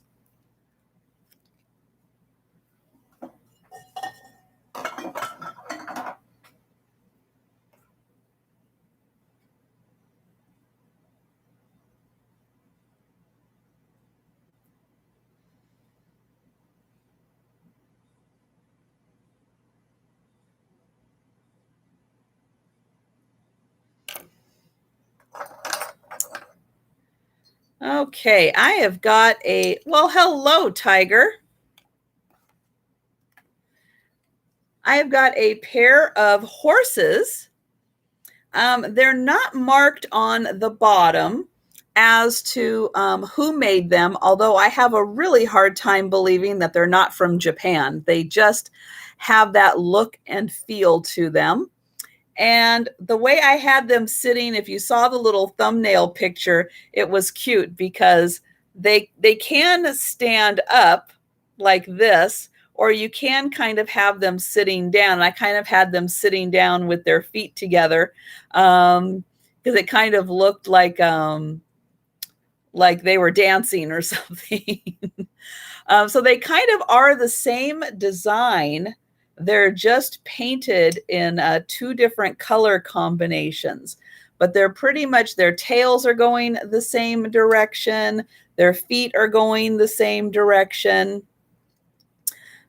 Okay, I have got a, well, hello, Tiger. I have got a pair of horses. They're not marked on the bottom as to who made them, although I have a really hard time believing that they're not from Japan. They just have that look and feel to them. And the way I had them sitting, if you saw the little thumbnail picture, it was cute because they can stand up like this, or you can kind of have them sitting down. I kind of had them sitting down with their feet together because it kind of looked like they were dancing or something. So they kind of are the same design. They're just painted in two different color combinations, but they're pretty much, their tails are going the same direction. Their feet are going the same direction.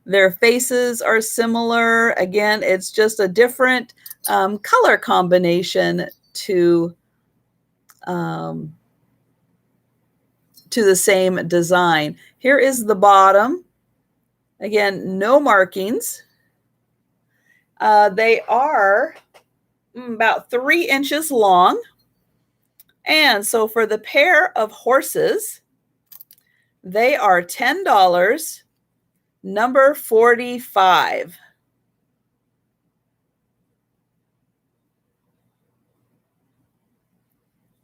Their faces are similar. Again, it's just a different color combination to the same design. Here is the bottom. Again, no markings. They are about 3 inches long. And so for the pair of horses, they are $10, number 45.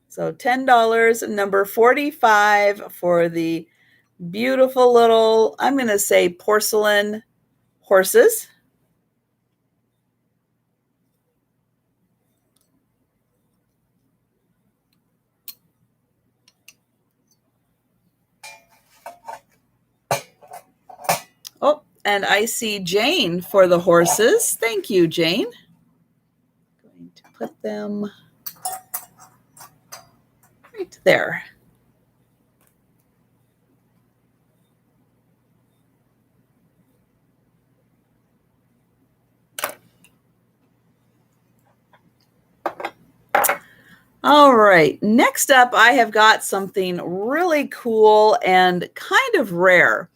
So $10, number 45 for the beautiful little, I'm going to say porcelain horses. Oh, and I see Jane for the horses. Thank you, Jane. I'm going to put them right there. All right, next up, I have got something really cool and kind of rare.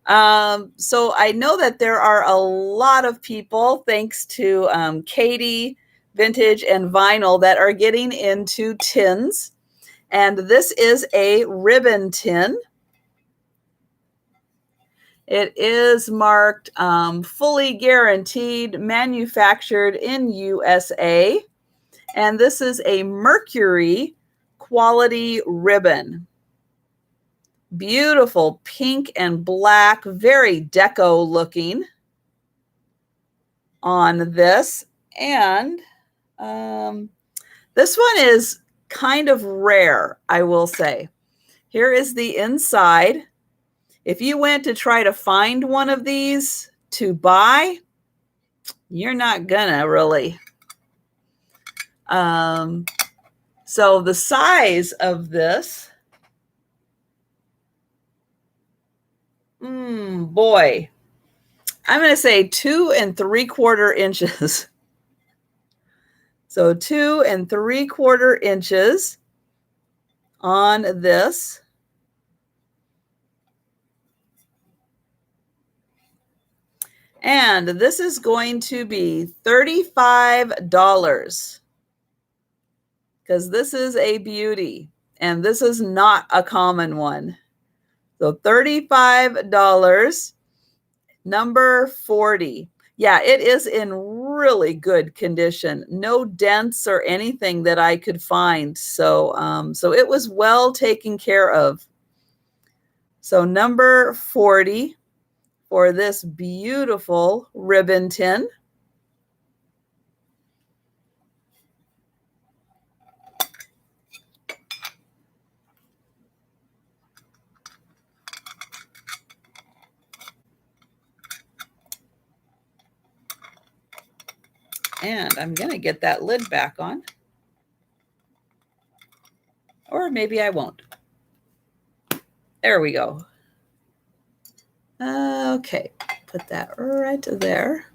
So I know that there are a lot of people, thanks to Katie, Vintage, and Vinyl, that are getting into tins. And this is a ribbon tin. It is marked fully guaranteed, manufactured in USA. And this is a Mercury quality ribbon. Beautiful pink and black, very deco looking on this. And this one is kind of rare, I will say. Here is the inside. If you went to try to find one of these to buy, you're not gonna really. So the size of this, boy, I'm going to say 2 3/4 inches. So 2 3/4 inches on this. And this is going to be $35 because this is a beauty. And this is not a common one. So $35, number 40. Yeah, it is in really good condition. No dents or anything that I could find. So, so it was well taken care of. So number 40 for this beautiful ribbon tin. And I'm going to get that lid back on. Or maybe I won't. There we go. Okay, put that right there.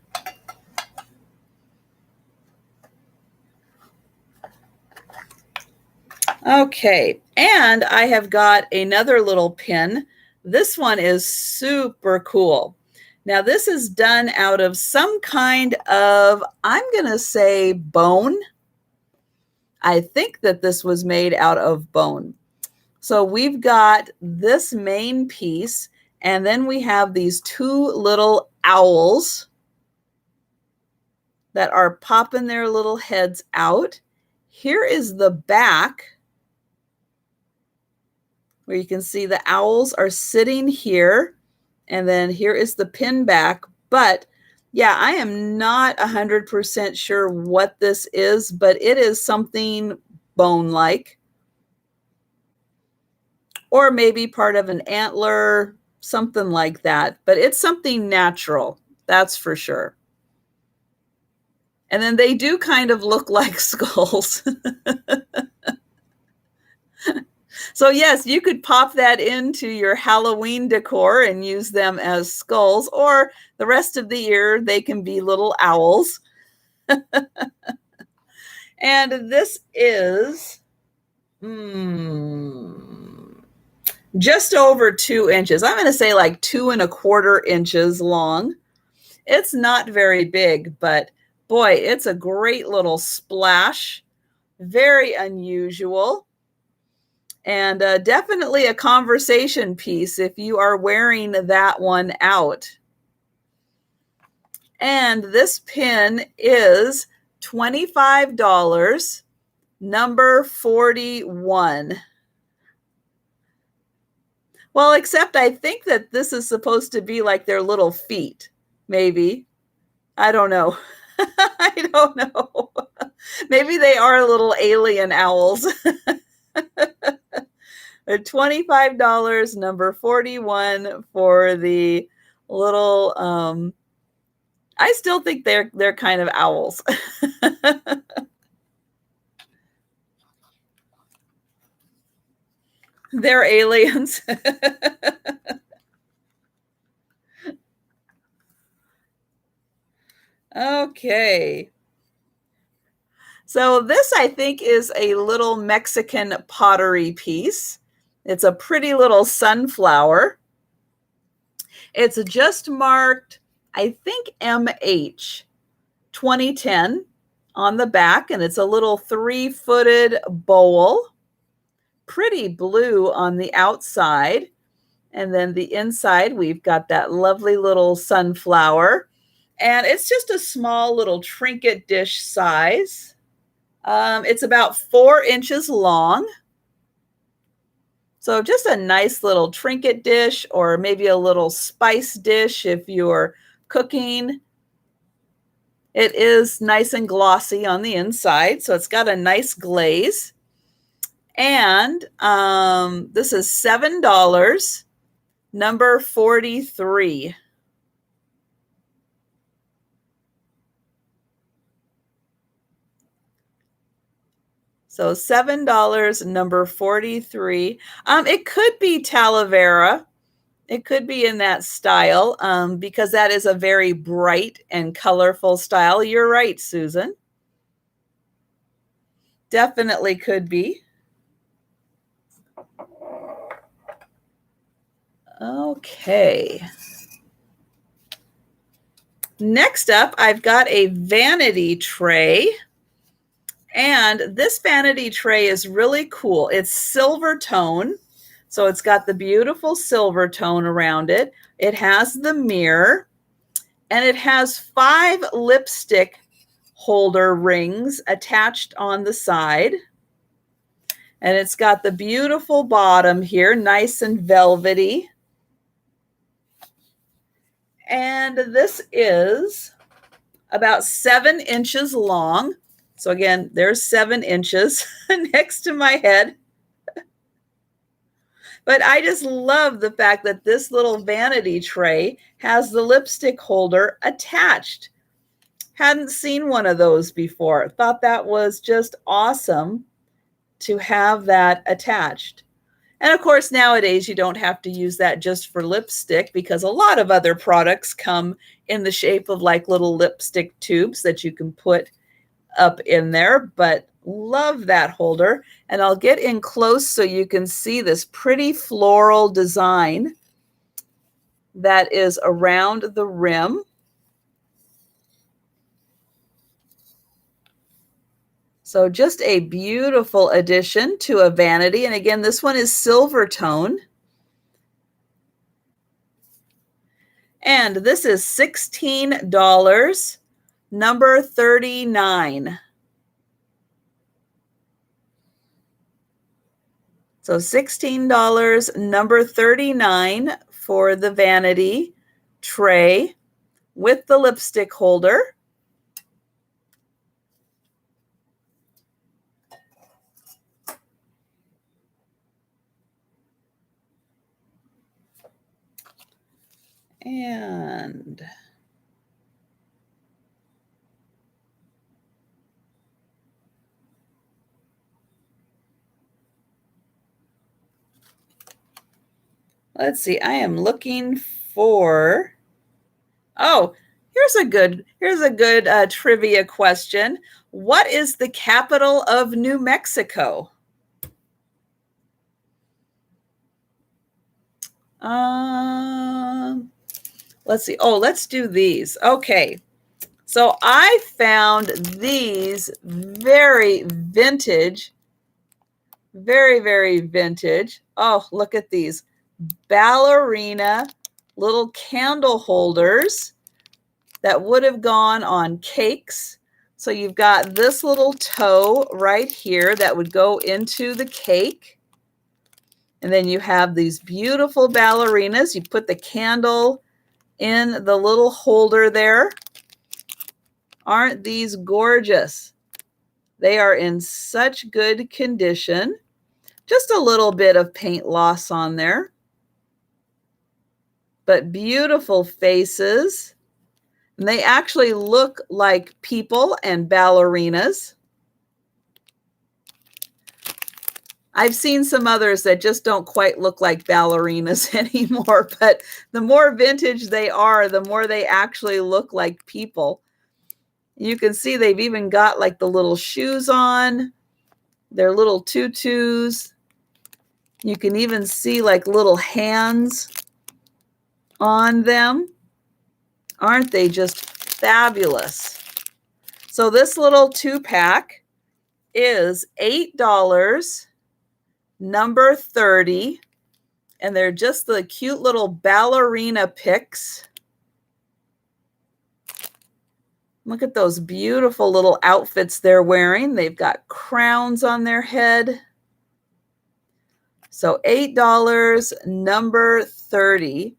Okay, and I have got another little pin. This one is super cool. Now this is done out of some kind of, I'm going to say bone. I think that this was made out of bone. So we've got this main piece, and then we have these two little owls that are popping their little heads out. Here is the back, where you can see the owls are sitting here, and then here is the pin back. But yeah, I am not 100% sure what this is, but it is something bone-like, or maybe part of an antler, something like that. But it's something natural, that's for sure. And then they do kind of look like skulls. So yes, you could pop that into your Halloween decor and use them as skulls, or the rest of the year they can be little owls. And this is just over 2 inches. I'm going to say like 2¼ inches long. It's not very big, but boy, it's a great little splash. Very unusual. And definitely a conversation piece if you are wearing that one out. And this pin is $25, number 41. Well, except I think that this is supposed to be like their little feet, maybe. I don't know. I don't know. Maybe they are little alien owls. They're $25, number 41 for the little, I still think they're kind of owls. They're aliens. Okay. So this, I think, is a little Mexican pottery piece. It's a pretty little sunflower. It's just marked, I think, MH 2010 on the back, and it's a little 3-footed bowl. Pretty blue on the outside. And then the inside, we've got that lovely little sunflower. And it's just a small little trinket dish size. It's about 4 inches long. So just a nice little trinket dish, or maybe a little spice dish if you're cooking. It is nice and glossy on the inside, so it's got a nice glaze. And this is $7, number 43. So $7, number 43. It could be Talavera. It could be in that style, because that is a very bright and colorful style. You're right, Susan. Definitely could be. Okay. Next up, I've got a vanity tray. And this vanity tray is really cool. It's silver tone. So it's got the beautiful silver tone around it. It has the mirror, and it has 5 lipstick holder rings attached on the side. And it's got the beautiful bottom here, nice and velvety. And this is about 7 inches long. So again, there's 7 inches next to my head. But I just love the fact that this little vanity tray has the lipstick holder attached. Hadn't seen one of those before. Thought that was just awesome to have that attached. And of course, nowadays you don't have to use that just for lipstick, because a lot of other products come in the shape of like little lipstick tubes that you can put up in there. But love that holder. And I'll get in close so you can see this pretty floral design that is around the rim. So just a beautiful addition to a vanity. And again, this one is silver tone. And this is $16, number 39. So $16, number 39 for the vanity tray with the lipstick holder. And let's see, I am looking for, oh, here's a good trivia question. What is the capital of New Mexico? Let's see. Oh, let's do these. Okay. So I found these very vintage, very vintage. Oh, look at these ballerina little candle holders that would have gone on cakes. So you've got this little toe right here that would go into the cake. And then you have these beautiful ballerinas. You put the candle in the little holder there. Aren't these gorgeous? They are in such good condition. Just a little bit of paint loss on there, but beautiful faces. And they actually look like people and ballerinas. I've seen some others that just don't quite look like ballerinas anymore, but the more vintage they are, the more they actually look like people. You can see they've even got like the little shoes on, their little tutus. You can even see like little hands on them. Aren't they just fabulous? So this little 2-pack is $8, number 30, and they're just the cute little ballerina picks. Look at those beautiful little outfits they're wearing. They've got crowns on their head. So $8, number 30.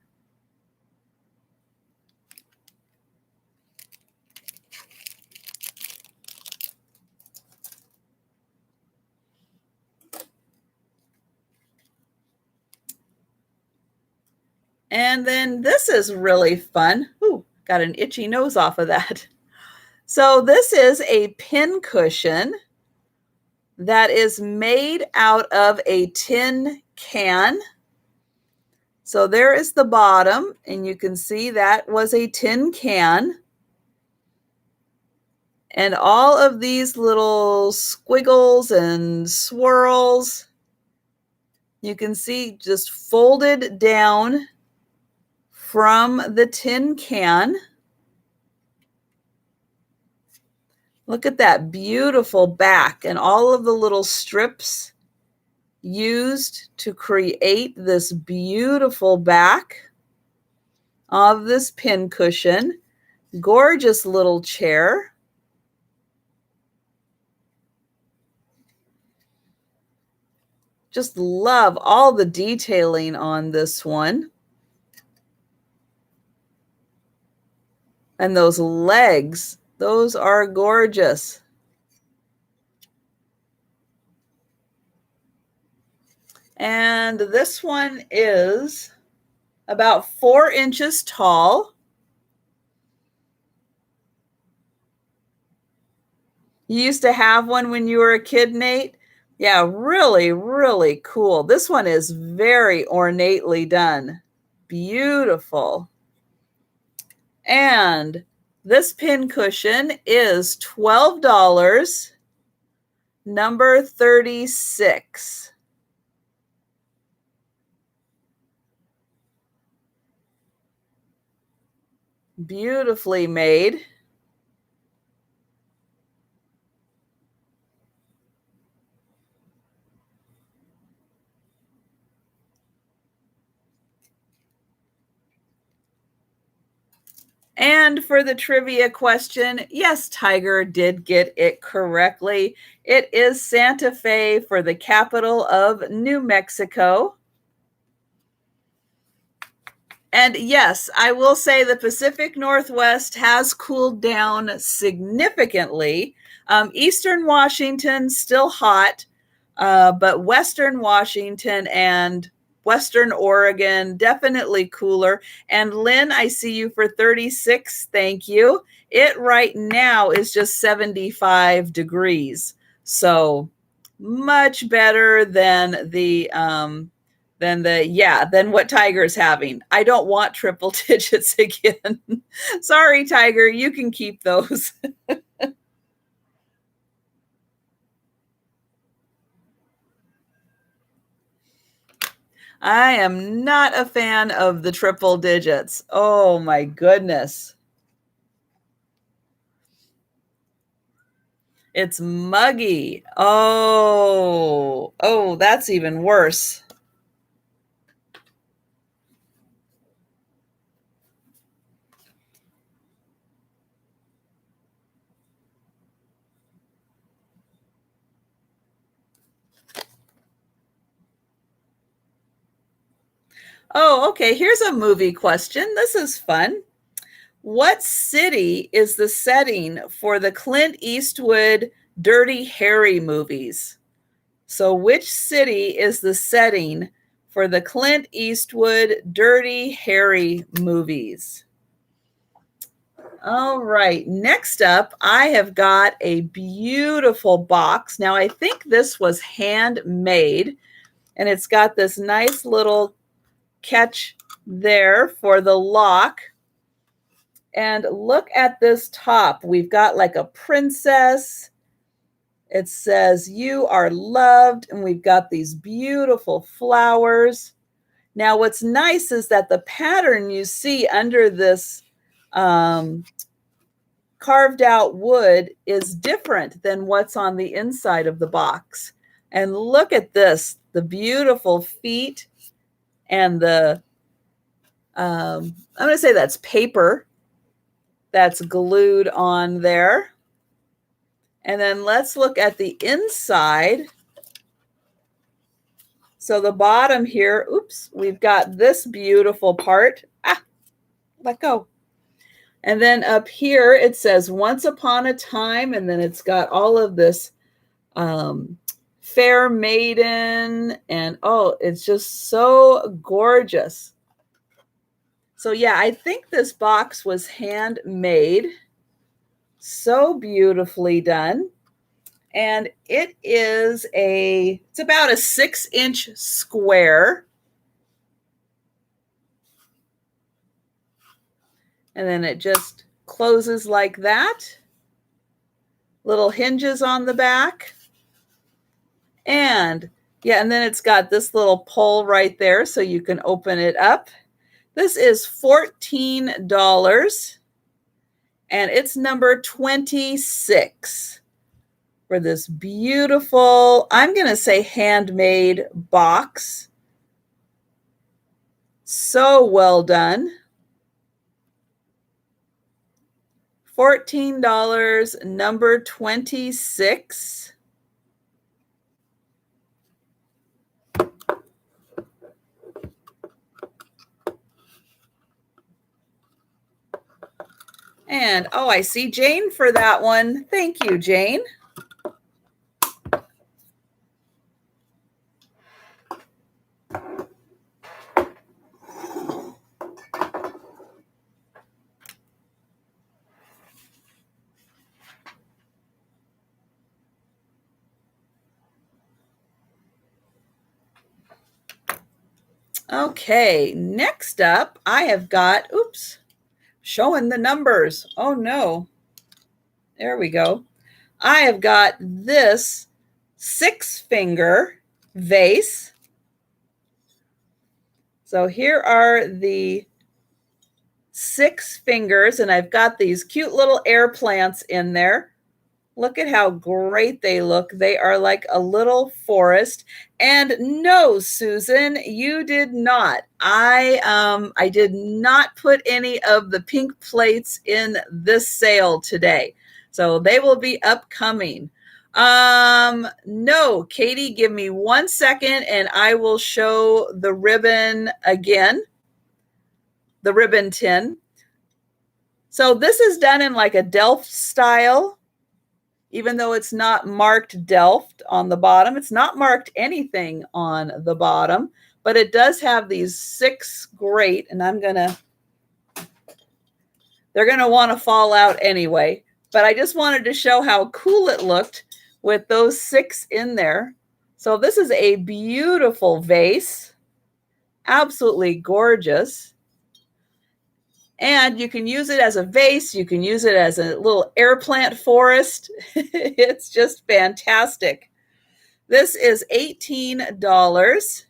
And then this is really fun. Ooh, got an itchy nose off of that. So this is a pin cushion that is made out of a tin can. So there is the bottom, and you can see that was a tin can. And all of these little squiggles and swirls, you can see just folded down from the tin can. Look at that beautiful back and all of the little strips used to create this beautiful back of this pin cushion. Gorgeous little chair. Just love all the detailing on this one. And those legs, those are gorgeous. And this one is about 4 inches tall. You used to have one when you were a kid, Nate? Yeah, really, really cool. This one is very ornately done. Beautiful. And this pin cushion is $12, number 36. Beautifully made. And for the trivia question, yes, Tiger did get it correctly. It is Santa Fe for the capital of New Mexico. And yes, I will say the Pacific Northwest has cooled down significantly. Eastern Washington, still hot, but Western Washington and Western Oregon, definitely cooler. And Lynn, I see you for 36. Thank you. It right now is just 75 degrees. So much better than than what Tiger's having. I don't want triple digits again. Sorry, Tiger, you can keep those. I am not a fan of the triple digits. Oh my goodness. It's muggy. Oh, that's even worse. Oh, okay. Here's a movie question. This is fun. What city is the setting for the Clint Eastwood Dirty Harry movies? So, which city is the setting for the Clint Eastwood Dirty Harry movies? All right, next up, I have got a beautiful box. Now, I think this was handmade, and it's got this nice little catch there for the lock. And look at this top. We've got like a princess. It says, "You are loved," and we've got these beautiful flowers. Now, what's nice is that the pattern you see under this carved out wood is different than what's on the inside of the box. And look at this, the beautiful feet and the, I'm going to say that's paper that's glued on there. And then let's look at the inside. So the bottom here, oops, we've got this beautiful part. Let go. And then up here, it says "Once Upon a Time," and then it's got all of this fair maiden, and oh, it's just so gorgeous. So yeah, I think this box was handmade. So beautifully done. And it's about a 6-inch square. And then it just closes like that. Little hinges on the back. And yeah, and then it's got this little pull right there so you can open it up. This is $14. and it's number 26 for this beautiful, I'm going to say handmade box. So well done. $14, number 26. And, oh, I see Jane for that one. Thank you, Jane. Okay, next up, I have got, oops, showing the numbers. Oh, no. There we go. I have got this 6-finger vase. So here are the 6 fingers, and I've got these cute little air plants in there. Look at how great they look. They are like a little forest. And no, Susan, you did not. I did not put any of the pink plates in this sale today. So they will be upcoming. No, Katie, give me 1 second and I will show the ribbon again. The ribbon tin. So this is done in like a Delft style. Even though it's not marked Delft on the bottom, it's not marked anything on the bottom, but it does have these 6 great, and they're going to want to fall out anyway, but I just wanted to show how cool it looked with those 6 in there. So this is a beautiful vase, absolutely gorgeous. And you can use it as a vase. You can use it as a little air plant forest. It's just fantastic. This is $18,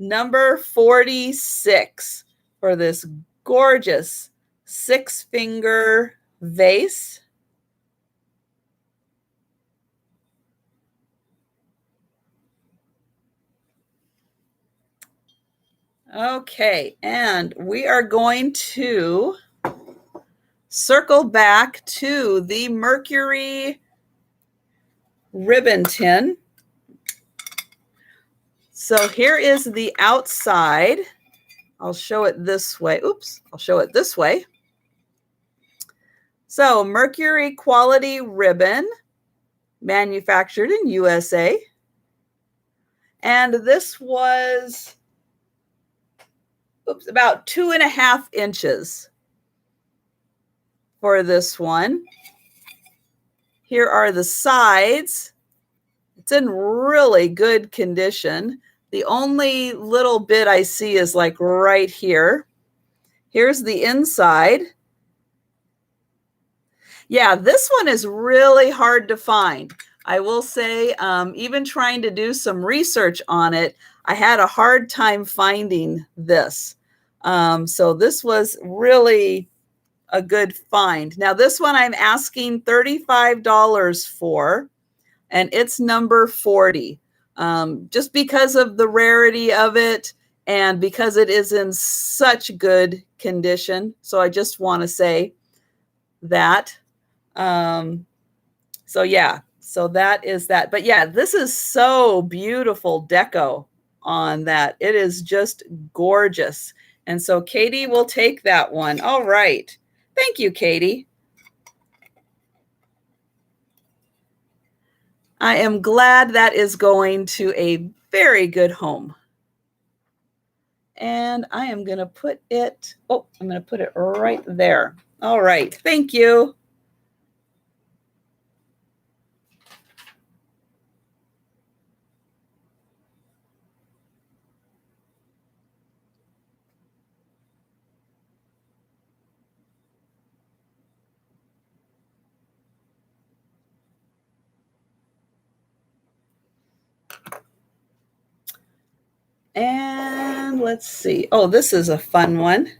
number 46 for this gorgeous 6-finger vase. Okay, and we are going to circle back to the Mercury ribbon tin. So here is the outside. I'll show it this way. Oops, I'll show it this way. So Mercury quality ribbon, manufactured in USA. And this was about 2.5 inches for this one. Here are the sides. It's in really good condition. The only little bit I see is like right here. Here's the inside. Yeah, this one is really hard to find. I will say, even trying to do some research on it, I had a hard time finding this. So this was really a good find. Now this one I'm asking $35 for, and it's number 40. Just because of the rarity of it and because it is in such good condition. So I just want to say that. So yeah, so that is that. But yeah, this is so beautiful deco on that. It is just gorgeous. And so Katie will take that one. All right. Thank you, Katie. I am glad that is going to a very good home. And I am going to put it, I'm going to put it right there. All right. Thank you. And let's see. Oh, this is a fun one.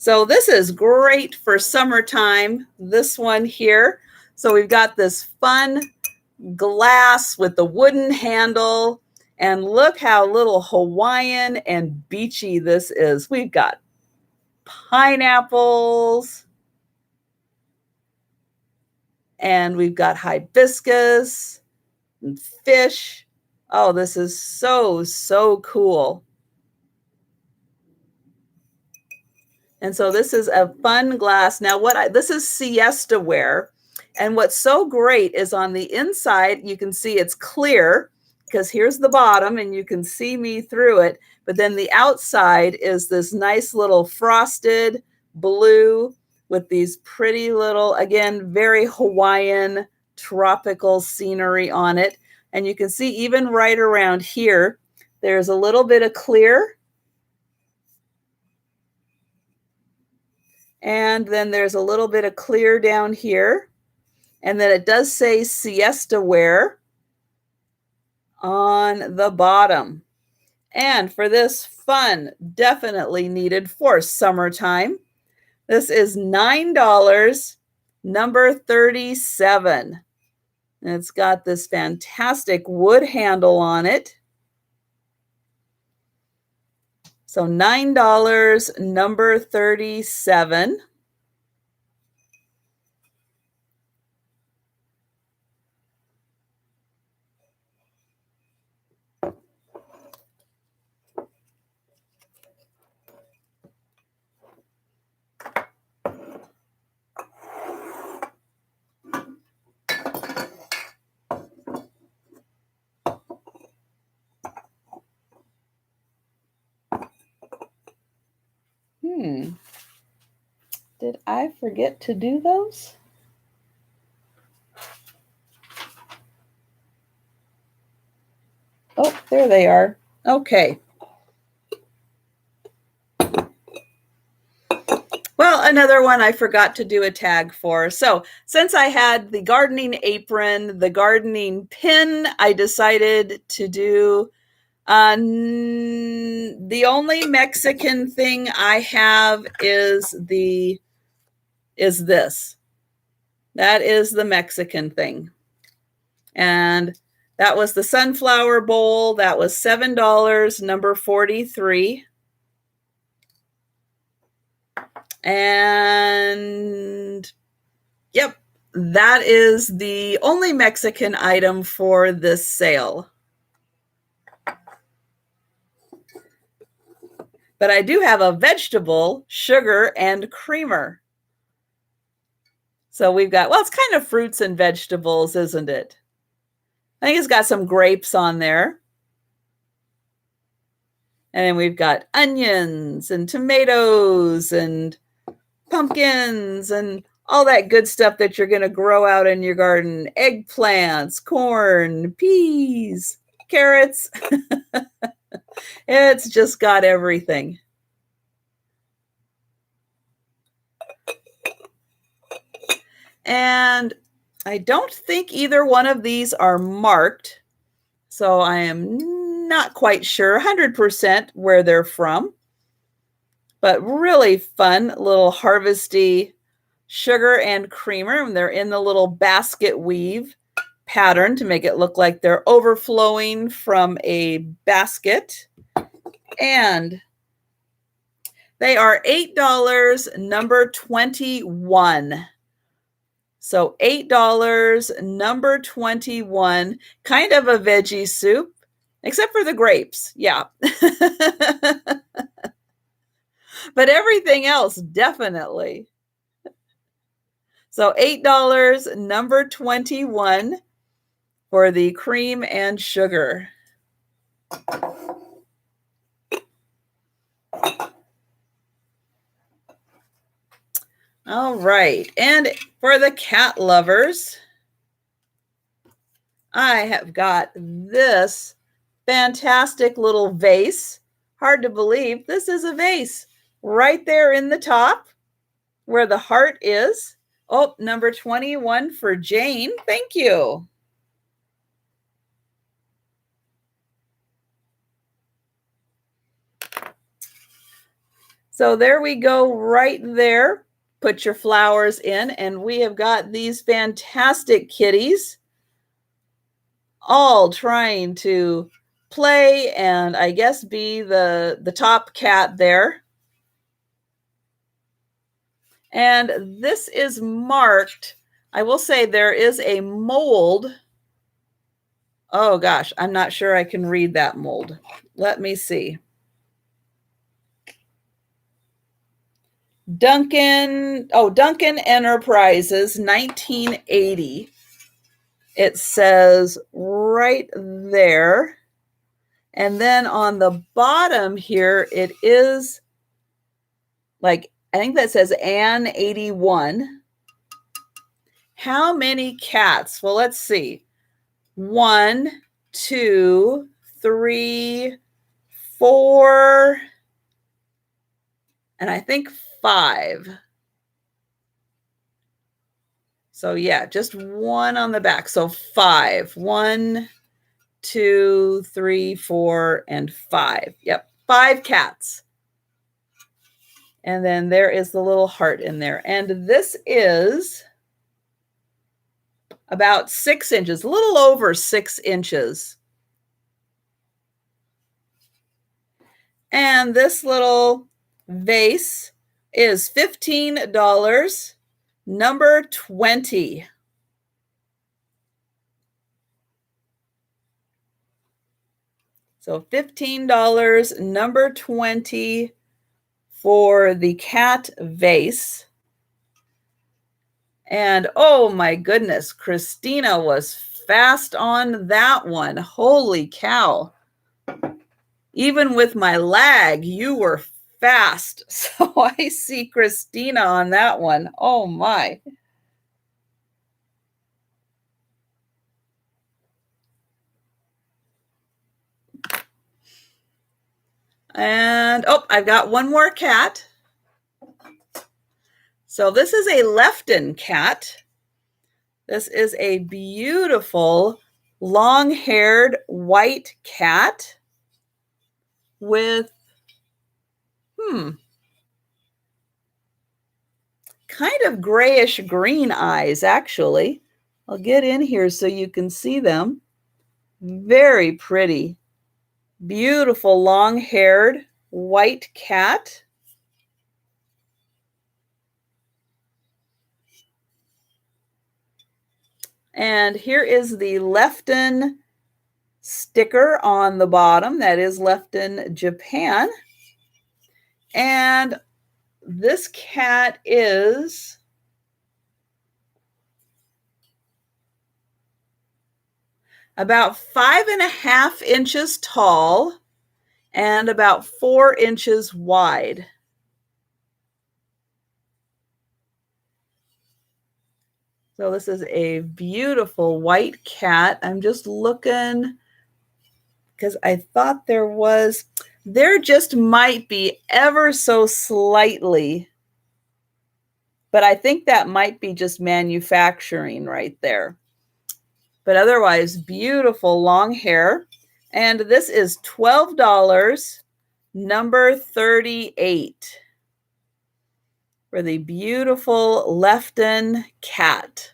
So this is great for summertime, this one here. So we've got this fun glass with the wooden handle, and look how little Hawaiian and beachy this is. We've got pineapples, and we've got hibiscus and fish. Oh, this is so, so cool. And so this is a fun glass. Now this is siesta ware. And what's so great is on the inside, you can see it's clear because here's the bottom and you can see me through it. But then the outside is this nice little frosted blue with these pretty little, again, very Hawaiian tropical scenery on it. And you can see even right around here, there's a little bit of clear. And then there's a little bit of clear down here. And then it does say siesta wear on the bottom. And for this fun, definitely needed for summertime, this is $9, number 37. And it's got this fantastic wood handle on it. So $9, number 37. Did I forget to do those? Oh, there they are. Okay. Well, another one I forgot to do a tag for. So since I had the gardening apron, the gardening pin, I decided to do the only Mexican thing I have is this. That is the Mexican thing. And that was the sunflower bowl. That was $7, number 43. And yep, that is the only Mexican item for this sale. But I do have a vegetable, sugar, and creamer. So we've got, well, it's kind of fruits and vegetables, isn't it? I think it's got some grapes on there. And then we've got onions and tomatoes and pumpkins and all that good stuff that you're going to grow out in your garden. Eggplants, corn, peas, carrots. It's just got everything. And I don't think either one of these are marked. So I am not quite sure 100% where they're from. But really fun little harvesty sugar and creamer. And they're in the little basket weave pattern to make it look like they're overflowing from a basket. And they are $8, number 21. So $8, number 21, kind of a veggie soup, except for the grapes. Yeah. But everything else, definitely. So $8, number 21 for the cream and sugar. All right. And for the cat lovers, I have got this fantastic little vase. Hard to believe this is a vase right there in the top where the heart is. Oh, number 21 for Jane. Thank you. So there we go right there. Put your flowers in, and we have got these fantastic kitties all trying to play and I guess be the top cat there. And this is marked. I will say there is a mold. Oh gosh, I'm not sure I can read that mold. Let me see. Duncan Enterprises, 1980. It says right there. And then on the bottom here, it is like, I think that says Ann 81. How many cats? Well, let's see. 1, 2, 3, 4, and I think 5. So yeah, just 1 on the back. So 5. 1, 2, 3, 4, and 5. Yep, 5 cats. And then there is the little heart in there. And this is about 6 inches, a little over 6 inches. And this little vase is $15, number 20. So $15, number 20 for the cat vase. And oh my goodness, Christina was fast on that one. Holy cow. Even with my lag, you were fast. So I see Christina on that one. Oh my. And oh, I've got one more cat. So this is a Lefton cat. This is a beautiful long-haired white cat with kind of grayish green eyes, actually. I'll get in here so you can see them. Very pretty. Beautiful long-haired white cat. And here is the Lefton sticker on the bottom. That is Lefton, Japan. And this cat is about 5.5 inches tall and about 4 inches wide. So this is a beautiful white cat. I'm just looking because I thought there just might be ever so slightly, but I think that might be just manufacturing right there. But otherwise, beautiful long hair. And this is $12, number 38, for the beautiful Lefton cat.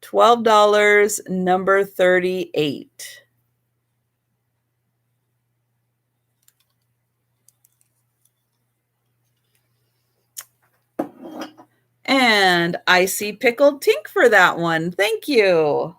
$12, number 38. And I see Pickled Tink for that one. Thank you.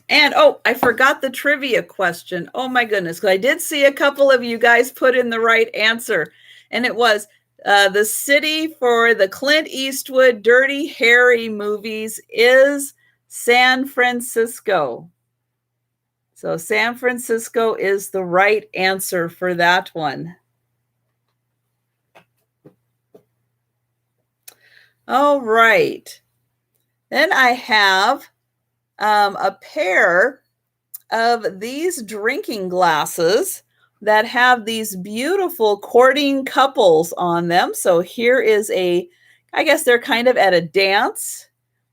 And oh, I forgot the trivia question. Oh my goodness, because I did see a couple of you guys put in the right answer. And it was the city for the Clint Eastwood Dirty Harry movies is San Francisco. So San Francisco is the right answer for that one. All right. Then I have a pair of these drinking glasses. that have these beautiful courting couples on them. So here is I guess they're kind of at a dance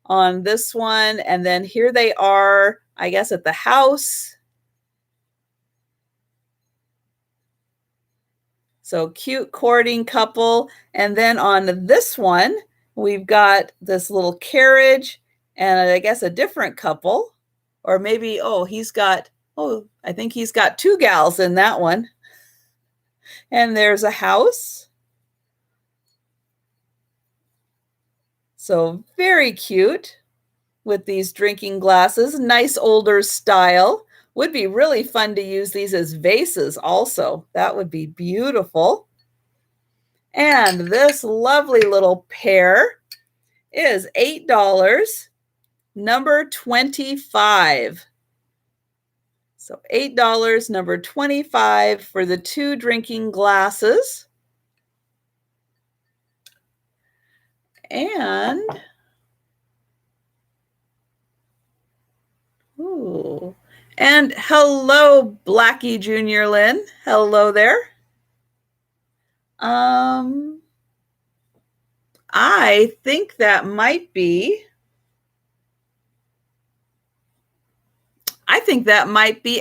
on this one. And then here they are, I guess, at the house. So cute courting couple. And then on this one, we've got this little carriage and I guess a different couple. Or maybe, I think he's got two gals in that one. And there's a house. So very cute with these drinking glasses. Nice older style. Would be really fun to use these as vases also. That would be beautiful. And this lovely little pair is $8, number 25. So $8, number 25 for the two drinking glasses. And hello, Blackie Junior Lynn. Hello there. I think that might be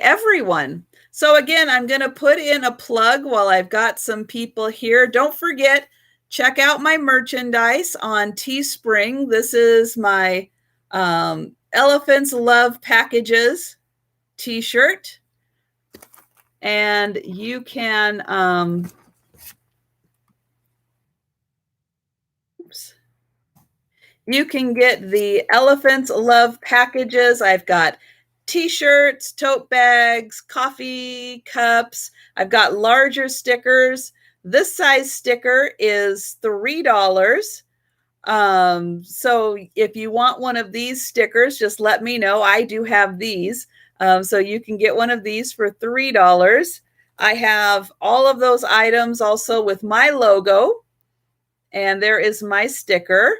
everyone. So again, I'm going to put in a plug while I've got some people here. Don't forget, check out my merchandise on Teespring. This is my Elephants Love Packages t-shirt. And you can you can get the Elephants Love Packages. I've got t-shirts, tote bags, coffee cups. I've got larger stickers. This size sticker is $3. So if you want one of these stickers, just let me know. I do have these. So you can get one of these for $3. I have all of those items also with my logo. And there is my sticker.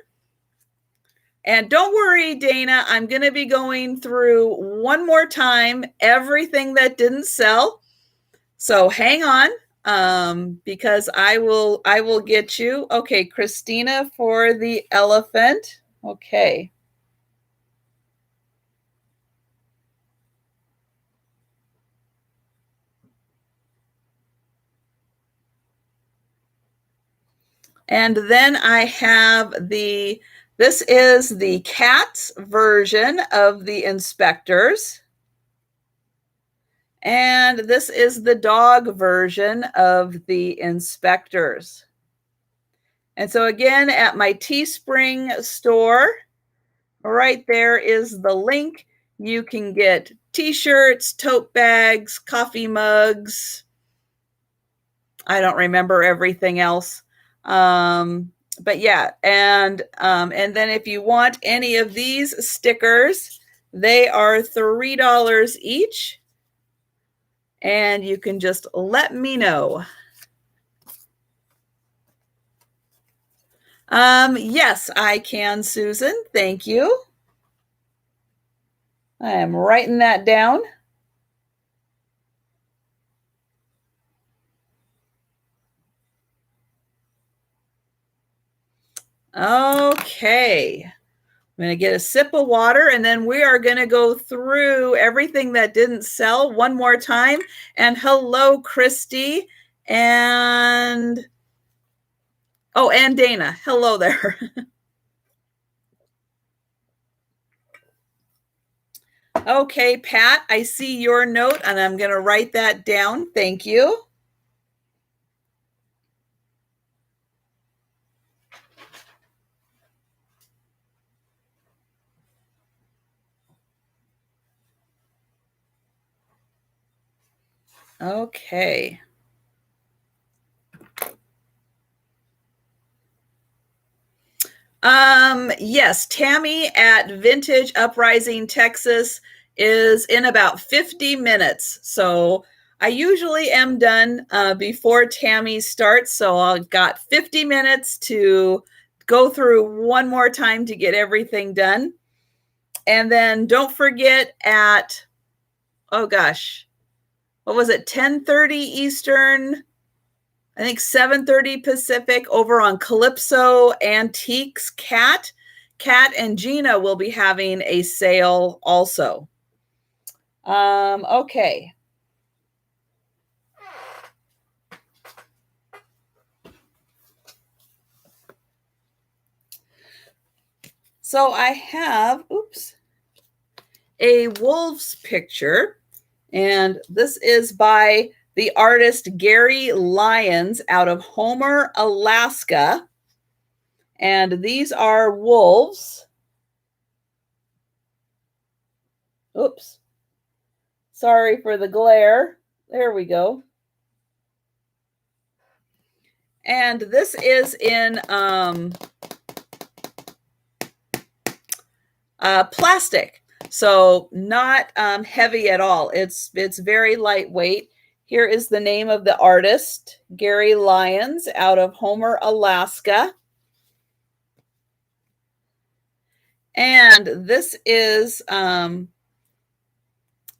And don't worry, Dana, I'm going to be going through one more time everything that didn't sell. So hang on, because I will get you. Okay, Christina for the elephant. Okay. And then I have this is the cat's version of the inspectors. And this is the dog version of the inspectors. And so again, at my Teespring store, right there is the link. You can get t-shirts, tote bags, coffee mugs. I don't remember everything else. But yeah, and then if you want any of these stickers, they are $3 each. And you can just let me know. Yes, I can, Susan. Thank you. I am writing that down. Okay. I'm going to get a sip of water, and then we are going to go through everything that didn't sell one more time. And hello, Christy. And Dana. Hello there. Okay, Pat, I see your note, and I'm going to write that down. Thank you. Okay. Yes, Tammy at Vintage Uprising, Texas is in about 50 minutes. So I usually am done before Tammy starts. So I've got 50 minutes to go through one more time to get everything done. And then don't forget oh gosh, what was it, 10:30 Eastern, I think 7:30 Pacific, over on Calypso Antiques. Kat and Gina will be having a sale also. Okay. So I have, a wolves picture, and this is by the artist Gary Lyons out of Homer, Alaska. And these are wolves. Oops. Sorry for the glare. There we go. And this is in plastic, so not heavy at all. It's very lightweight. Here is the name of the artist, Gary Lyons out of Homer, Alaska. And this is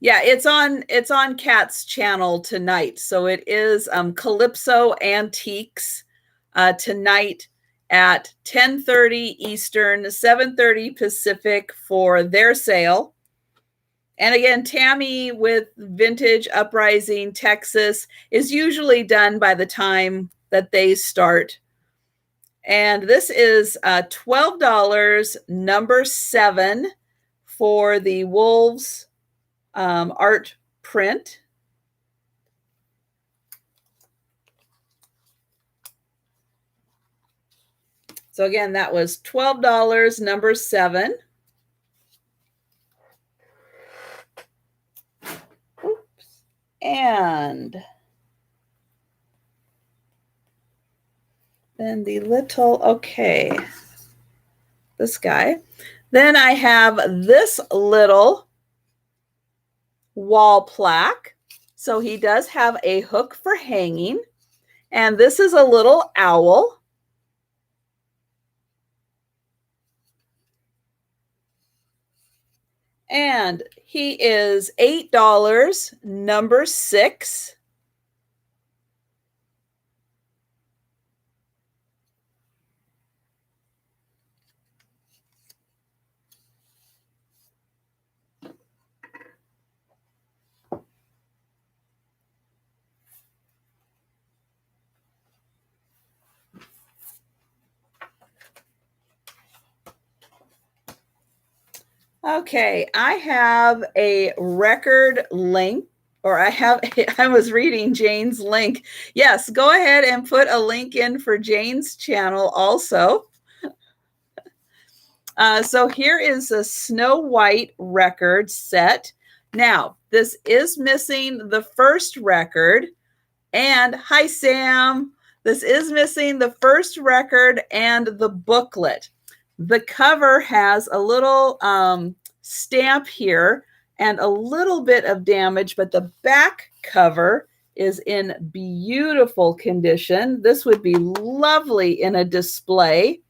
it's on Kat's channel tonight. So it is Calypso Antiques tonight at 10:30 Eastern, 7:30 Pacific for their sale. And again, Tammy with Vintage Uprising Texas is usually done by the time that they start. And this is $12, number 7, for the wolves art print. So again, that was $12, number 7. Oops. And then the little, okay, this guy. Then I have this little wall plaque. So he does have a hook for hanging. And this is a little owl. And he is $8, number 6. Okay, I have a record link, or I was reading Jane's link. Yes, go ahead and put a link in for Jane's channel also. So here is a Snow White record set. Now, this is missing the first record. And hi, Sam. This is missing the first record and the booklet. The cover has a little stamp here and a little bit of damage, but the back cover is in beautiful condition. This would be lovely in a display.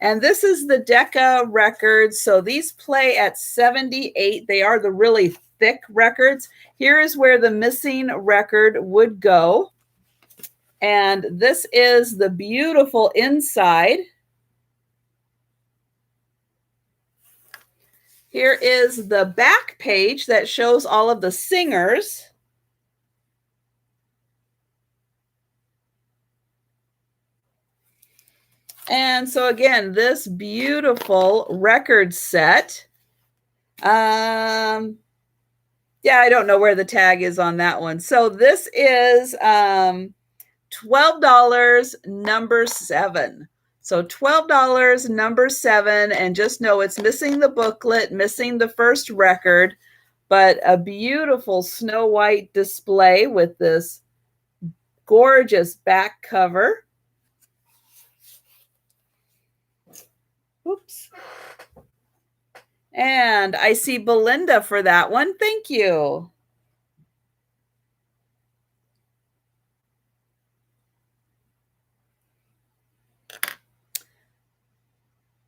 And this is the Decca records. So these play at 78. They are the really thick records. Here is where the missing record would go. And this is the beautiful inside. Here is the back page that shows all of the singers. And so again, this beautiful record set. Yeah, I don't know where the tag is on that one. So this is $12, number 7. So $12, number 7, and just know it's missing the booklet, missing the first record, but a beautiful Snow White display with this gorgeous back cover. Oops. And I see Belinda for that one. Thank you.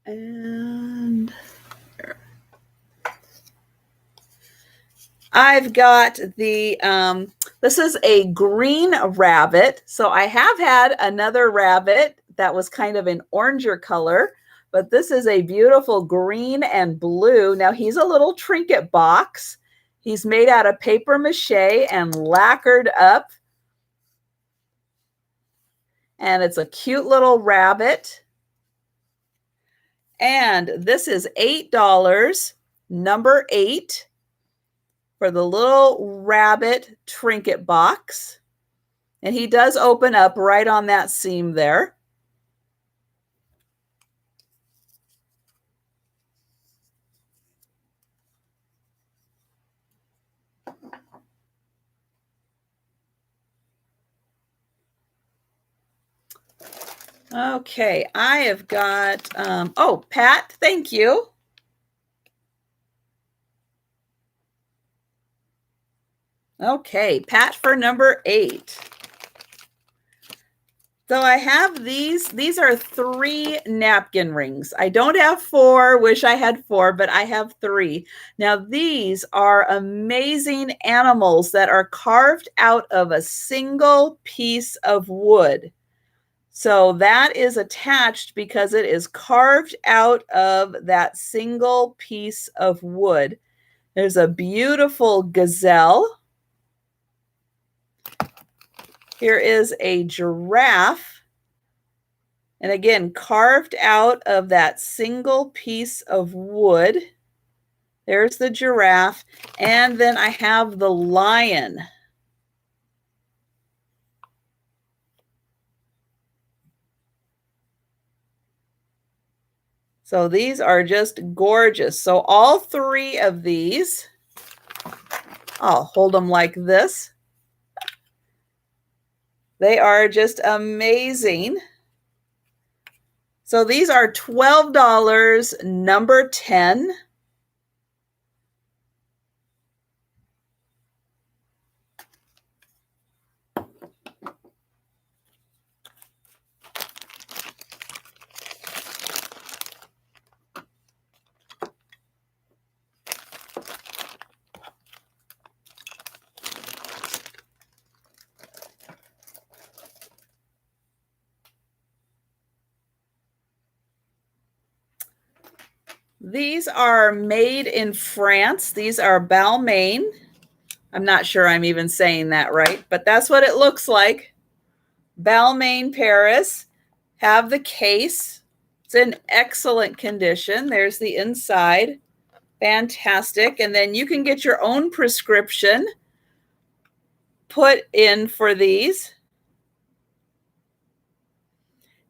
And I've got the This is a green rabbit. So I have had another rabbit that was kind of an oranger color, but this is a beautiful green and blue. Now he's a little trinket box. He's made out of paper mache and lacquered up. And it's a cute little rabbit. And this is $8, number 8, for the little rabbit trinket box. And he does open up right on that seam there. Okay, I have got, oh, Pat, thank you. Okay, Pat for number 8. So I have these are 3 napkin rings. I don't have 4, wish I had 4, but I have 3. Now these are amazing animals that are carved out of a single piece of wood. So that is attached because it is carved out of that single piece of wood. There's a beautiful gazelle. Here is a giraffe. And again, carved out of that single piece of wood. There's the giraffe. And then I have the lion. So these are just gorgeous. So all 3 of these, I'll hold them like this. They are just amazing. So these are $12, number 10. These are made in France. These are Balmain. I'm not sure I'm even saying that right, but that's what it looks like. Balmain, Paris. Have the case. It's in excellent condition. There's the inside. Fantastic. And then you can get your own prescription put in for these.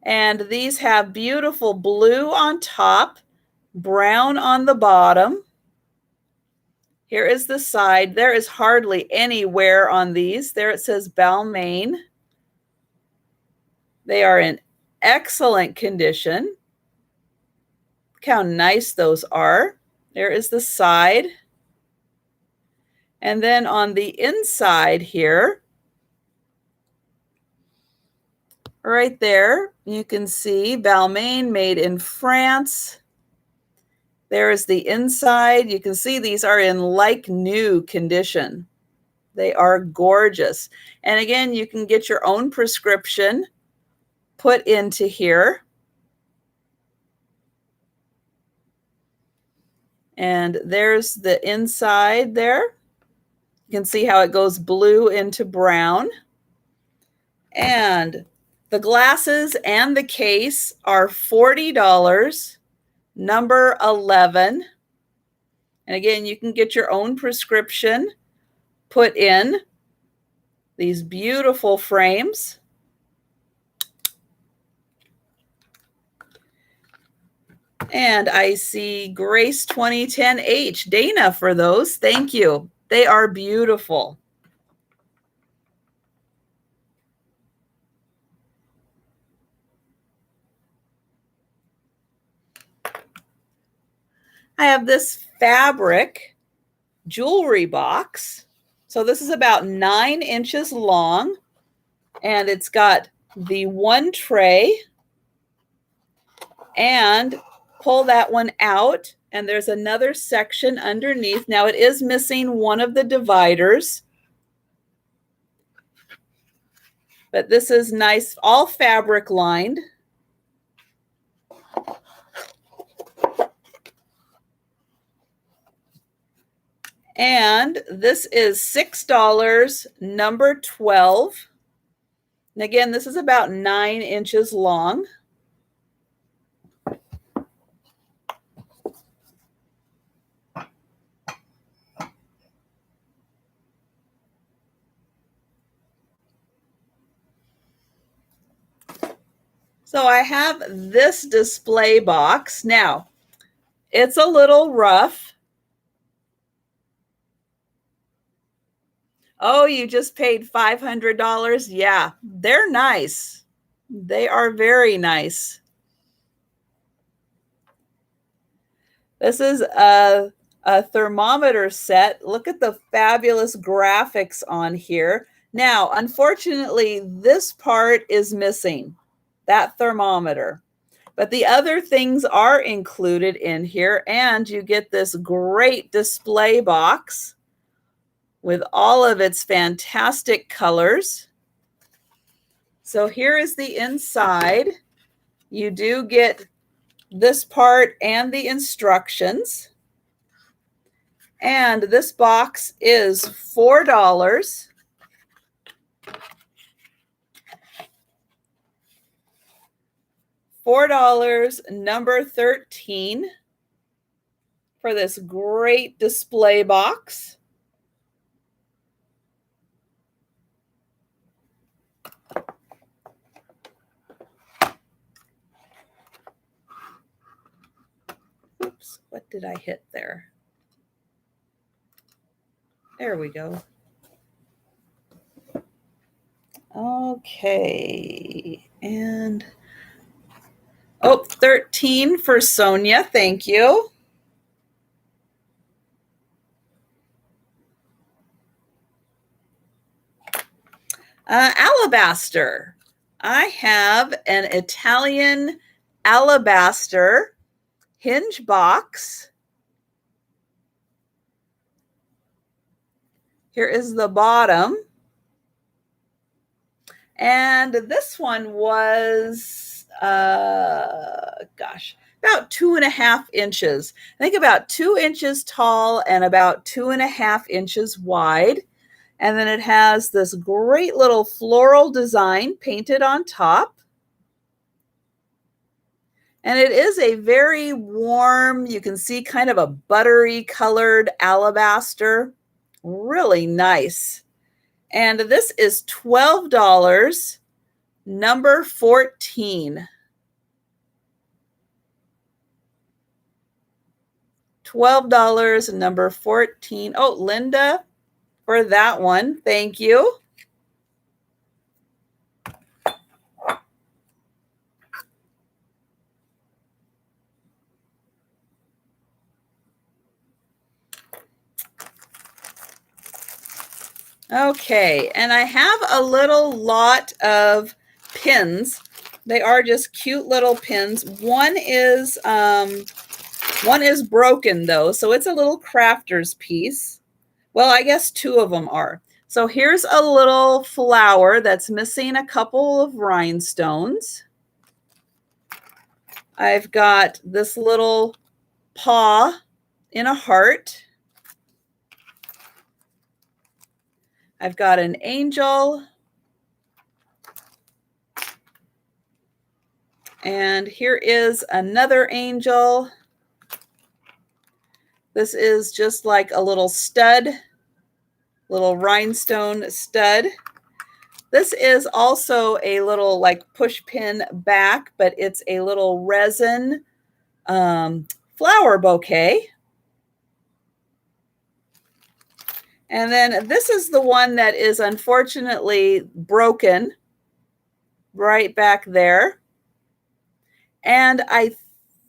And these have beautiful blue on top, brown on the bottom. Here is the side. There is hardly any wear on these. There it says Balmain. They are in excellent condition. Look how nice those are. There is the side. And then on the inside here, right there, you can see Balmain, made in France. There is the inside. You can see these are in like new condition. They are gorgeous. And again, you can get your own prescription put into here. And there's the inside there. You can see how it goes blue into brown. And the glasses and the case are $40, number 11. And again, you can get your own prescription put in these beautiful frames. And I see Grace 2010H, Dana, for those. Thank you. They are beautiful. I have this fabric jewelry box. So this is about 9 inches long, and it's got the one tray, and pull that one out, and there's another section underneath. Now it is missing one of the dividers. But this is nice, all fabric lined. And this is $6, number 12. And again, this is about 9 inches long. So I have this display box. Now, it's a little rough. Oh, you just paid $500? Yeah, they're nice. They are very nice. This is a thermometer set. Look at the fabulous graphics on here. Now, unfortunately, this part is missing, that thermometer. But the other things are included in here, and you get this great display box with all of its fantastic colors. So here is the inside. You do get this part and the instructions. And this box is $4. $4, number 13, for this great display box. Oops, what did I hit there? There we go. Okay, and oh, 13 for Sonia, thank you. Alabaster. I have an Italian alabaster hinge box. Here is the bottom. And this one was, gosh, about 2.5 inches. I think about 2 inches tall and about 2.5 inches wide. And then it has this great little floral design painted on top. And it is a very warm, you can see kind of a buttery colored alabaster. Really nice. And this is $12, number 14. $12, number 14. Oh, Linda, for that one, thank you. Okay, and I have a little lot of pins. They are just cute little pins. One is broken though, so it's a little crafter's piece. Well, I guess 2 of them are. So here's a little flower that's missing a couple of rhinestones. I've got this little paw in a heart. I've got an angel. And here is another angel. This is just like a little stud, little rhinestone stud. This is also a little like push pin back, but it's a little resin flower bouquet. And then this is the one that is unfortunately broken right back there. And I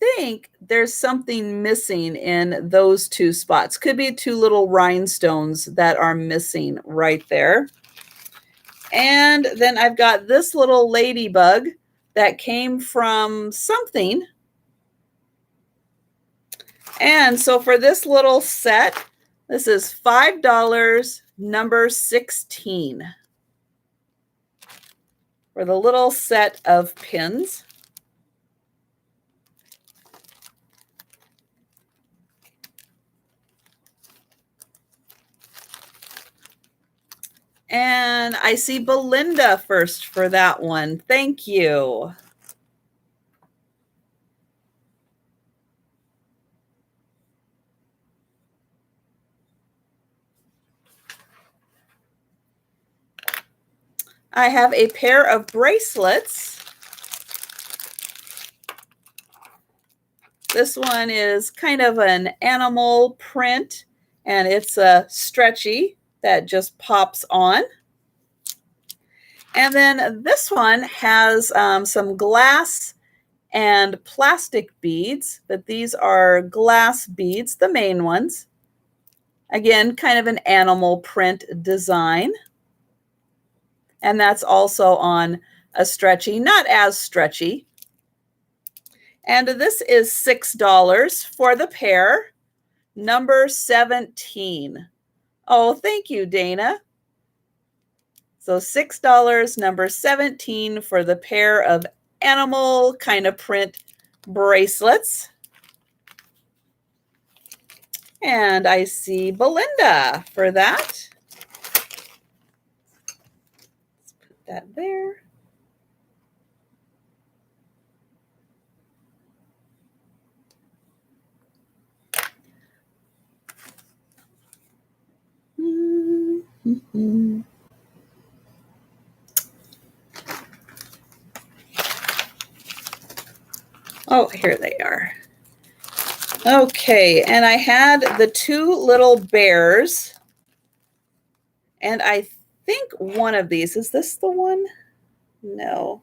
think there's something missing in those 2 spots. Could be 2 little rhinestones that are missing right there. And then I've got this little ladybug that came from something. And so for this little set, this is $5, number 16. for the little set of pins. And I see Belinda first for that one. Thank you. I have a pair of bracelets. This one is kind of an animal print, and it's a stretchy that just pops on. And then this one has some glass and plastic beads, but these are glass beads, the main ones. Again, kind of an animal print design. And that's also on a stretchy, not as stretchy. And this is $6 for the pair, number 17. Oh, thank you, Dana. So $6, number 17 for the pair of animal kind of print bracelets. And I see Belinda for that. Let's put that there. Mm-hmm. Oh, here they are. Okay, and I had the two little bears, and I think one of these, is this the one? No.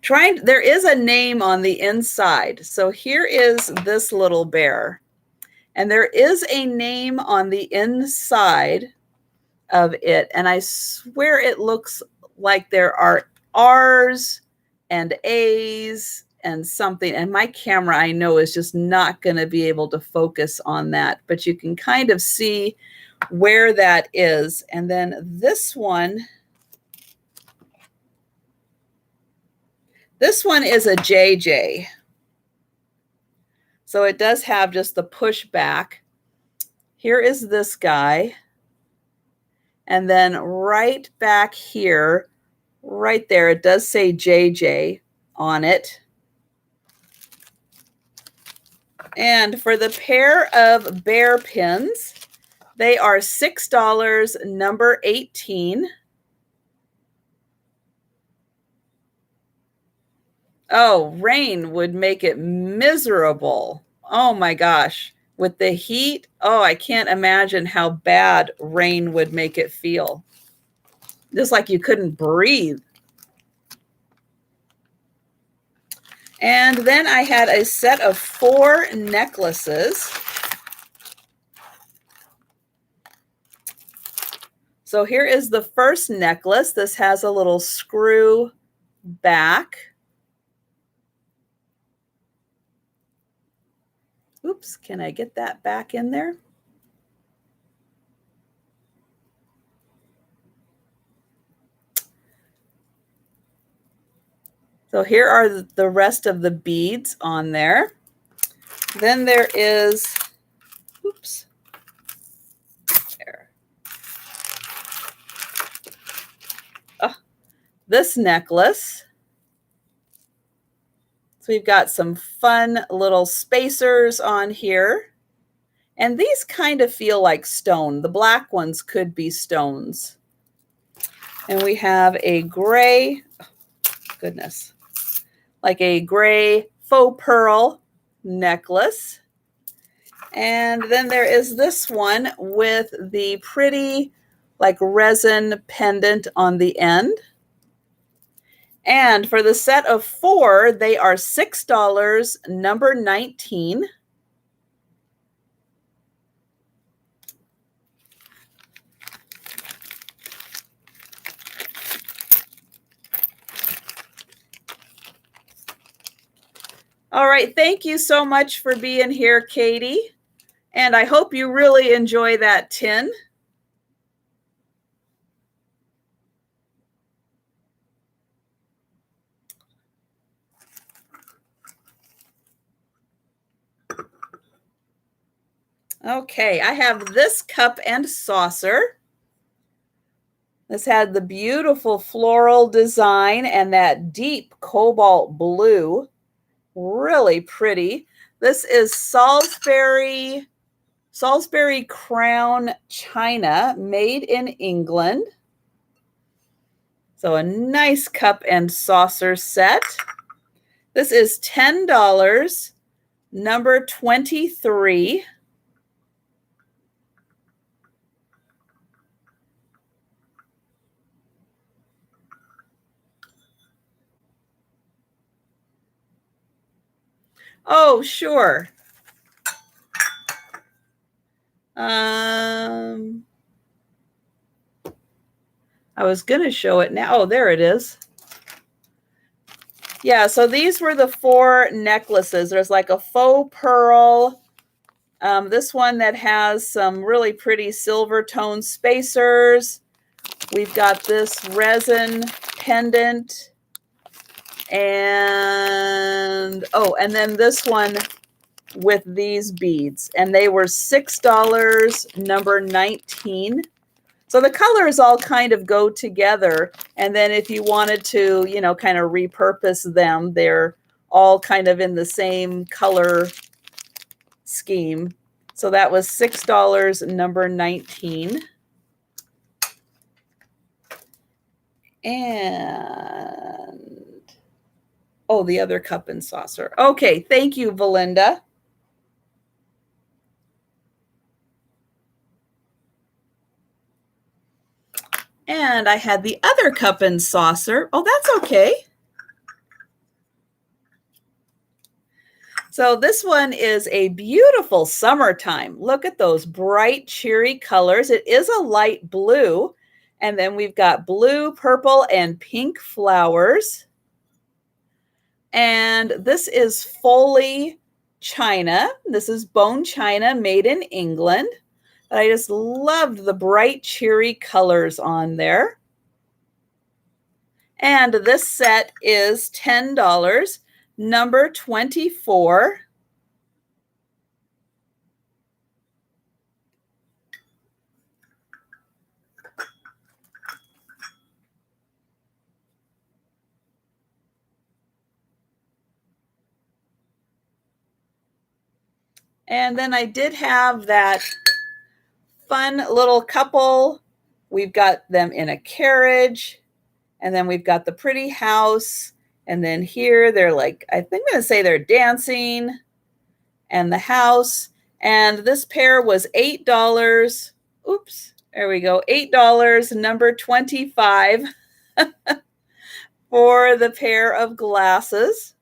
There is a name on the inside. So here is this little bear, and there is a name on the inside of it, and I swear it looks like there are R's and A's and something, and my camera, I know, is just not going to be able to focus on that, but you can kind of see where that is. And then this one is a JJ. So it does have just the push back. Here is this guy. And then right back here, right there, it does say JJ on it. And for the pair of bear pins, they are $6, number 18. Oh, rain would make it miserable. Oh my gosh. With the heat, oh, I can't imagine how bad rain would make it feel. Just like you couldn't breathe. And then I had a set of 4 necklaces. So here is the first necklace. This has a little screw back. Oops, can I get that back in there? So here are the rest of the beads on there. Then there is, oops, there. Oh, this necklace. So we've got some fun little spacers on here. And these kind of feel like stone. The black ones could be stones. And we have a gray, oh, goodness, like a gray faux pearl necklace. And then there is this one with the pretty like resin pendant on the end. And for the set of 4, they are $6, number 19. All right, thank you so much for being here, Katie. And I hope you really enjoy that tin. Okay, I have this cup and saucer. This had the beautiful floral design and that deep cobalt blue. Really pretty. This is Salisbury Crown China, made in England. So a nice cup and saucer set. This is $10, number 23. Oh, sure. I was going to show it now. Oh, there it is. Yeah, so these were the 4 necklaces. There's like a faux pearl. This one that has some really pretty silver tone spacers. We've got this resin pendant. And then this one with these beads. And they were $6, number 19. So the colors all kind of go together. And then if you wanted to, kind of repurpose them, they're all kind of in the same color scheme. So that was $6, number 19. And, the other cup and saucer. Okay, thank you, Valinda. And I had the other cup and saucer. Oh, that's okay. So this one is a beautiful summertime. Look at those bright, cheery colors. It is a light blue. And then we've got blue, purple, and pink flowers. And this is Foley China. This is bone china made in England. I just loved the bright, cheery colors on there. And this set is $10, number 24. And then I did have that fun little couple. We've got them in a carriage. And then we've got the pretty house. And then here they're like, I think I'm going to say they're dancing. And the house. And this pair was $8. Oops, there we go. $8, number 25 for the pair of glasses.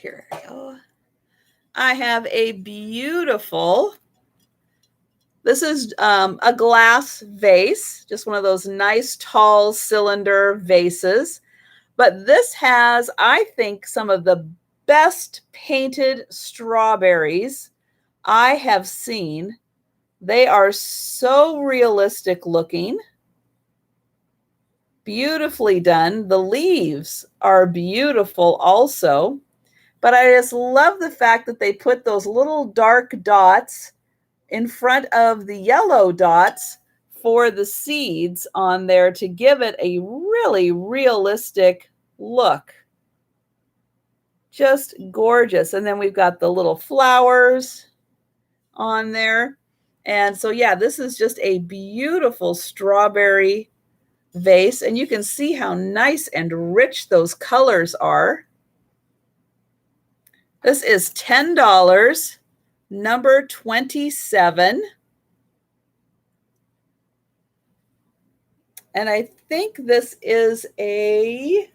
Here we go. I have a beautiful, this is a glass vase, just one of those nice tall cylinder vases. But this has, I think, some of the best painted strawberries I have seen. They are so realistic looking. Beautifully done. The leaves are beautiful also. But I just love the fact that they put those little dark dots in front of the yellow dots for the seeds on there to give it a really realistic look. Just gorgeous. And then we've got the little flowers on there. And so, yeah, this is just a beautiful strawberry vase. And you can see how nice and rich those colors are. This is $10, number 27. And I think this is a,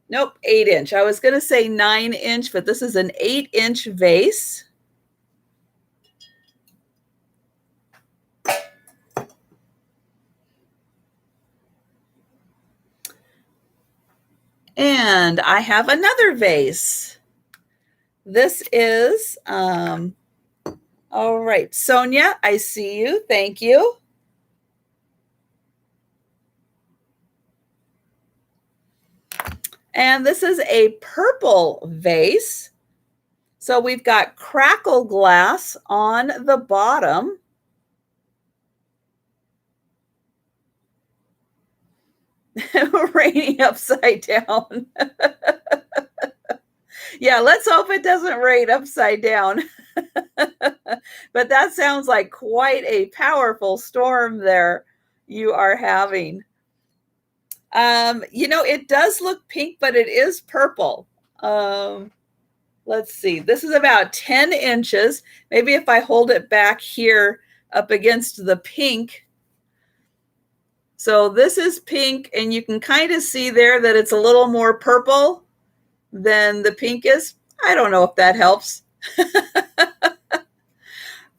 nope, 8-inch. I was going to say 9-inch, but this is an 8-inch vase. And I have another vase. This is, all right, Sonia, I see you. Thank you. And this is a purple vase. So we've got crackle glass on the bottom. Raining upside down. Yeah, let's hope it doesn't rain upside down. But that sounds like quite a powerful storm there you are having. You know, it does look pink, but it is purple. Let's see. This is about 10 inches. Maybe if I hold it back here up against the pink. So this is pink, and you can kind of see there that it's a little more purple than the pink is. I don't know if that helps.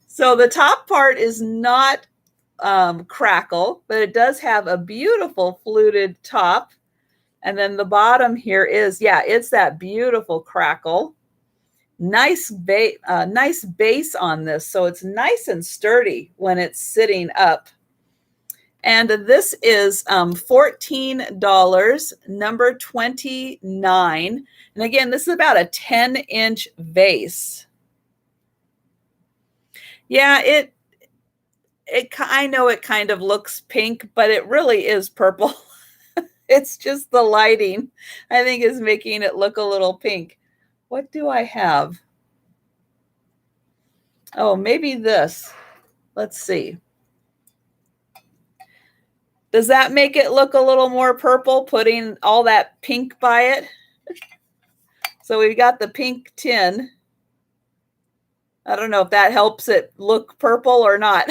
So the top part is not crackle, but it does have a beautiful fluted top. And then the bottom here is, yeah, it's that beautiful crackle. Nice base on this. So it's nice and sturdy when it's sitting up. And this is $14, number 29. And again, this is about a 10-inch vase. Yeah, I know it kind of looks pink, but it really is purple. It's just the lighting, I think, is making it look a little pink. What do I have? Oh, maybe this. Let's see. Does that make it look a little more purple, putting all that pink by it? So we've got the pink tin. I don't know if that helps it look purple or not.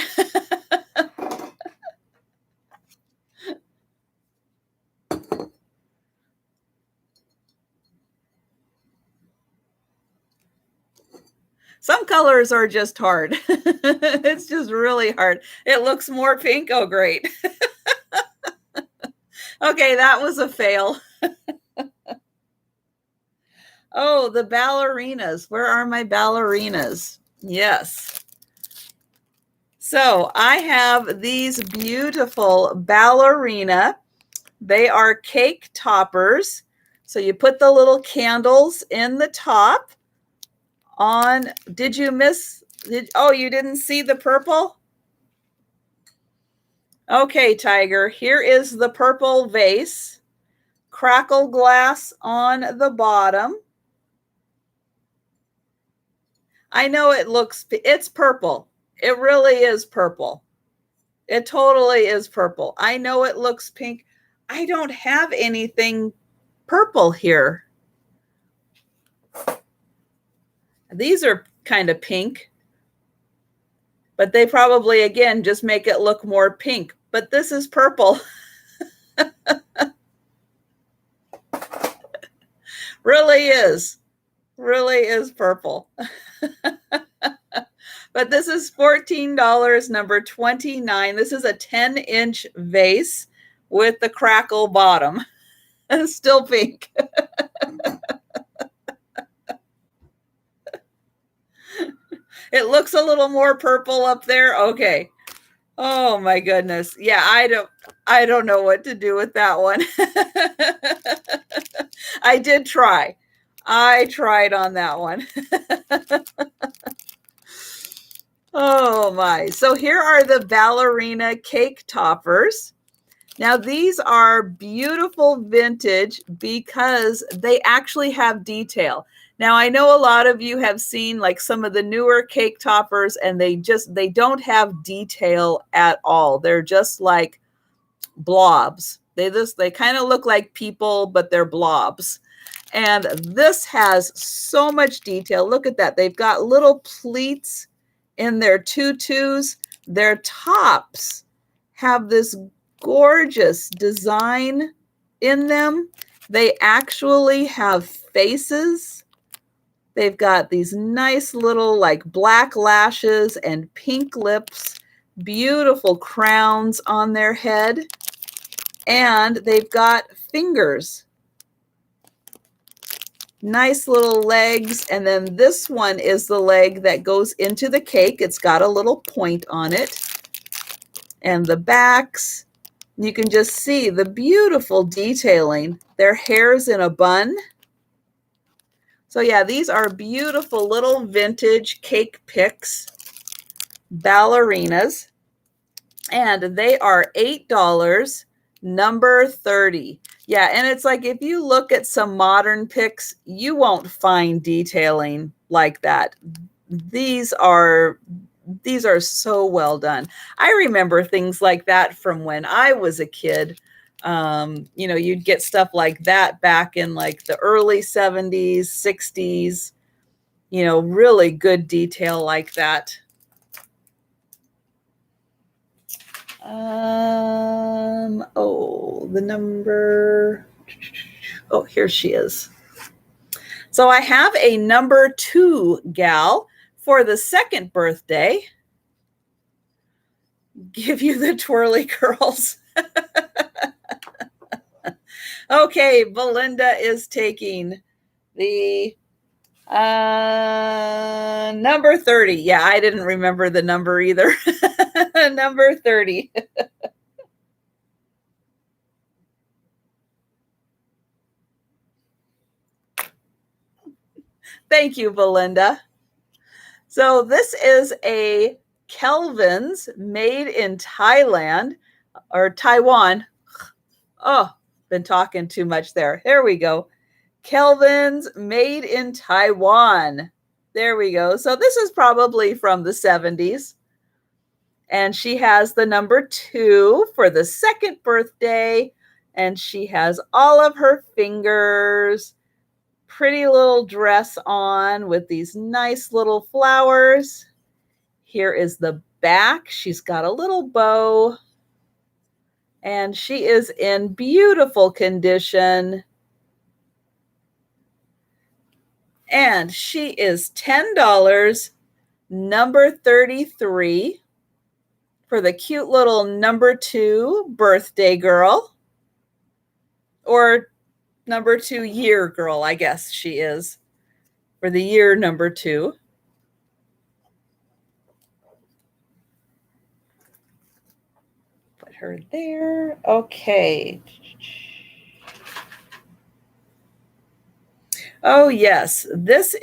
Some colors are just hard. It's just really hard. It looks more pink. Oh, great. Okay, that was a fail. Oh, the ballerinas. Where are my ballerinas? Yes. So I have these beautiful ballerina. They are cake toppers. So you put the little candles in the top on. Did you miss? Oh, you didn't see the purple? Okay, Tiger, here is the purple vase. Crackle glass on the bottom. I know it's purple. It really is purple. It totally is purple. I know it looks pink. I don't have anything purple here. These are kind of pink, but they probably, again, just make it look more pink. But this is purple. Really is purple. But this is $14, number 29. This is a 10-inch vase with the crackle bottom. Still pink. It looks a little more purple up there. Okay. Oh my goodness. Yeah, I don't know what to do with that one. I did try. I tried on that one. Oh my. So here are the ballerina cake toppers. Now these are beautiful vintage because they actually have detail. Now I know a lot of you have seen like some of the newer cake toppers, and they don't have detail at all. They're just like blobs. They kind of look like people, but they're blobs. And this has so much detail. Look at that. They've got little pleats in their tutus. Their tops have this gorgeous design in them. They actually have faces. They've got these nice little like black lashes and pink lips, beautiful crowns on their head, and they've got fingers. Nice little legs. And then this one is the leg that goes into the cake. It's got a little point on it. And the backs, you can just see the beautiful detailing. Their hair's in a bun. So yeah, these are beautiful little vintage cake picks, ballerinas. And they are $8, number 30. Yeah, and it's like if you look at some modern picks, you won't find detailing like that. These are so well done. I remember things like that from when I was a kid. You know, you'd get stuff like that back in like the early 70s, 60s, you know, really good detail like that. Oh, the number. Oh, here she is. So I have a number 2 gal for the second birthday. Give you the twirly curls. Okay, Belinda is taking the number 30. Yeah, I didn't remember the number either. Number 30. Thank you, Belinda. So this is a Kelvin's made in Thailand or Taiwan. Oh, been talking too much there. There we go. Kelvin's made in Taiwan. There we go. So this is probably from the 70s. And she has the number 2 for the second birthday. And she has all of her fingers. Pretty little dress on with these nice little flowers. Here is the back. She's got a little bow. And she is in beautiful condition. And she is $10, number 33, for the cute little number 2 birthday girl. Or number 2 year girl, I guess she is, for the year number 2. Put her there. Okay. Oh, yes. This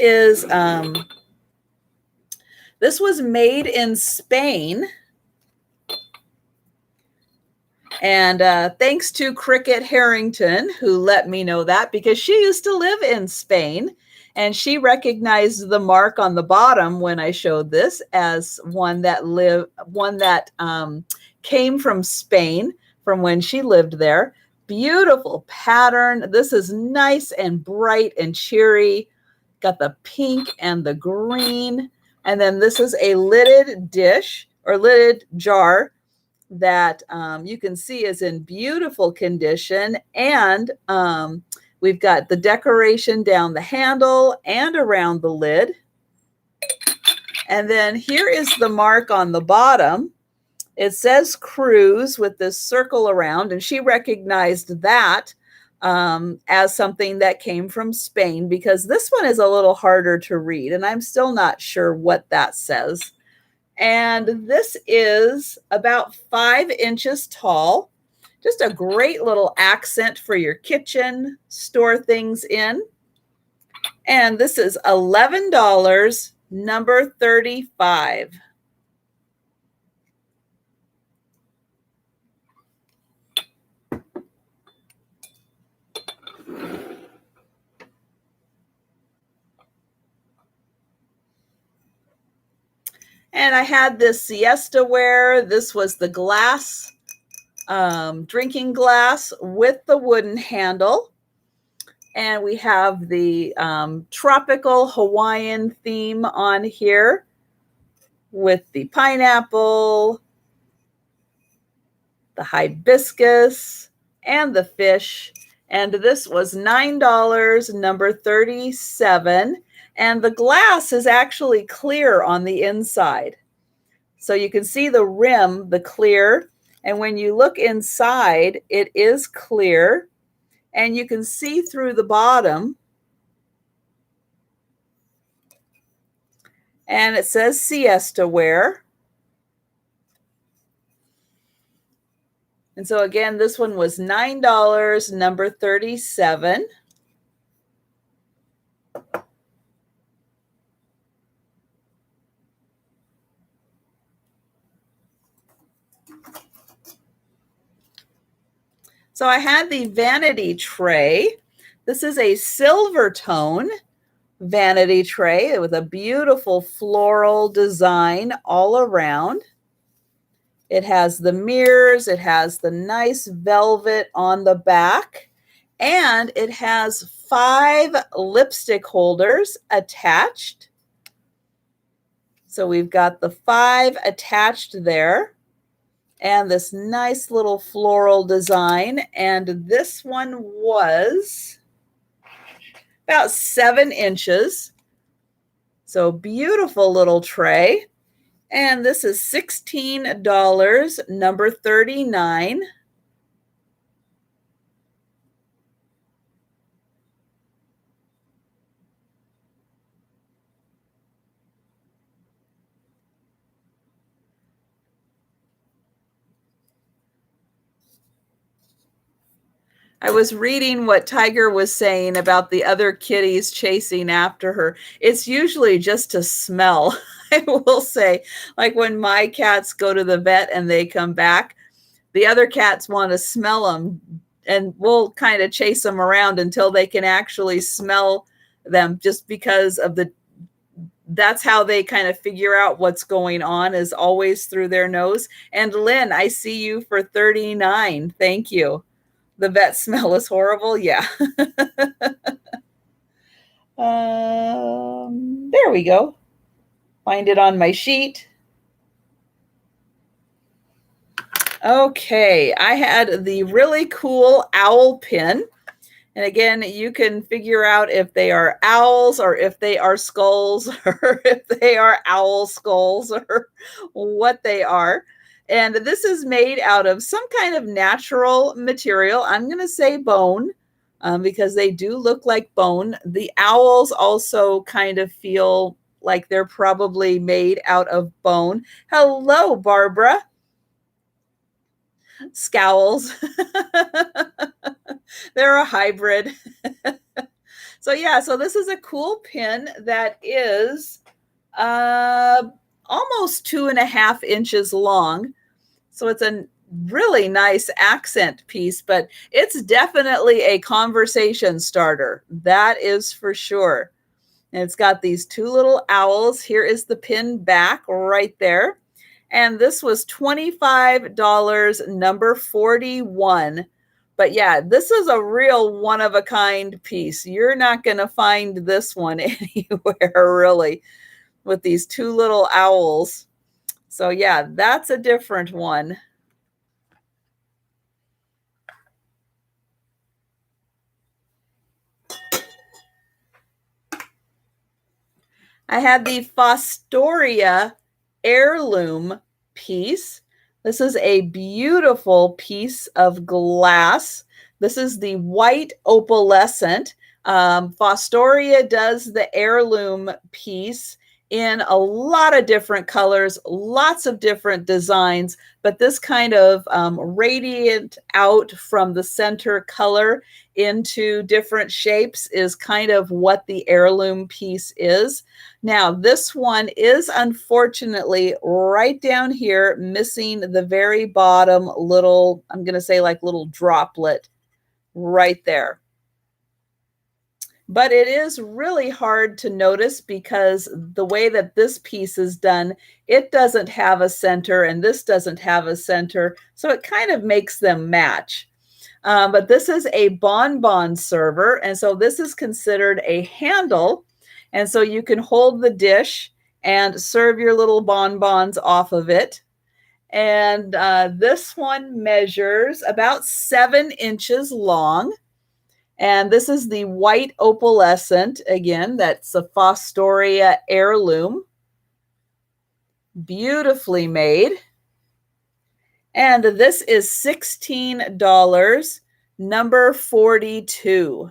was made in Spain. And thanks to Cricket Harrington, who let me know that, because she used to live in Spain. And she recognized the mark on the bottom when I showed this as one that came from Spain from when she lived there. Beautiful pattern. This is nice and bright and cheery. Got the pink and the green. And then this is a lidded dish or lidded jar that you can see is in beautiful condition. And we've got the decoration down the handle and around the lid. And then here is the mark on the bottom. It says cruise with this circle around, and she recognized that as something that came from Spain, because this one is a little harder to read, and I'm still not sure what that says. And this is about 5 inches tall. Just a great little accent for your kitchen, store things in. And this is $11, number 35. And I had this siesta ware. This was the glass, drinking glass with the wooden handle. And we have the tropical Hawaiian theme on here with the pineapple, the hibiscus, and the fish. And this was $9, number 37. And the glass is actually clear on the inside. So you can see the rim, the clear. And when you look inside, it is clear. And you can see through the bottom. And it says siesta wear. And so again, this one was $9, number 37. So I had the vanity tray. This is a silver tone vanity tray with a beautiful floral design all around. It has the mirrors, it has the nice velvet on the back, and it has 5 lipstick holders attached. So we've got the 5 attached there, and this nice little floral design. And this one was about 7 inches. So beautiful little tray. And this is $16, number 39. I was reading what Tiger was saying about the other kitties chasing after her. It's usually just to smell. I will say, like when my cats go to the vet and they come back, the other cats want to smell them, and we'll kind of chase them around until they can actually smell them, just because of that's how they kind of figure out what's going on, is always through their nose. And Lynn, I see you for 39. Thank you. The vet smell is horrible. Yeah. There we go. Find it on my sheet. Okay, I had the really cool owl pin. And again, you can figure out if they are owls or if they are skulls or if they are owl skulls or what they are. And this is made out of some kind of natural material. I'm going to say bone, because they do look like bone. The owls also kind of feel like they're probably made out of bone. Hello, Barbara. Scowls. They're a hybrid. So yeah, so this is a cool pin that is almost 2.5 inches long. So it's a really nice accent piece, but it's definitely a conversation starter. That is for sure. And it's got these 2 little owls. Here is the pin back right there. And this was $25, number 41. But yeah, this is a real one-of-a-kind piece. You're not going to find this one anywhere, really, with these 2 little owls. So yeah, that's a different one. I had the Fostoria heirloom piece. This is a beautiful piece of glass. This is the white opalescent. Fostoria does the heirloom piece in a lot of different colors, lots of different designs, but this kind of radiant out from the center color into different shapes is kind of what the heirloom piece is. Now, this one is unfortunately right down here, missing the very bottom little, I'm going to say like little droplet right there. But it is really hard to notice because the way that this piece is done, it doesn't have a center and this doesn't have a center. So it kind of makes them match. But this is a bonbon server. And so this is considered a handle. And so you can hold the dish and serve your little bonbons off of it. And this one measures about 7 inches long. And this is the white opalescent. Again, that's a Fostoria heirloom. Beautifully made. And this is $16, number 42.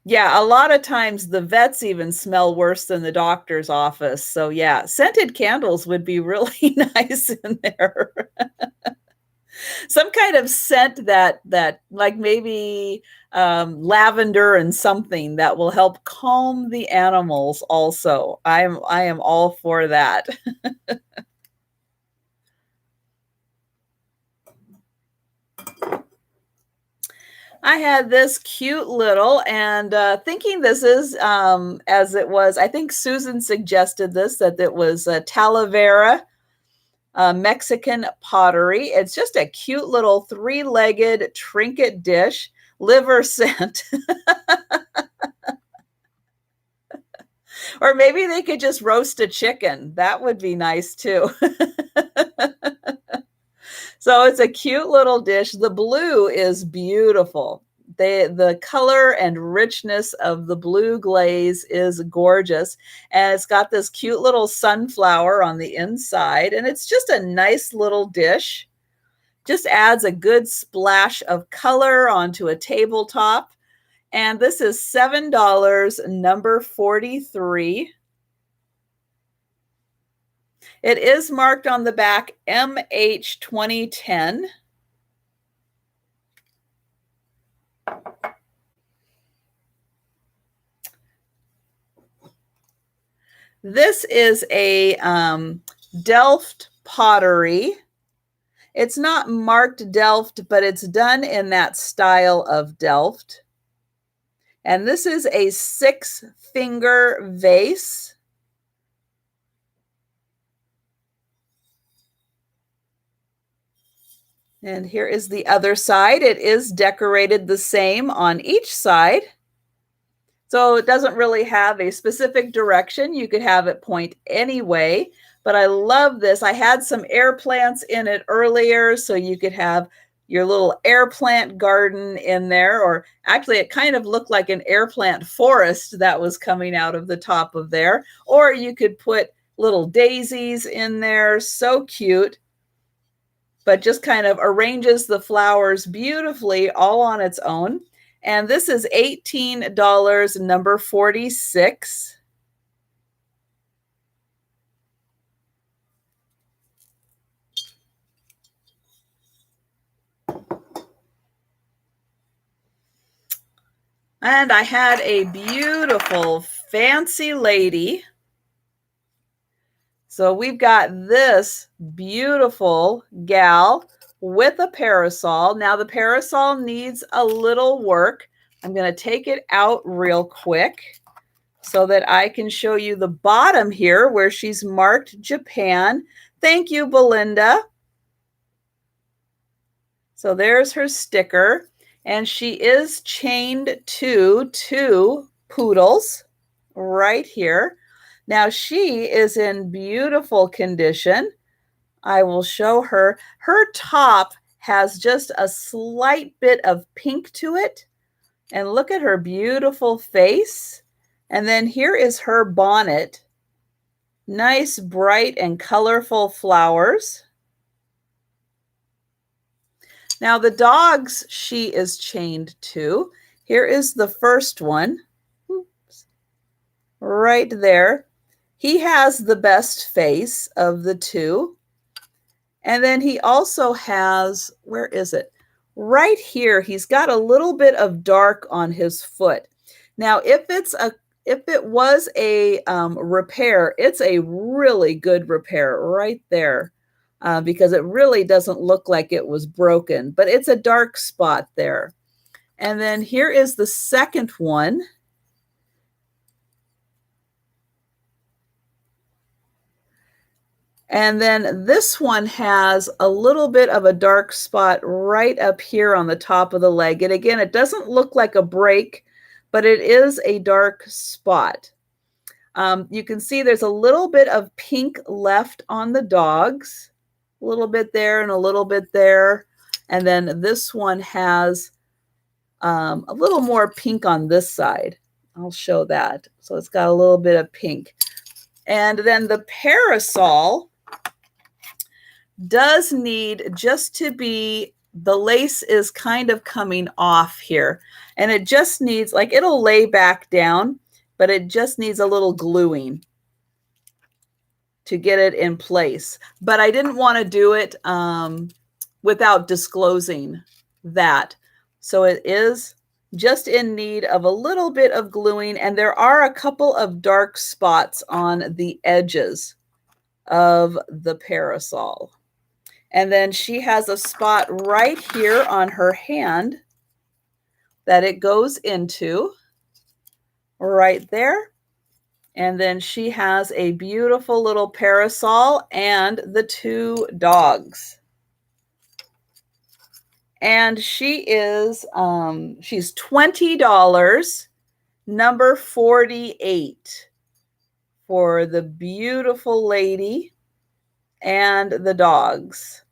Yeah, a lot of times the vets even smell worse than the doctor's office. So yeah, scented candles would be really nice in there. Some kind of scent that like maybe lavender and something that will help calm the animals also. I am all for that. I had this cute little, and thinking this is as it was, I think Susan suggested this, that it was Talavera Mexican pottery. It's just a cute little three-legged trinket dish, liver scent. Or maybe they could just roast a chicken. That would be nice too. So it's a cute little dish. The blue is beautiful. The color and richness of the blue glaze is gorgeous. And it's got this cute little sunflower on the inside. And it's just a nice little dish. Just adds a good splash of color onto a tabletop. And this is $7, number 43. It is marked on the back MH 2010. This is a Delft pottery. It's not marked Delft, but it's done in that style of Delft. And this is a 6-finger vase. And here is the other side. It is decorated the same on each side. So it doesn't really have a specific direction. You could have it point any way, but I love this. I had some air plants in it earlier, so you could have your little air plant garden in there, or actually it kind of looked like an air plant forest that was coming out of the top of there, or you could put little daisies in there. So cute, but just kind of arranges the flowers beautifully all on its own. And this is $18, number 46. And I had a beautiful fancy lady. So we've got this beautiful gal with a parasol. Now the parasol needs a little work. I'm going to take it out real quick so that I can show you the bottom here where she's marked Japan. Thank you, Belinda. So there's her sticker. And she is chained to 2 poodles right here. Now she is in beautiful condition. I will show her. Her top has just a slight bit of pink to it. And look at her beautiful face. And then here is her bonnet. Nice, bright, and colorful flowers. Now the dogs she is chained to. Here is the first one. Oops. Right there. He has the best face of the 2. And then he also has, where is it? Right here, he's got a little bit of dark on his foot. Now, if it was a repair, it's a really good repair right there. Because it really doesn't look like it was broken, but it's a dark spot there. And then here is the second one. And then this one has a little bit of a dark spot right up here on the top of the leg. And again, it doesn't look like a break, but it is a dark spot. You can see there's a little bit of pink left on the dogs. A little bit there and a little bit there. And then this one has a little more pink on this side. I'll show that. So it's got a little bit of pink. And then the parasol does need just to be the lace is kind of coming off here, and it just needs, like, it'll lay back down, but it just needs a little gluing to get it in place. But I didn't want to do it without disclosing that. So it is just in need of a little bit of gluing, and there are a couple of dark spots on the edges of the parasol. And then she has a spot right here on her hand that it goes into, right there. And then she has a beautiful little parasol and the two dogs. And she is, she's $20, number 48, for the beautiful lady and the dogs.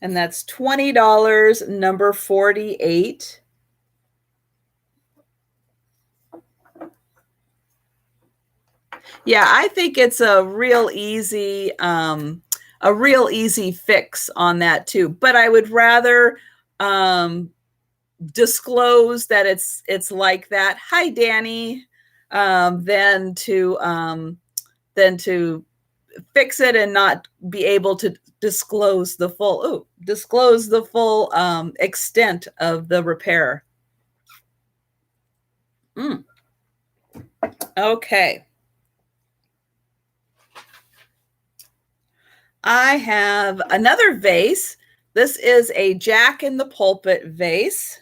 And that's $20, number 48. Yeah, I think it's a real easy fix on that too. But I would rather disclose that it's like that. Hi, Danny. Than to fix it and not be able to disclose the full extent of the repair. Okay. I have another vase. This is a Jack in the Pulpit vase.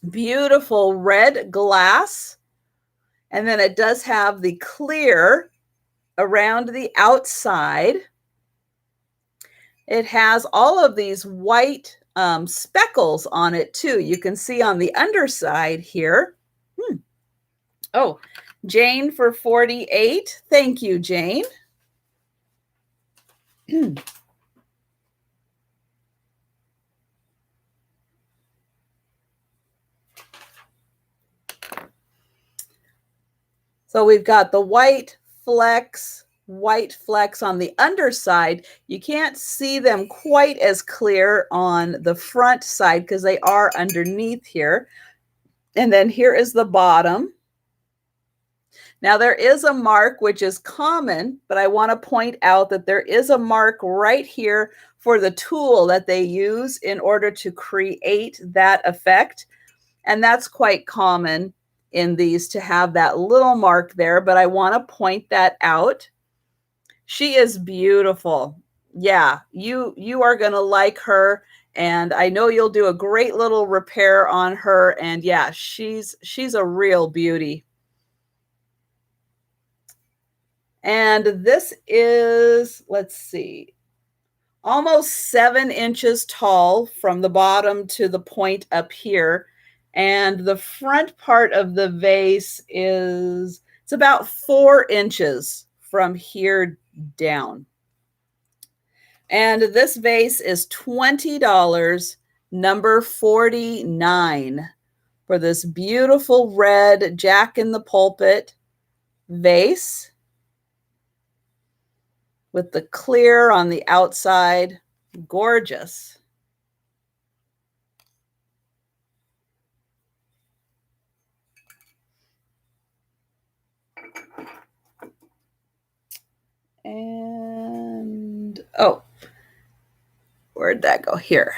Beautiful red glass. And then it does have the clear around the outside. It has all of these white speckles on it too. You can see on the underside here. Oh, Jane for 48. Thank you, Jane. So we've got the white flecks on the underside. You can't see them quite as clear on the front side because they are underneath here. And then here is the bottom. Now there is a mark, which is common, but I want to point out that there is a mark right here for the tool that they use in order to create that effect. And that's quite common in these, to have that little mark there, but I want to point that out. She is beautiful. Yeah, you are going to like her, and I know you'll do a great little repair on her. And yeah, she's a real beauty. And this is, let's see, almost 7 inches tall from the bottom to the point up here. And the front part of the vase it's about 4 inches from here down. And this vase is $20, number 49, for this beautiful red Jack in the Pulpit vase with the clear on the outside. Gorgeous. And, oh, where'd that go? Here.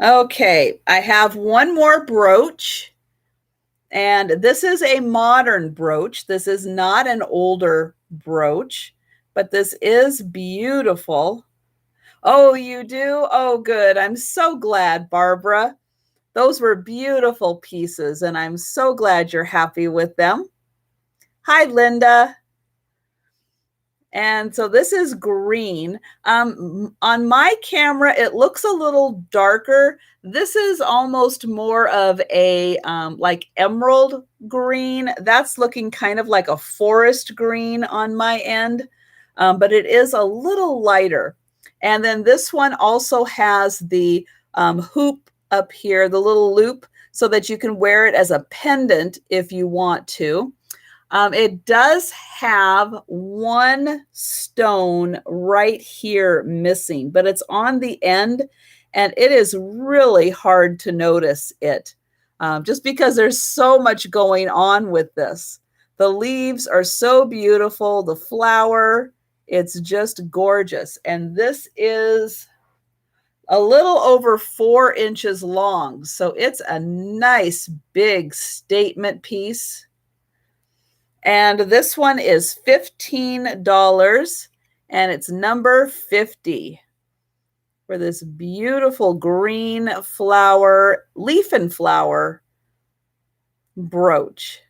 Okay, I have one more brooch, and this is a modern brooch. This is not an older brooch, but this is beautiful. Oh, you do? Oh, good. I'm so glad, Barbara. Those were beautiful pieces, and I'm so glad you're happy with them. Hi, Linda. And so this is green. On my camera, it looks a little darker. This is almost more of a like emerald green. That's looking kind of like a forest green on my end, but it is a little lighter. And then this one also has the hoop up here, the little loop, so that you can wear it as a pendant if you want to. It does have one stone right here missing, but it's on the end, and it is really hard to notice it, just because there's so much going on with this. The leaves are so beautiful. The flower, it's just gorgeous. And this is a little over 4 inches long. So it's a nice big statement piece. And this one is $15, and it's number 50 for this beautiful green flower, leaf and flower brooch.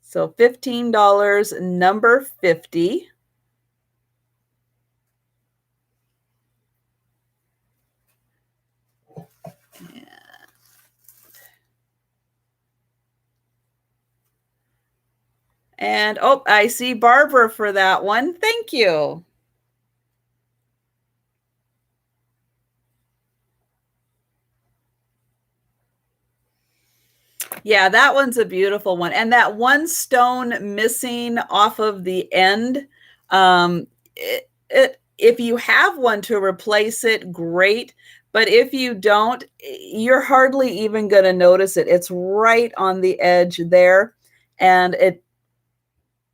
So $15, number 50. And oh, I see Barbara for that one. Thank you. Yeah, that one's a beautiful one. And that one stone missing off of the end, if you have one to replace it, great. But if you don't, you're hardly even going to notice it. It's right on the edge there, and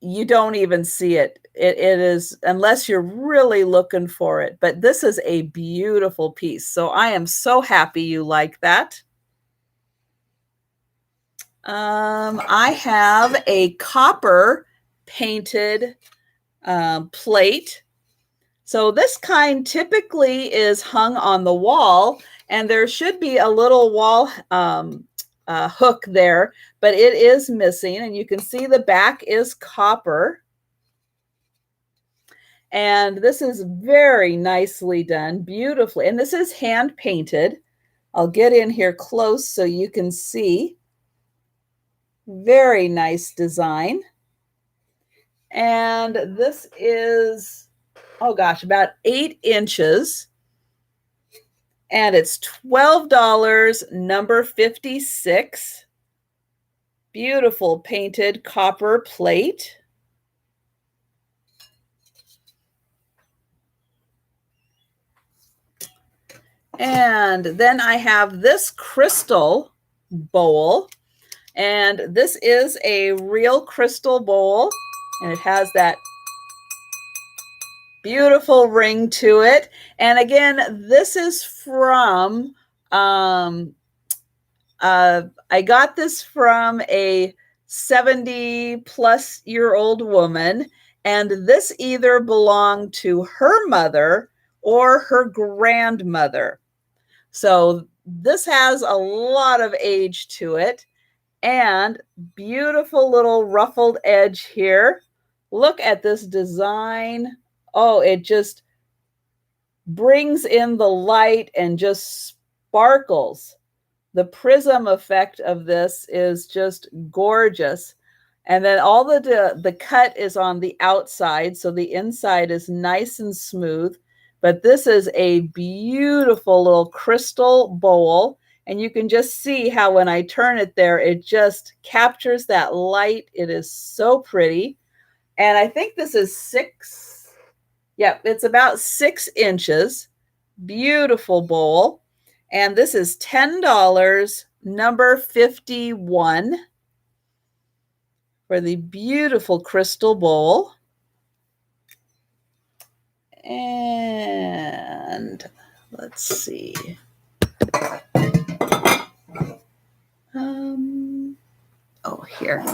you don't even see it. It is, unless you're really looking for it. But this is a beautiful piece. So I am so happy you like that. I have a copper painted plate. So this kind typically is hung on the wall, and there should be a little wall hook there, but it is missing, and you can see the back is copper. And this is very nicely done, beautifully. And this is hand painted. I'll get in here close so you can see. Very nice design. And this is, oh gosh, about 8 inches. And it's $12, number 56. Beautiful painted copper plate. And then I have this crystal bowl. And this is a real crystal bowl. And it has that beautiful ring to it. And again, this is from, I got this from a 70-plus-year-old woman, and this either belonged to her mother or her grandmother. So this has a lot of age to it, and beautiful little ruffled edge here. Look at this design. Oh, it just brings in the light and just sparkles. The prism effect of this is just gorgeous. And then all the cut is on the outside, so the inside is nice and smooth. But this is a beautiful little crystal bowl. And you can just see how when I turn it there, it just captures that light. It is so pretty. And I think this is 6, yeah, it's about 6 inches. Beautiful bowl. And this is $10, number 51, for the beautiful crystal bowl. And let's see. Oh, here.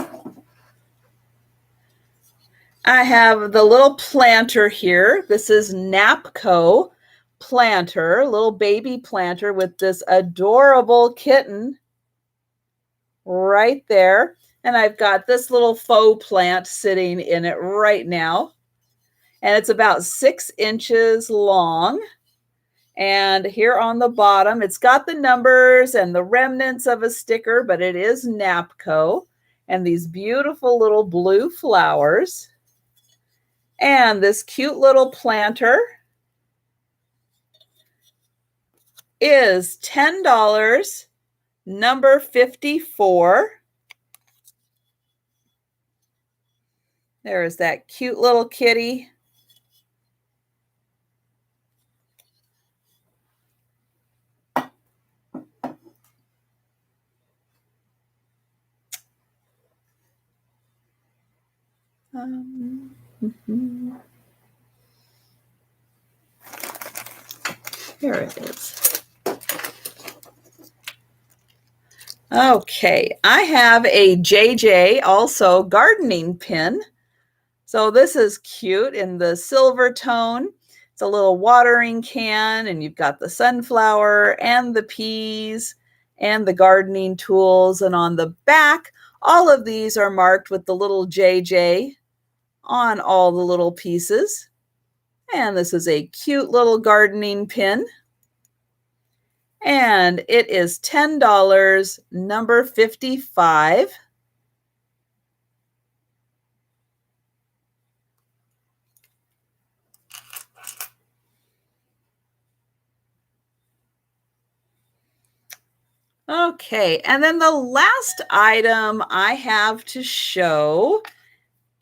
I have the little planter here. This is Napco planter, little baby planter with this adorable kitten right there. And I've got this little faux plant sitting in it right now. And it's about 6 inches long. And here on the bottom, it's got the numbers and the remnants of a sticker, but it is Napco. And these beautiful little blue flowers. And this cute little planter is $10, number 54. There's that cute little kitty. Here it is. Okay, I have a JJ also gardening pin. So this is cute in the silver tone. It's a little watering can, and you've got the sunflower and the peas and the gardening tools. And on the back, all of these are marked with the little JJ on all the little pieces. And this is a cute little gardening pin. And it is $10, number 55. Okay, and then the last item I have to show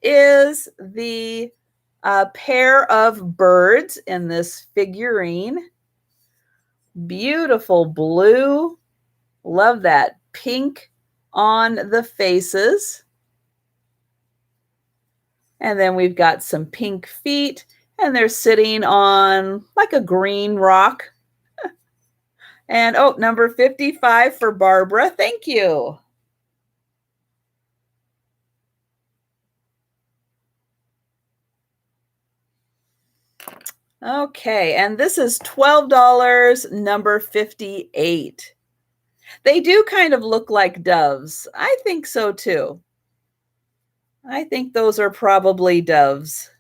is the pair of birds in this figurine. Beautiful blue. Love that pink on the faces. And then we've got some pink feet, and they're sitting on like a green rock. And oh, number 55 for Barbara. Thank you. Okay, and this is $12, number 58. They do kind of look like doves. I think so too. I think those are probably doves.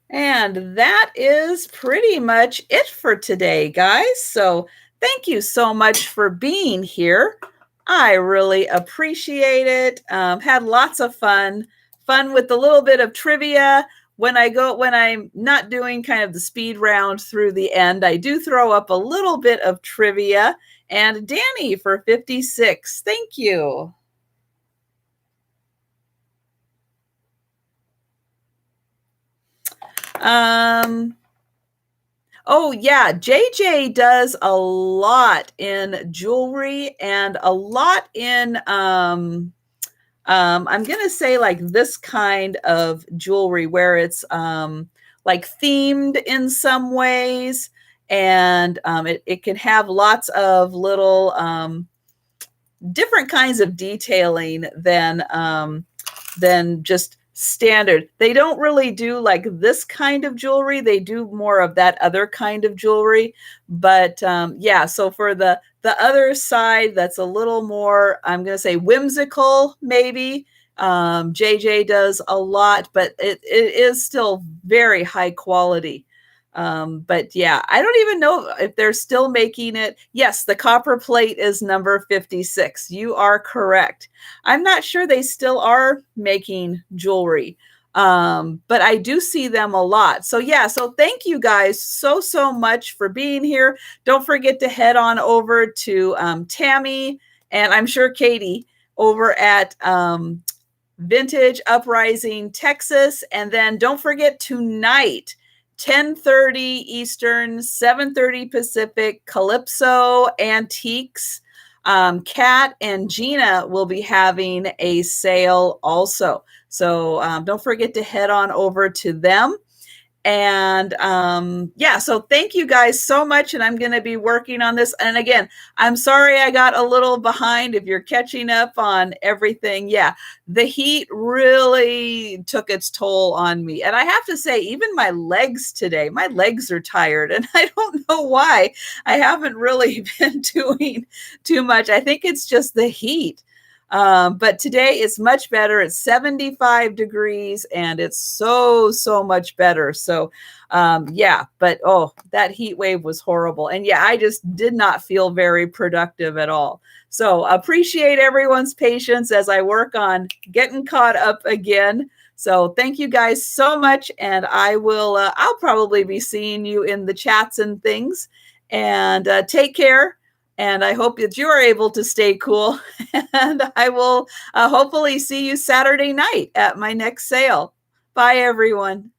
And that is pretty much it for today, guys. So thank you so much for being here. I really appreciate it. Had lots of fun with a little bit of trivia. When I'm not doing kind of the speed round through the end, I do throw up a little bit of trivia. And Danny for 56, thank you. Oh yeah, JJ does a lot in jewelry and a lot in I'm gonna say like this kind of jewelry where it's like themed in some ways, and it can have lots of little different kinds of detailing than just standard. They don't really do like this kind of jewelry. They do more of that other kind of jewelry. But yeah, so for the other side, that's a little more, I'm going to say whimsical, maybe. JJ does a lot, but it is still very high quality. But yeah, I don't even know if they're still making it. Yes, the copper plate is number 56. You are correct. I'm not sure they still are making jewelry, but I do see them a lot. So yeah, so thank you guys so much for being here. Don't forget to head on over to Tammy, and I'm sure Katie over at Vintage Uprising Texas. And then don't forget tonight, 10:30 Eastern, 7:30 Pacific, Calypso Antiques. Kat and Gina will be having a sale also. So don't forget to head on over to them. And yeah, so thank you guys so much. And I'm going to be working on this. And again, I'm sorry I got a little behind if you're catching up on everything. Yeah, the heat really took its toll on me. And I have to say, even my legs today, my legs are tired. And I don't know why. I haven't really been doing too much. I think it's just the heat. But today it's much better. It's 75 degrees and it's so much better. So yeah, but oh, that heat wave was horrible. And yeah, I just did not feel very productive at all. So appreciate everyone's patience as I work on getting caught up again. So thank you guys so much. And I'll probably be seeing you in the chats and things. And take care. And I hope that you are able to stay cool. And I will hopefully see you Saturday night at my next sale. Bye, everyone.